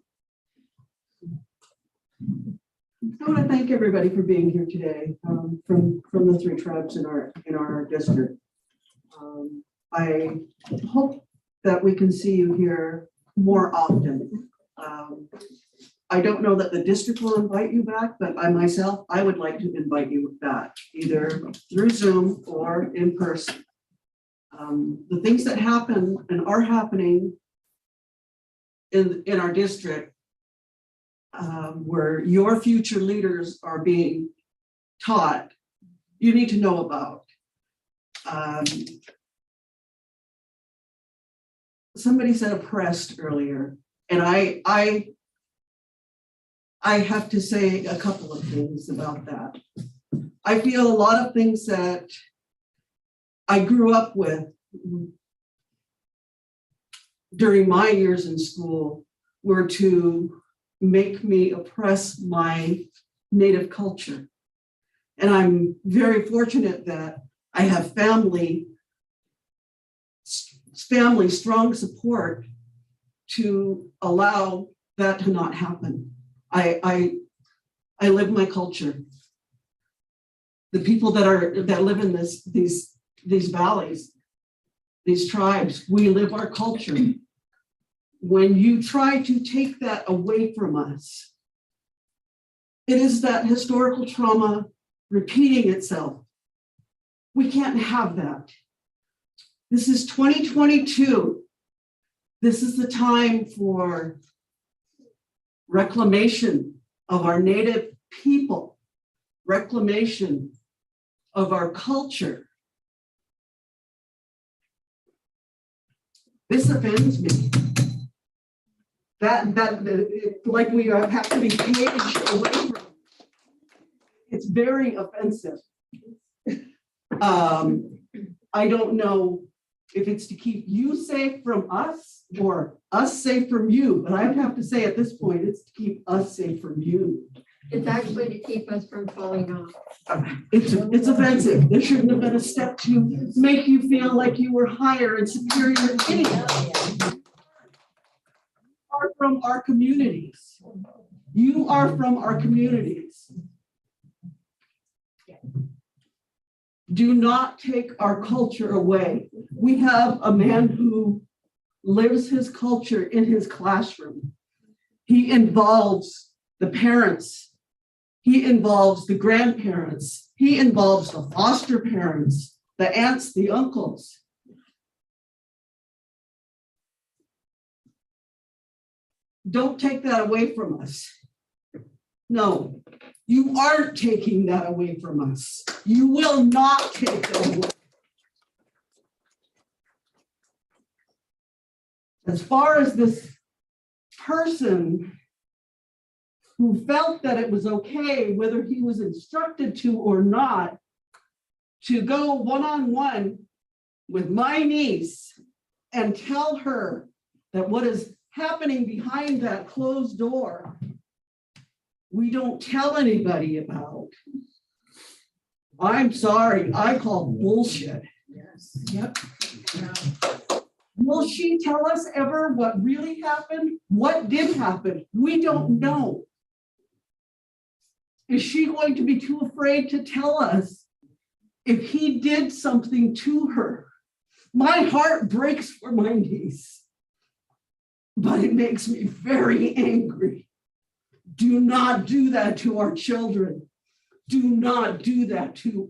I want to thank everybody for being here today, from the three tribes in our district. I hope that we can see you here more often. I don't know that the district will invite you back, but I would like to invite you back, either through Zoom or in person. The things that happen and are happening in our district, where your future leaders are being taught, you need to know about. Somebody said oppressed earlier, and I have to say a couple of things about that. I feel a lot of things that I grew up with during my years in school were to make me oppress my native culture. And I'm very fortunate that I have family strong support to allow that to not happen. I live my culture. The people that live in these valleys, these tribes, we live our culture. When you try to take that away from us, it is that historical trauma repeating itself. We can't have that. This is 2022. This is the time for reclamation of our native people, reclamation of our culture. This offends me. Like we have to be caged away from. It's very offensive. I don't know if it's to keep you safe from us or us safe from you, but I would have to say at this point, it's to keep us safe from you. It's actually to keep us from falling off. It's offensive. There shouldn't have been a step to make you feel like you were higher and superior than anyone. You are from our communities. You are from our communities. Do not take our culture away. We have a man who lives his culture in his classroom. He involves the parents. He involves the grandparents. He involves the foster parents, the aunts, the uncles. Don't take that away from us. No, you aren't taking that away from us. You will not take that away. As far as this person who felt that it was okay, whether he was instructed to or not, to go one-on-one with my niece and tell her that what is happening behind that closed door, we don't tell anybody about. I'm sorry, I call bullshit. Yes. Yep. Will she tell us ever what really happened? What did happen? We don't know. Is she going to be too afraid to tell us if he did something to her? My heart breaks for my niece, but it makes me very angry. Do not do that to our children. Do not do that to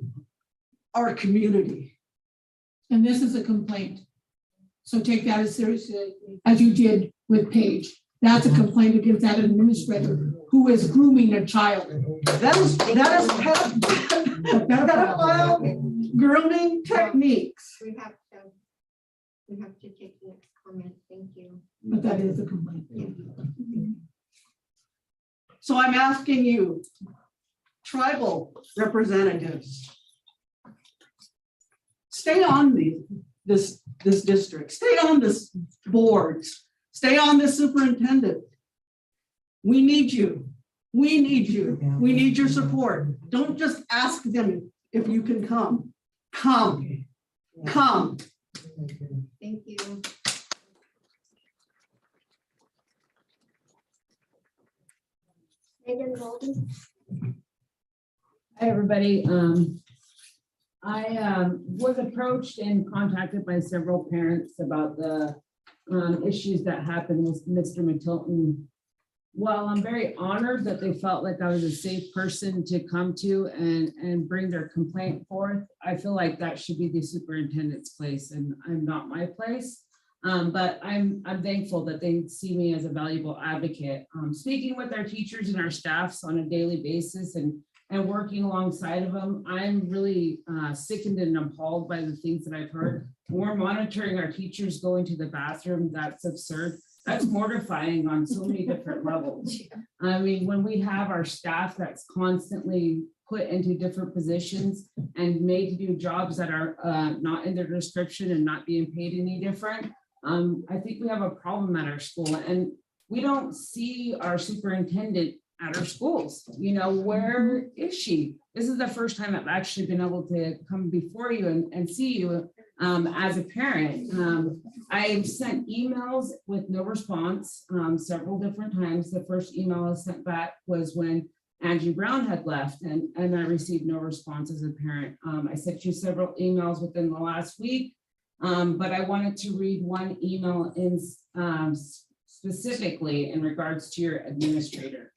our community. And this is a complaint. So take that as seriously as you did with Paige. That's a complaint against that administrator who is grooming a child. That is pedophile grooming techniques. We have to take the next comment. Thank you. But that is a complaint. So I'm asking you, tribal representatives, stay on this district, stay on this boards, stay on this superintendent. We need you. We need you. We need your support. Don't just ask them if you can come. Come. Come. Thank you. Megan Bolden. Hi, everybody. I was approached and contacted by several parents about the issues that happened with Mr. Matilton. While I'm very honored that they felt like I was a safe person to come to and bring their complaint forth, I feel like that should be the superintendent's place, and I'm not my place. But I'm thankful that they see me as a valuable advocate. Speaking with our teachers and our staffs on a daily basis and working alongside of them, I'm really sickened and appalled by the things that I've heard. We're monitoring our teachers going to the bathroom. That's absurd. That's mortifying on so many different levels. I mean, when we have our staff that's constantly put into different positions and made to do jobs that are not in their description and not being paid any different, I think we have a problem at our school, and we don't see our superintendent at our schools. You know, where is she? This is the first time I've actually been able to come before you and see you as a parent. I've sent emails with no response several different times. The first email I sent back was when Angie Brown had left, and I received no response as a parent. I sent you several emails within the last week, but I wanted to read one email in specifically in regards to your administrator.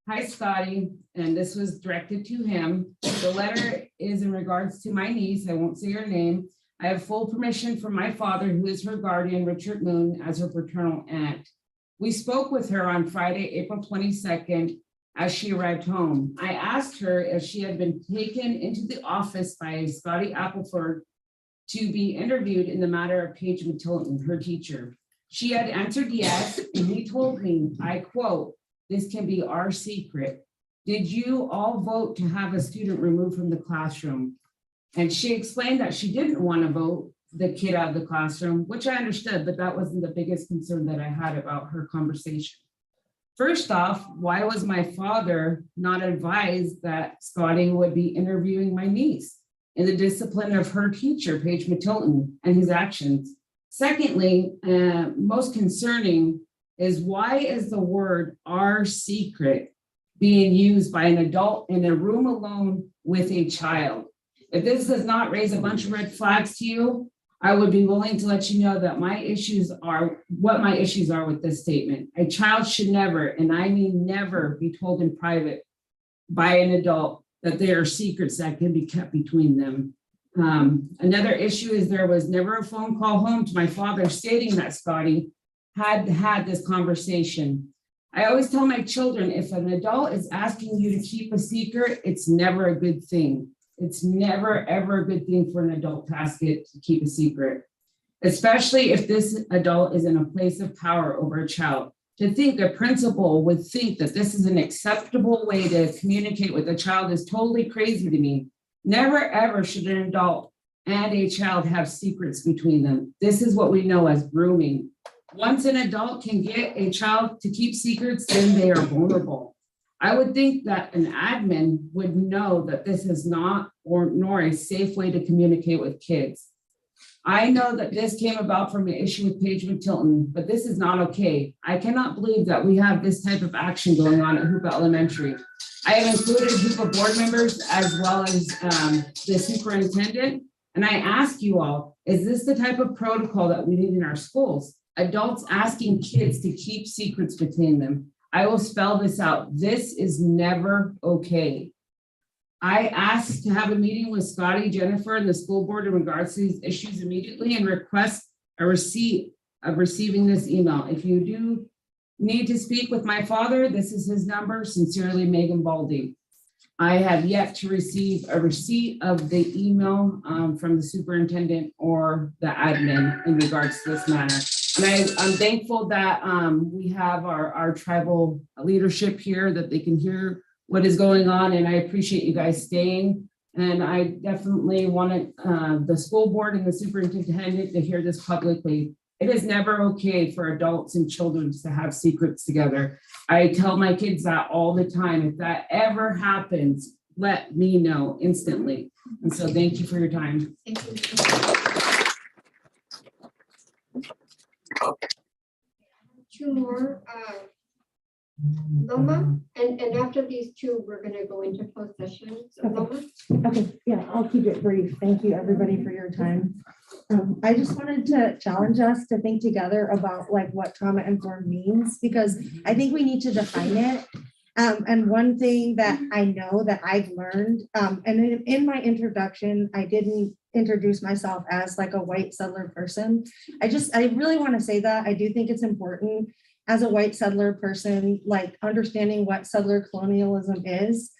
Hi, Scotty, and this was directed to him. The letter is in regards to my niece. I won't say her name. I have full permission from my father, who is her guardian, Richard Moon, as her paternal aunt. We spoke with her on Friday, April 22nd, as she arrived home. I asked her if she had been taken into the office by Scotty Appleford to be interviewed in the matter of Paige Matilton, her teacher. She had answered yes, and he told me, I quote, "This can be our secret. Did you all vote to have a student removed from the classroom?" And she explained that she didn't want to vote the kid out of the classroom, which I understood, but that wasn't the biggest concern that I had about her conversation. First off, why was my father not advised that Scotty would be interviewing my niece in the discipline of her teacher, Paige Matilton, and his actions? Secondly, most concerning is, why is the word "our secret" being used by an adult in a room alone with a child? If this does not raise a bunch of red flags to you, I would be willing to let you know that my issues are what my issues are with this statement. A child should never, and I mean never, be told in private by an adult that there are secrets that can be kept between them. Another issue is there was never a phone call home to my father stating that Scotty had this conversation. I always tell my children, if an adult is asking you to keep a secret, it's never a good thing. It's never, ever a good thing for an adult to ask it to keep a secret, especially if this adult is in a place of power over a child. To think a principal would think that this is an acceptable way to communicate with a child is totally crazy to me. Never, ever should an adult and a child have secrets between them. This is what we know as grooming. Once an adult can get a child to keep secrets, then they are vulnerable. I would think that an admin would know that this is not nor a safe way to communicate with kids. I know that this came about from an issue with Paige Matilton, but this is not okay. I cannot believe that we have this type of action going on at Hoopa Elementary. I have included Hoopa board members as well as the superintendent. And I ask you all, is this the type of protocol that we need in our schools? Adults asking kids to keep secrets between them. I will spell this out. This is never okay. I asked to have a meeting with Scotty, Jennifer, and the school board in regards to these issues immediately and request a receipt of receiving this email. If you do need to speak with my father, this is his number. Sincerely, Megan Baldy. I have yet to receive a receipt of the email from the superintendent or the admin in regards to this matter. And I'm thankful that we have our tribal leadership here, that they can hear what is going on, and I appreciate you guys staying. And I definitely wanted the school board and the superintendent to hear this publicly. It is never okay for adults and children to have secrets together. I tell my kids that all the time. If that ever happens, let me know instantly. And so thank you for your time. Thank you. Two more Loma, and after these two, we're gonna go into closed sessions. Loma? Okay, yeah, I'll keep it brief. Thank you, everybody, for your time. I just wanted to challenge us to think together about like what trauma-informed means, because I think we need to define it. And one thing that I know that I've learned, and in my introduction, I didn't introduce myself as like a white settler person. I really want to say that I do think it's important as a white settler person, like understanding what settler colonialism is.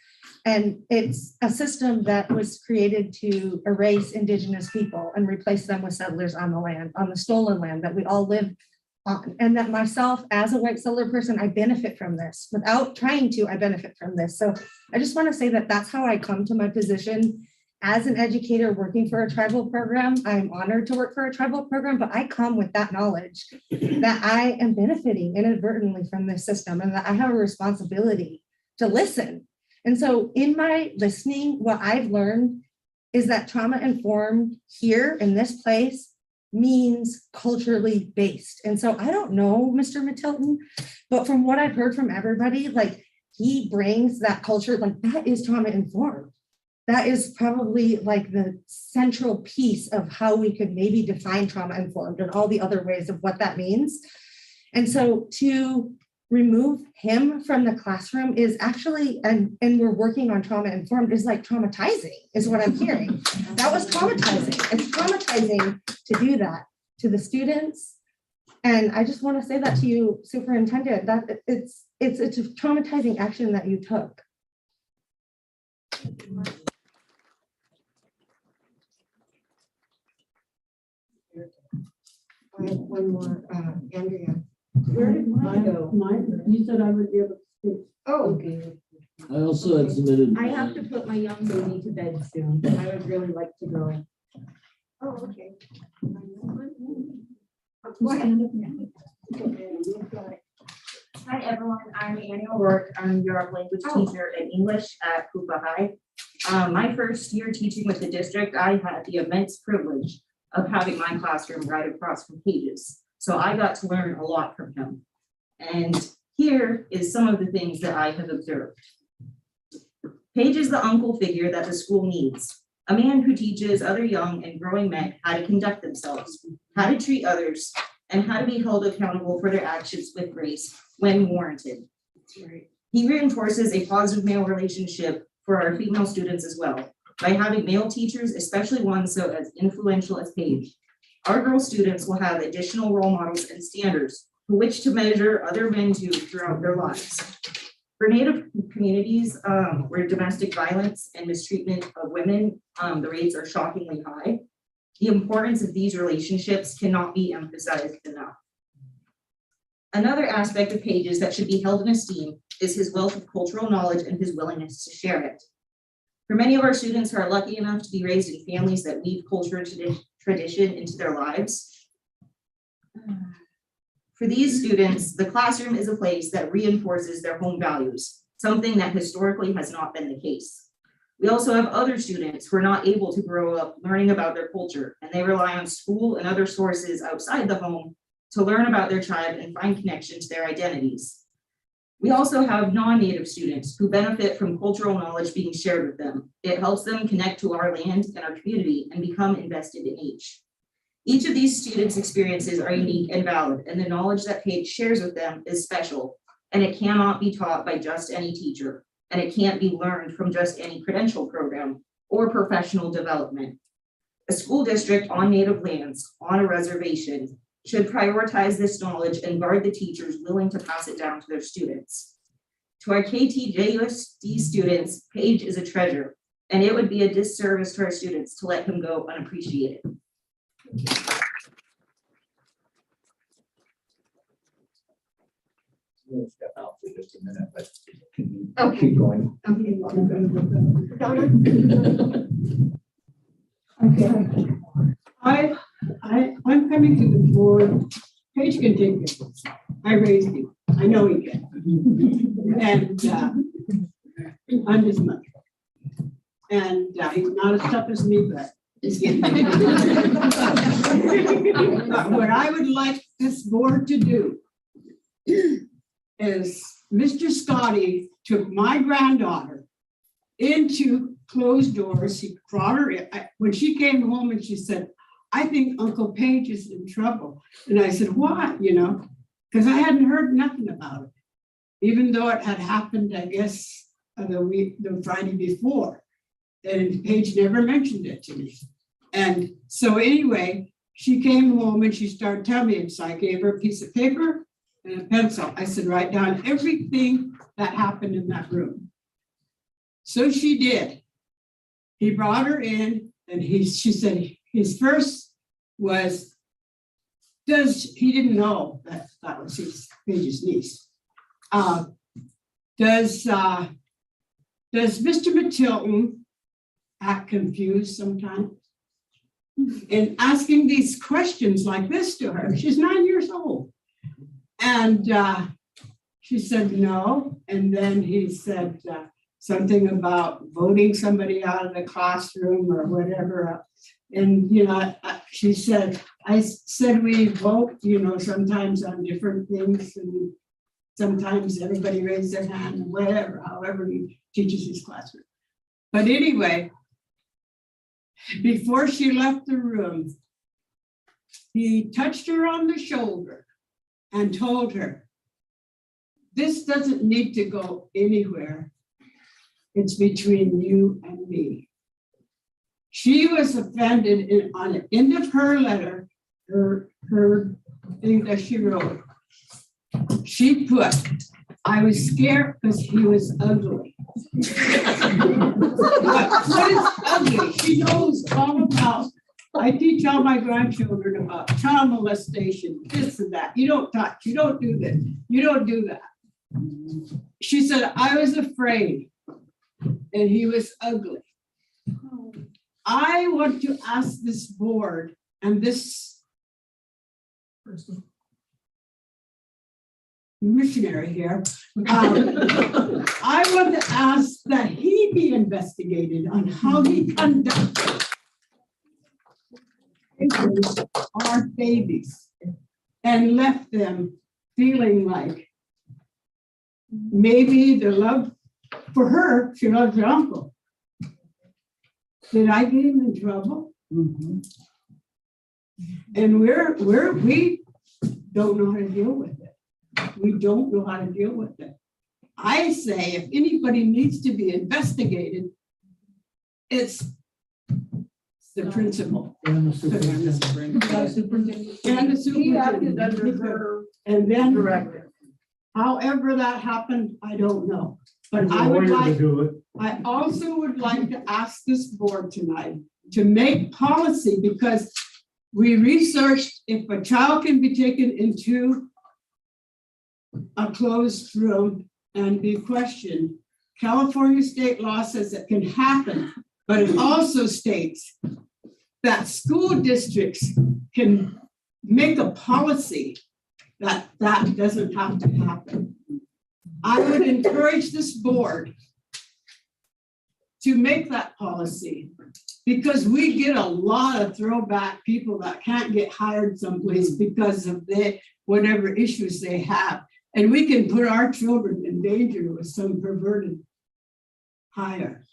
And it's a system that was created to erase indigenous people and replace them with settlers on the land, on the stolen land that we all live on. And that myself, as a white settler person, I benefit from this. Without trying to, I benefit from this. So I just want to say that that's how I come to my position as an educator working for a tribal program. I'm honored to work for a tribal program, but I come with that knowledge that I am benefiting inadvertently from this system and that I have a responsibility to listen. And so in my listening, what I've learned is that trauma-informed here in this place means culturally based. And so I don't know Mr. Matilton, but from what I've heard from everybody, like he brings that culture, like that is trauma-informed. That is probably like the central piece of how we could maybe define trauma-informed and all the other ways of what that means. And so to remove him from the classroom is actually, and we're working on trauma-informed, is like traumatizing, is what I'm hearing. That was traumatizing. It's traumatizing to do that to the students. And I just want to say that to you, Superintendent, that it's a traumatizing action that you took. I have one more, Andrea. Where did mine go? Mine, you said I would be able to speak. Oh, okay. I also had submitted. I have to put my young baby to bed soon. I would really like to go. Oh, okay. Hi, everyone. I'm Annie O'Rourke. I'm your language teacher in English at Cooper High. My first year teaching with the district, I had the immense privilege of having my classroom right across from Ktjusd. So I got to learn a lot from him. And here is some of the things that I have observed. Paige is the uncle figure that the school needs. A man who teaches other young and growing men how to conduct themselves, how to treat others, and how to be held accountable for their actions with grace when warranted. He reinforces a positive male relationship for our female students as well, by having male teachers, especially ones so as influential as Paige. Our girl students will have additional role models and standards for which to measure other men to throughout their lives. For Native communities where domestic violence and mistreatment of women, the rates are shockingly high, the importance of these relationships cannot be emphasized enough. Another aspect of Paige's that should be held in esteem is his wealth of cultural knowledge and his willingness to share it. For many of our students who are lucky enough to be raised in families that weave culture and tradition into their lives, for these students, the classroom is a place that reinforces their home values, something that historically has not been the case. We also have other students who are not able to grow up learning about their culture, and they rely on school and other sources outside the home to learn about their tribe and find connection to their identities. We also have non-Native students who benefit from cultural knowledge being shared with them. It helps them connect to our land and our community and become invested in each. Each of these students' experiences are unique and valid, and the knowledge that Paige shares with them is special, and it cannot be taught by just any teacher, and it can't be learned from just any credential program or professional development. A school district on Native lands, on a reservation, should prioritize this knowledge and guard the teachers willing to pass it down to their students. To our KTJUSD students, Paige is a treasure, and it would be a disservice to our students to let him go unappreciated. I'm gonna step out for just a minute, but can you keep going? Okay. Okay. I'm coming to the board. Paige can take it. I raised him. I know he can. And I'm his mother. And he's not as tough as me, but he's getting but what I would like this board to do is Mr. Scotty took my granddaughter into closed doors. He brought her in. When she came home and she said, I think Uncle Page is in trouble. And I said, why? You know, because I hadn't heard nothing about it, even though it had happened, I guess, the Friday before. And Paige never mentioned it to me. And so anyway, she came home and she started telling me, and so I gave her a piece of paper and a pencil. I said, write down everything that happened in that room. So she did. He brought her in and she said his first was, he didn't know that was Paige's niece. Does Mr. Matilton act confused sometimes? In asking these questions like this to her. She's 9 years old. And she said no. And then he said something about voting somebody out of the classroom or whatever. And, you know, she said, I said we vote, you know, sometimes on different things. And sometimes everybody raises their hand, whatever, however he teaches his classroom. But anyway, before she left the room, he touched her on the shoulder and told her, this doesn't need to go anywhere. It's between you and me. She was offended on the end of her letter, her thing that she wrote. She put, I was scared because he was ugly. What is ugly? She knows all about, I teach all my grandchildren about child molestation, this and that. You don't touch, you don't do this, you don't do that. She said, I was afraid and he was ugly. I want to ask this board and this person, missionary here, I want to ask that he be investigated on how he conducted our babies and left them feeling like maybe the love for her, she loves her uncle. Did I get him in trouble? Mm-hmm. And we don't know how to deal with it. We don't know how to deal with it. I say if anybody needs to be investigated, it's the principal. And the superintendent. He acted under her and then director. However that happened, I don't know. But I would like, I also would like to ask this board tonight to make policy, because we researched if a child can be taken into a closed room and be questioned. California state law says it can happen, but it also states that school districts can make a policy that that doesn't have to happen. I would encourage this board to make that policy, because we get a lot of throwback people that can't get hired someplace because of whatever issues they have. And we can put our children in danger with some perverted hire.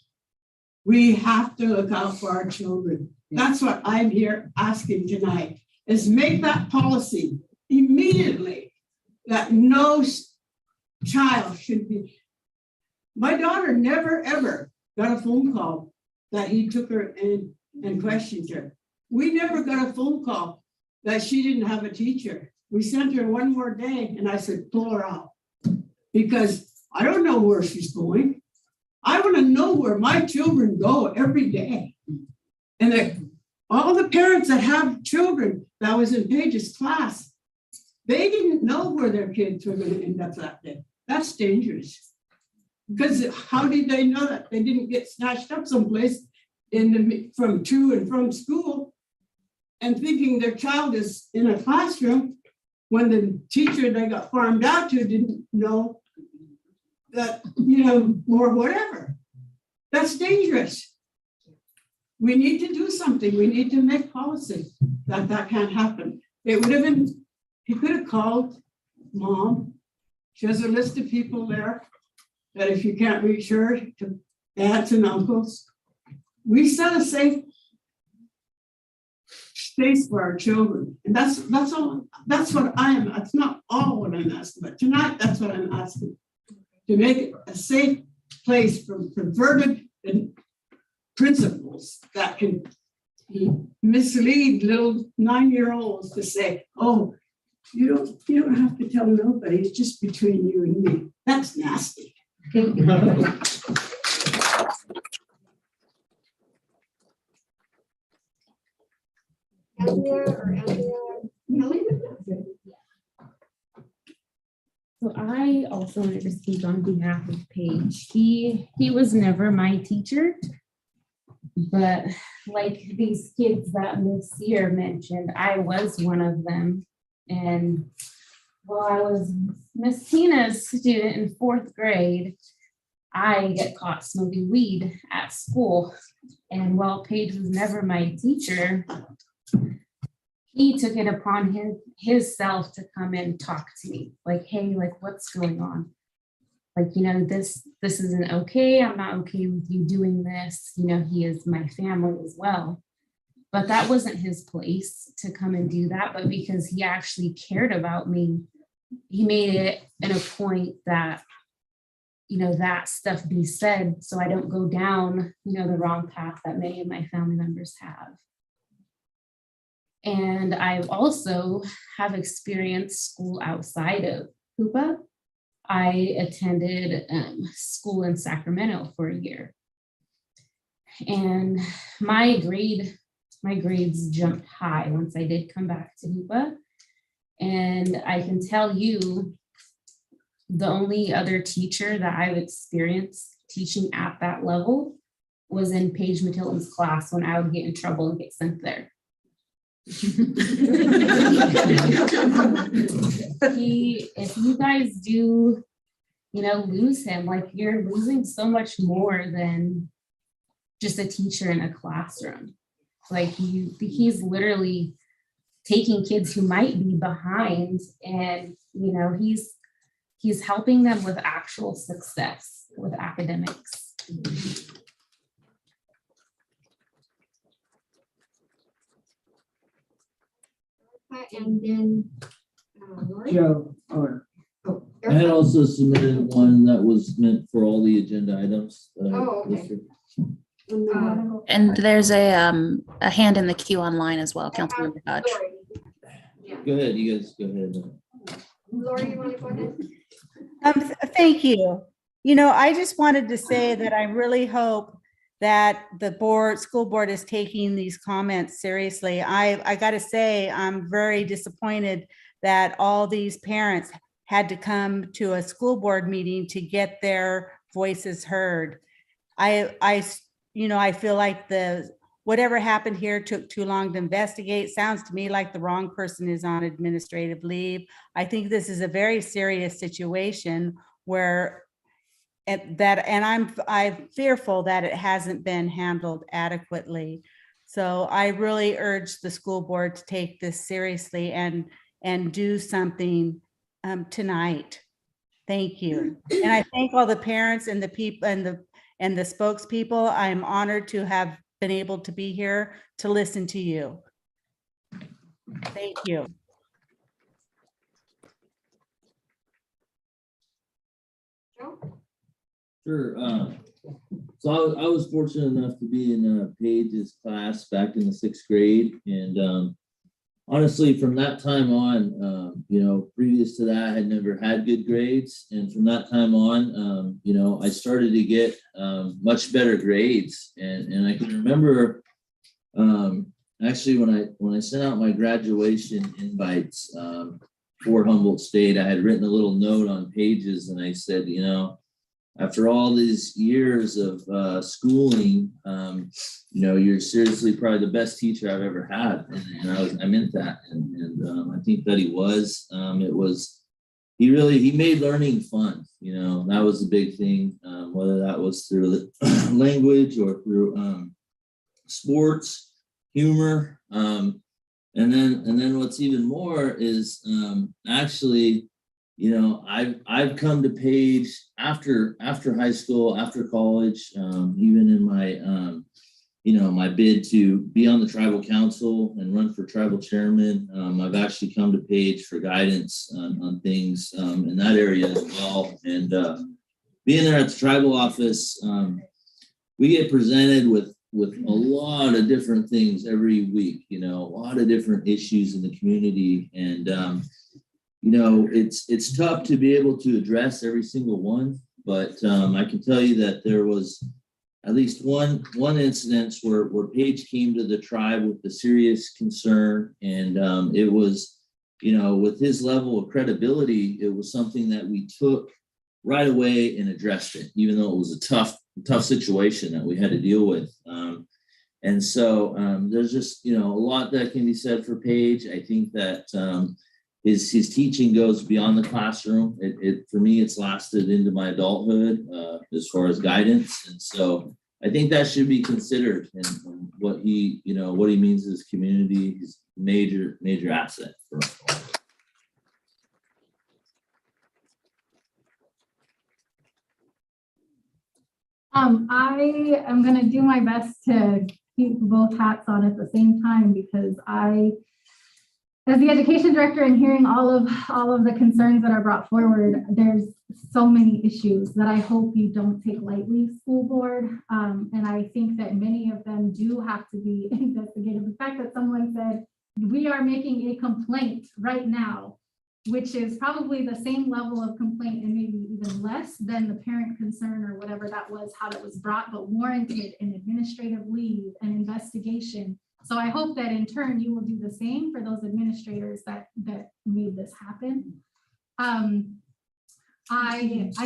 We have to look out for our children. That's what I'm here asking tonight, is make that policy immediately that no child should be. My daughter never ever got a phone call that he took her in and questioned her. We never got a phone call that she didn't have a teacher. We sent her one more day and I said, pull her out, because I don't know where she's going. I want to know where my children go every day. And all the parents that have children that was in Paige's class, they didn't know where their kids were going to end up that day. That's dangerous. Because how did they know that they didn't get snatched up someplace from to and from school and thinking their child is in a classroom when the teacher they got farmed out to didn't know that, you know, or whatever. That's dangerous. We need to do something. We need to make policy that that can't happen. It would have been, he could have called mom She has a list of people there that if you can't reach her, to aunts and uncles. We set a safe space for our children. And that's all, that's what I am. That's not all what I'm asking, but tonight, that's what I'm asking. To make it a safe place from perverted principles that can mislead little 9-year-olds to say, oh, you don't have to tell nobody, it's just between you and me. That's nasty. Andrea or Andrea Kelly? So I also wanted to speak on behalf of Paige. He was never my teacher, but like these kids that Miss Sear mentioned, I was one of them. And while I was Miss Tina's student in 4th grade, I get caught smoking weed at school. And while Paige was never my teacher, he took it upon his self to come and talk to me, like, hey, like, what's going on? Like, you know, this isn't okay. I'm not okay with you doing this. You know, he is my family as well. But that wasn't his place to come and do that. But because he actually cared about me, he made it a point that, you know, that stuff be said so I don't go down, you know, the wrong path that many of my family members have. And I also have experienced school outside of Hoopa. I attended school in Sacramento for a year. And my grades jumped high once I did come back to Hoopa. And I can tell you, the only other teacher that I've experienced teaching at that level was in Paige Matilton's class when I would get in trouble and get sent there. If you guys do, you know, lose him, like, you're losing so much more than just a teacher in a classroom. Like, he's literally taking kids who might be behind, and, you know, he's helping them with actual success with academics. And then Lori? Joe, or I had also submitted one that was meant for all the agenda items. Oh, okay. listed. And there's a hand in the queue online as well, Councilmember Hodge. Go ahead, you guys go ahead. Lori, you want to go ahead? Thank you. You know, I just wanted to say that I really hope that the school board is taking these comments seriously. I got to say, I'm very disappointed that all these parents had to come to a school board meeting to get their voices heard. I feel like whatever happened here took too long to investigate. Sounds to me like the wrong person is on administrative leave. I think this is a very serious situation where I'm fearful that it hasn't been handled adequately. So I really urge the school board to take this seriously and do something tonight. Thank you. And I thank all the parents and the people and the spokespeople. I'm honored to have been able to be here to listen to you. Thank you. Sure. So I was fortunate enough to be in Paige's class back in the 6th grade. And honestly, from that time on, previous to that, I had never had good grades. And from that time on, I started to get much better grades. And I can remember actually when I sent out my graduation invites for Humboldt State, I had written a little note on Paige's, and I said, after all these years of schooling, you're seriously probably the best teacher I've ever had. And I meant that. And I think that he was. He made learning fun. That was a big thing, whether that was through language or through sports, humor. And then what's even more is actually I've come to Page after high school, after college, even in my my bid to be on the tribal council and run for tribal chairman. I've actually come to Page for guidance on things in that area as well. And being there at the tribal office, we get presented with a lot of different things every week, a lot of different issues in the community. And, it's tough to be able to address every single one, but I can tell you that there was at least one incident where Paige came to the tribe with a serious concern. And it was, with his level of credibility, it was something that we took right away and addressed it, even though it was a tough situation that we had to deal with. And so there's just, a lot that can be said for Paige. I think that his teaching goes beyond the classroom. For me, it's lasted into my adulthood as far as guidance. And so I think that should be considered, and what he means to his community. He's a major asset for us all. I am going to do my best to keep both hats on at the same time, because as the education director and hearing all of the concerns that are brought forward, there's so many issues that I hope you don't take lightly, school board. And I think that many of them do have to be investigated. The fact that someone said, we are making a complaint right now, which is probably the same level of complaint and maybe even less than the parent concern or whatever that was, how that was brought, but warranted an administrative leave, an investigation. So I hope that in turn you will do the same for those administrators that made this happen. I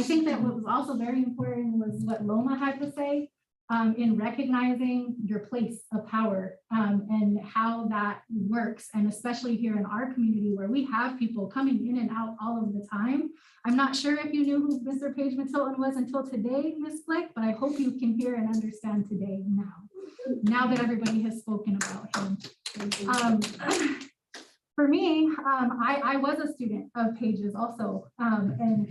think that what was also very important was what Loma had to say in recognizing your place of power and how that works. And especially here in our community where we have people coming in and out all of the time. I'm not sure if you knew who Mr. Page Matilton was until today, Ms. Flick, but I hope you can hear and understand today now that everybody has spoken about him. For me, I was a student of Page's also, and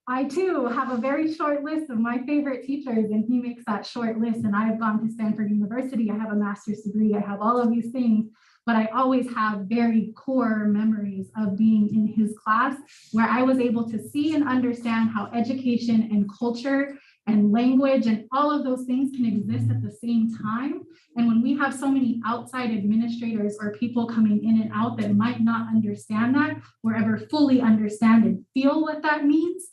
I too have a very short list of my favorite teachers, and he makes that short list. And I've gone to Stanford University, I have a master's degree, I have all of these things, but I always have very core memories of being in his class where I was able to see and understand how education and culture and language and all of those things can exist at the same time. And when we have so many outside administrators or people coming in and out that might not understand that or ever fully understand and feel what that means,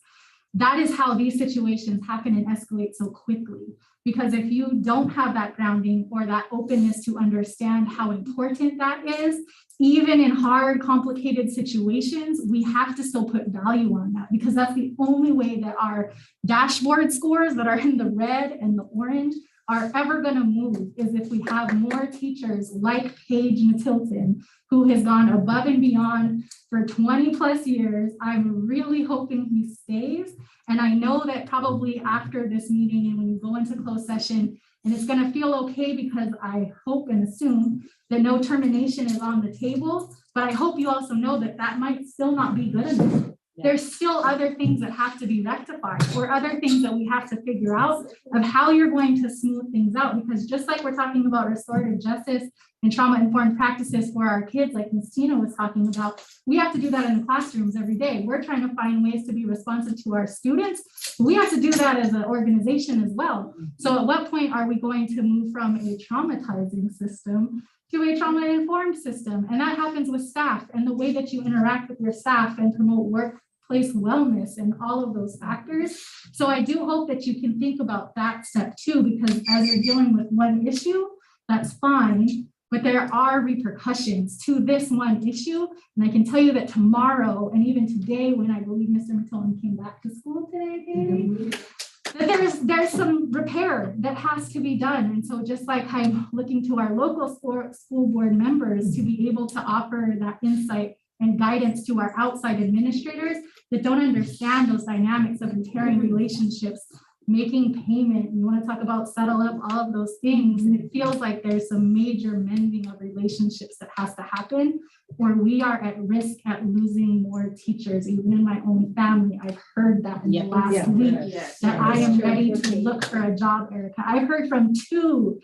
that is how these situations happen and escalate so quickly. Because if you don't have that grounding or that openness to understand how important that is, even in hard, complicated situations, we have to still put value on that, because that's the only way that our dashboard scores that are in the red and the orange are ever going to move, is if we have more teachers like Paige Matilton, who has gone above and beyond for 20 plus years. I'm really hoping he stays. And I know that probably after this meeting and when you go into closed session, and it's going to feel okay, because I hope and assume that no termination is on the table, but I hope you also know that that might still not be good enough. There's still other things that have to be rectified, or other things that we have to figure out of how you're going to smooth things out. Because just like we're talking about restorative justice and trauma-informed practices for our kids, like Ms. Tina was talking about, we have to do that in the classrooms every day. We're trying to find ways to be responsive to our students. We have to do that as an organization as well. So at what point are we going to move from a traumatizing system to a trauma-informed system? And that happens with staff and the way that you interact with your staff and promote workplace wellness and all of those factors. So I do hope that you can think about that step too, because as you're dealing with one issue, that's fine, but there are repercussions to this one issue. And I can tell you that tomorrow and even today, when I believe Mr. Matilton came back to school today, that there's some repair that has to be done. And so just like I'm looking to our local school board members to be able to offer that insight and guidance to our outside administrators that don't understand those dynamics of repairing relationships making payment, you want to talk about settle up, all of those things. And it feels like there's some major mending of relationships that has to happen, or we are at risk at losing more teachers. Even in my own family, I've heard that in the last week, that I am ready to look for a job, Erica. I've heard from two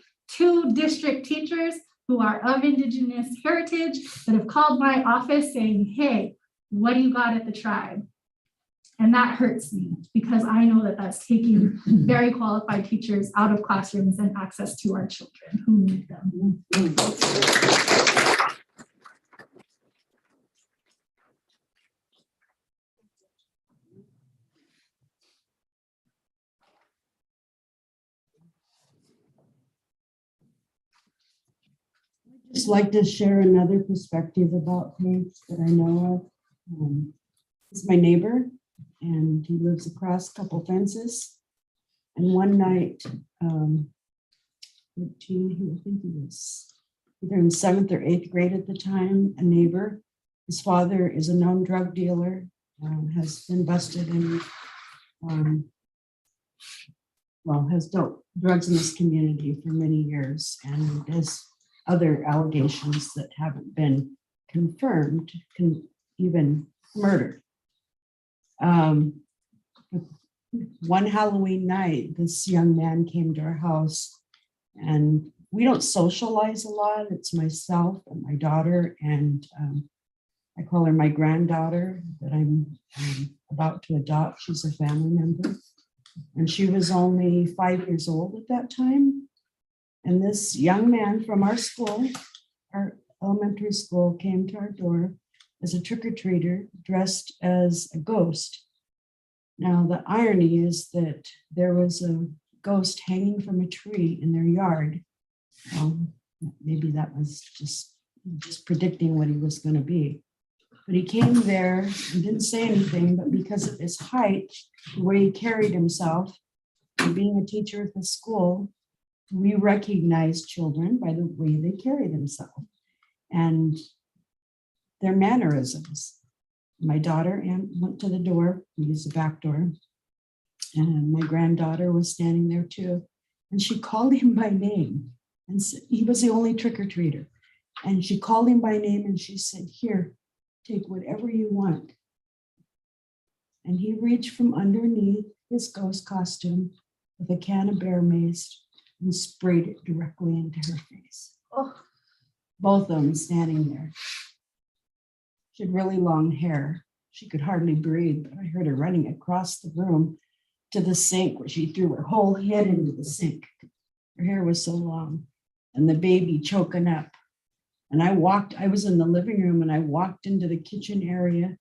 district teachers who are of Indigenous heritage that have called my office saying, hey, what do you got at the tribe? And that hurts me because I know that that's taking very qualified teachers out of classrooms and access to our children who need them. Just like to share another perspective about Paige that I know of. He's my neighbor and he lives across a couple fences. And one night, I think he was either in 7th or 8th grade at the time, a neighbor. His father is a known drug dealer, has been busted in, has dealt drugs in this community for many years and has other allegations that haven't been confirmed, even murder. One Halloween night, this young man came to our house and we don't socialize a lot. It's myself and my daughter, and I call her my granddaughter that I'm about to adopt. She's a family member. And she was only 5 years old at that time. And this young man from our school, our elementary school, came to our door as a trick-or-treater dressed as a ghost. Now, the irony is that there was a ghost hanging from a tree in their yard. Maybe that was just predicting what he was going to be. But he came there and didn't say anything, but because of his height, the way he carried himself, and being a teacher at the school, we recognize children by the way they carry themselves and their mannerisms. My daughter went to the door, we used the back door, and my granddaughter was standing there too. And she called him by name, and he was the only trick-or-treater. And she called him by name and she said, here, take whatever you want. And he reached from underneath his ghost costume with a can of bear mace and sprayed it directly into her face. Oh. Both of them standing there. She had really long hair. She could hardly breathe, but I heard her running across the room to the sink where she threw her whole head into the sink. Her hair was so long and the baby choking up. And I was in the living room and I walked into the kitchen area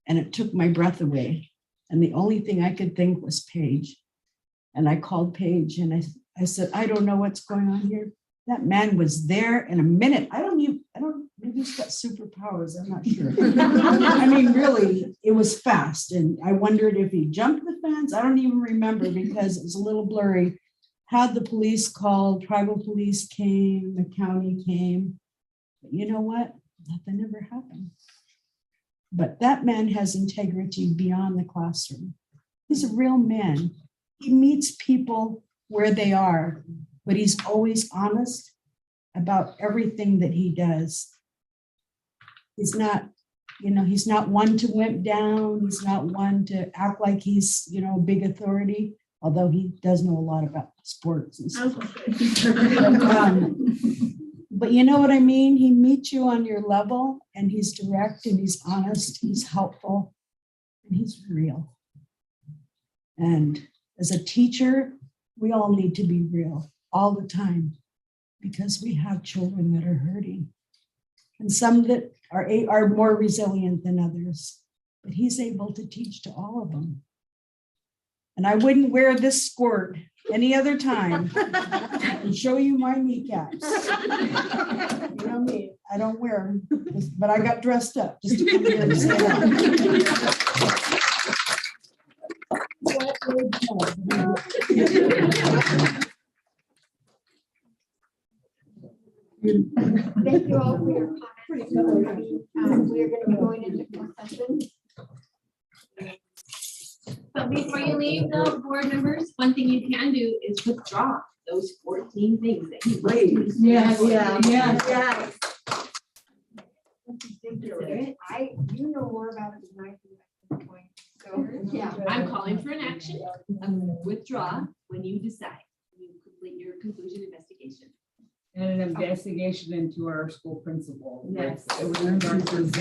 and it took my breath away. And the only thing I could think was Paige. And I called Paige and I said, I don't know what's going on here. That man was there in a minute. Maybe he's got superpowers. I'm not sure. I mean, really, it was fast. And I wondered if he jumped the fence. I don't even remember because it was a little blurry. Had the police called, tribal police came, the county came. But you know what? Nothing ever happened. But that man has integrity beyond the classroom. He's a real man. He meets people where they are, but he's always honest about everything that he does. He's not, he's not one to wimp down. He's not one to act like he's, a big authority, although he does know a lot about sports and stuff. But you know what I mean? He meets you on your level and he's direct and he's honest, he's helpful, and he's real. And as a teacher, we all need to be real all the time because we have children that are hurting and some that are more resilient than others, but he's able to teach to all of them. And I wouldn't wear this skirt any other time and show you my kneecaps. You know me, I don't wear them, but I got dressed up just to come here and say that. Thank you all for your comments. We are going to be going into closed session. Before you leave, though, board members, one thing you can do is withdraw those 14 things that you. Please. Yes, Yeah. yes. You know more about it than I do at this point, so. Yeah, I'm calling for an action of withdraw when you decide, you complete your conclusion investigation. And an investigation into our school principal. Yes. With regard to the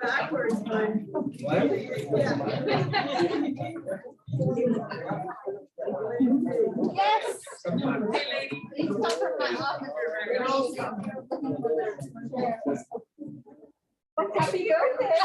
Backwards, Yes. Please come from my office. Happy birthday.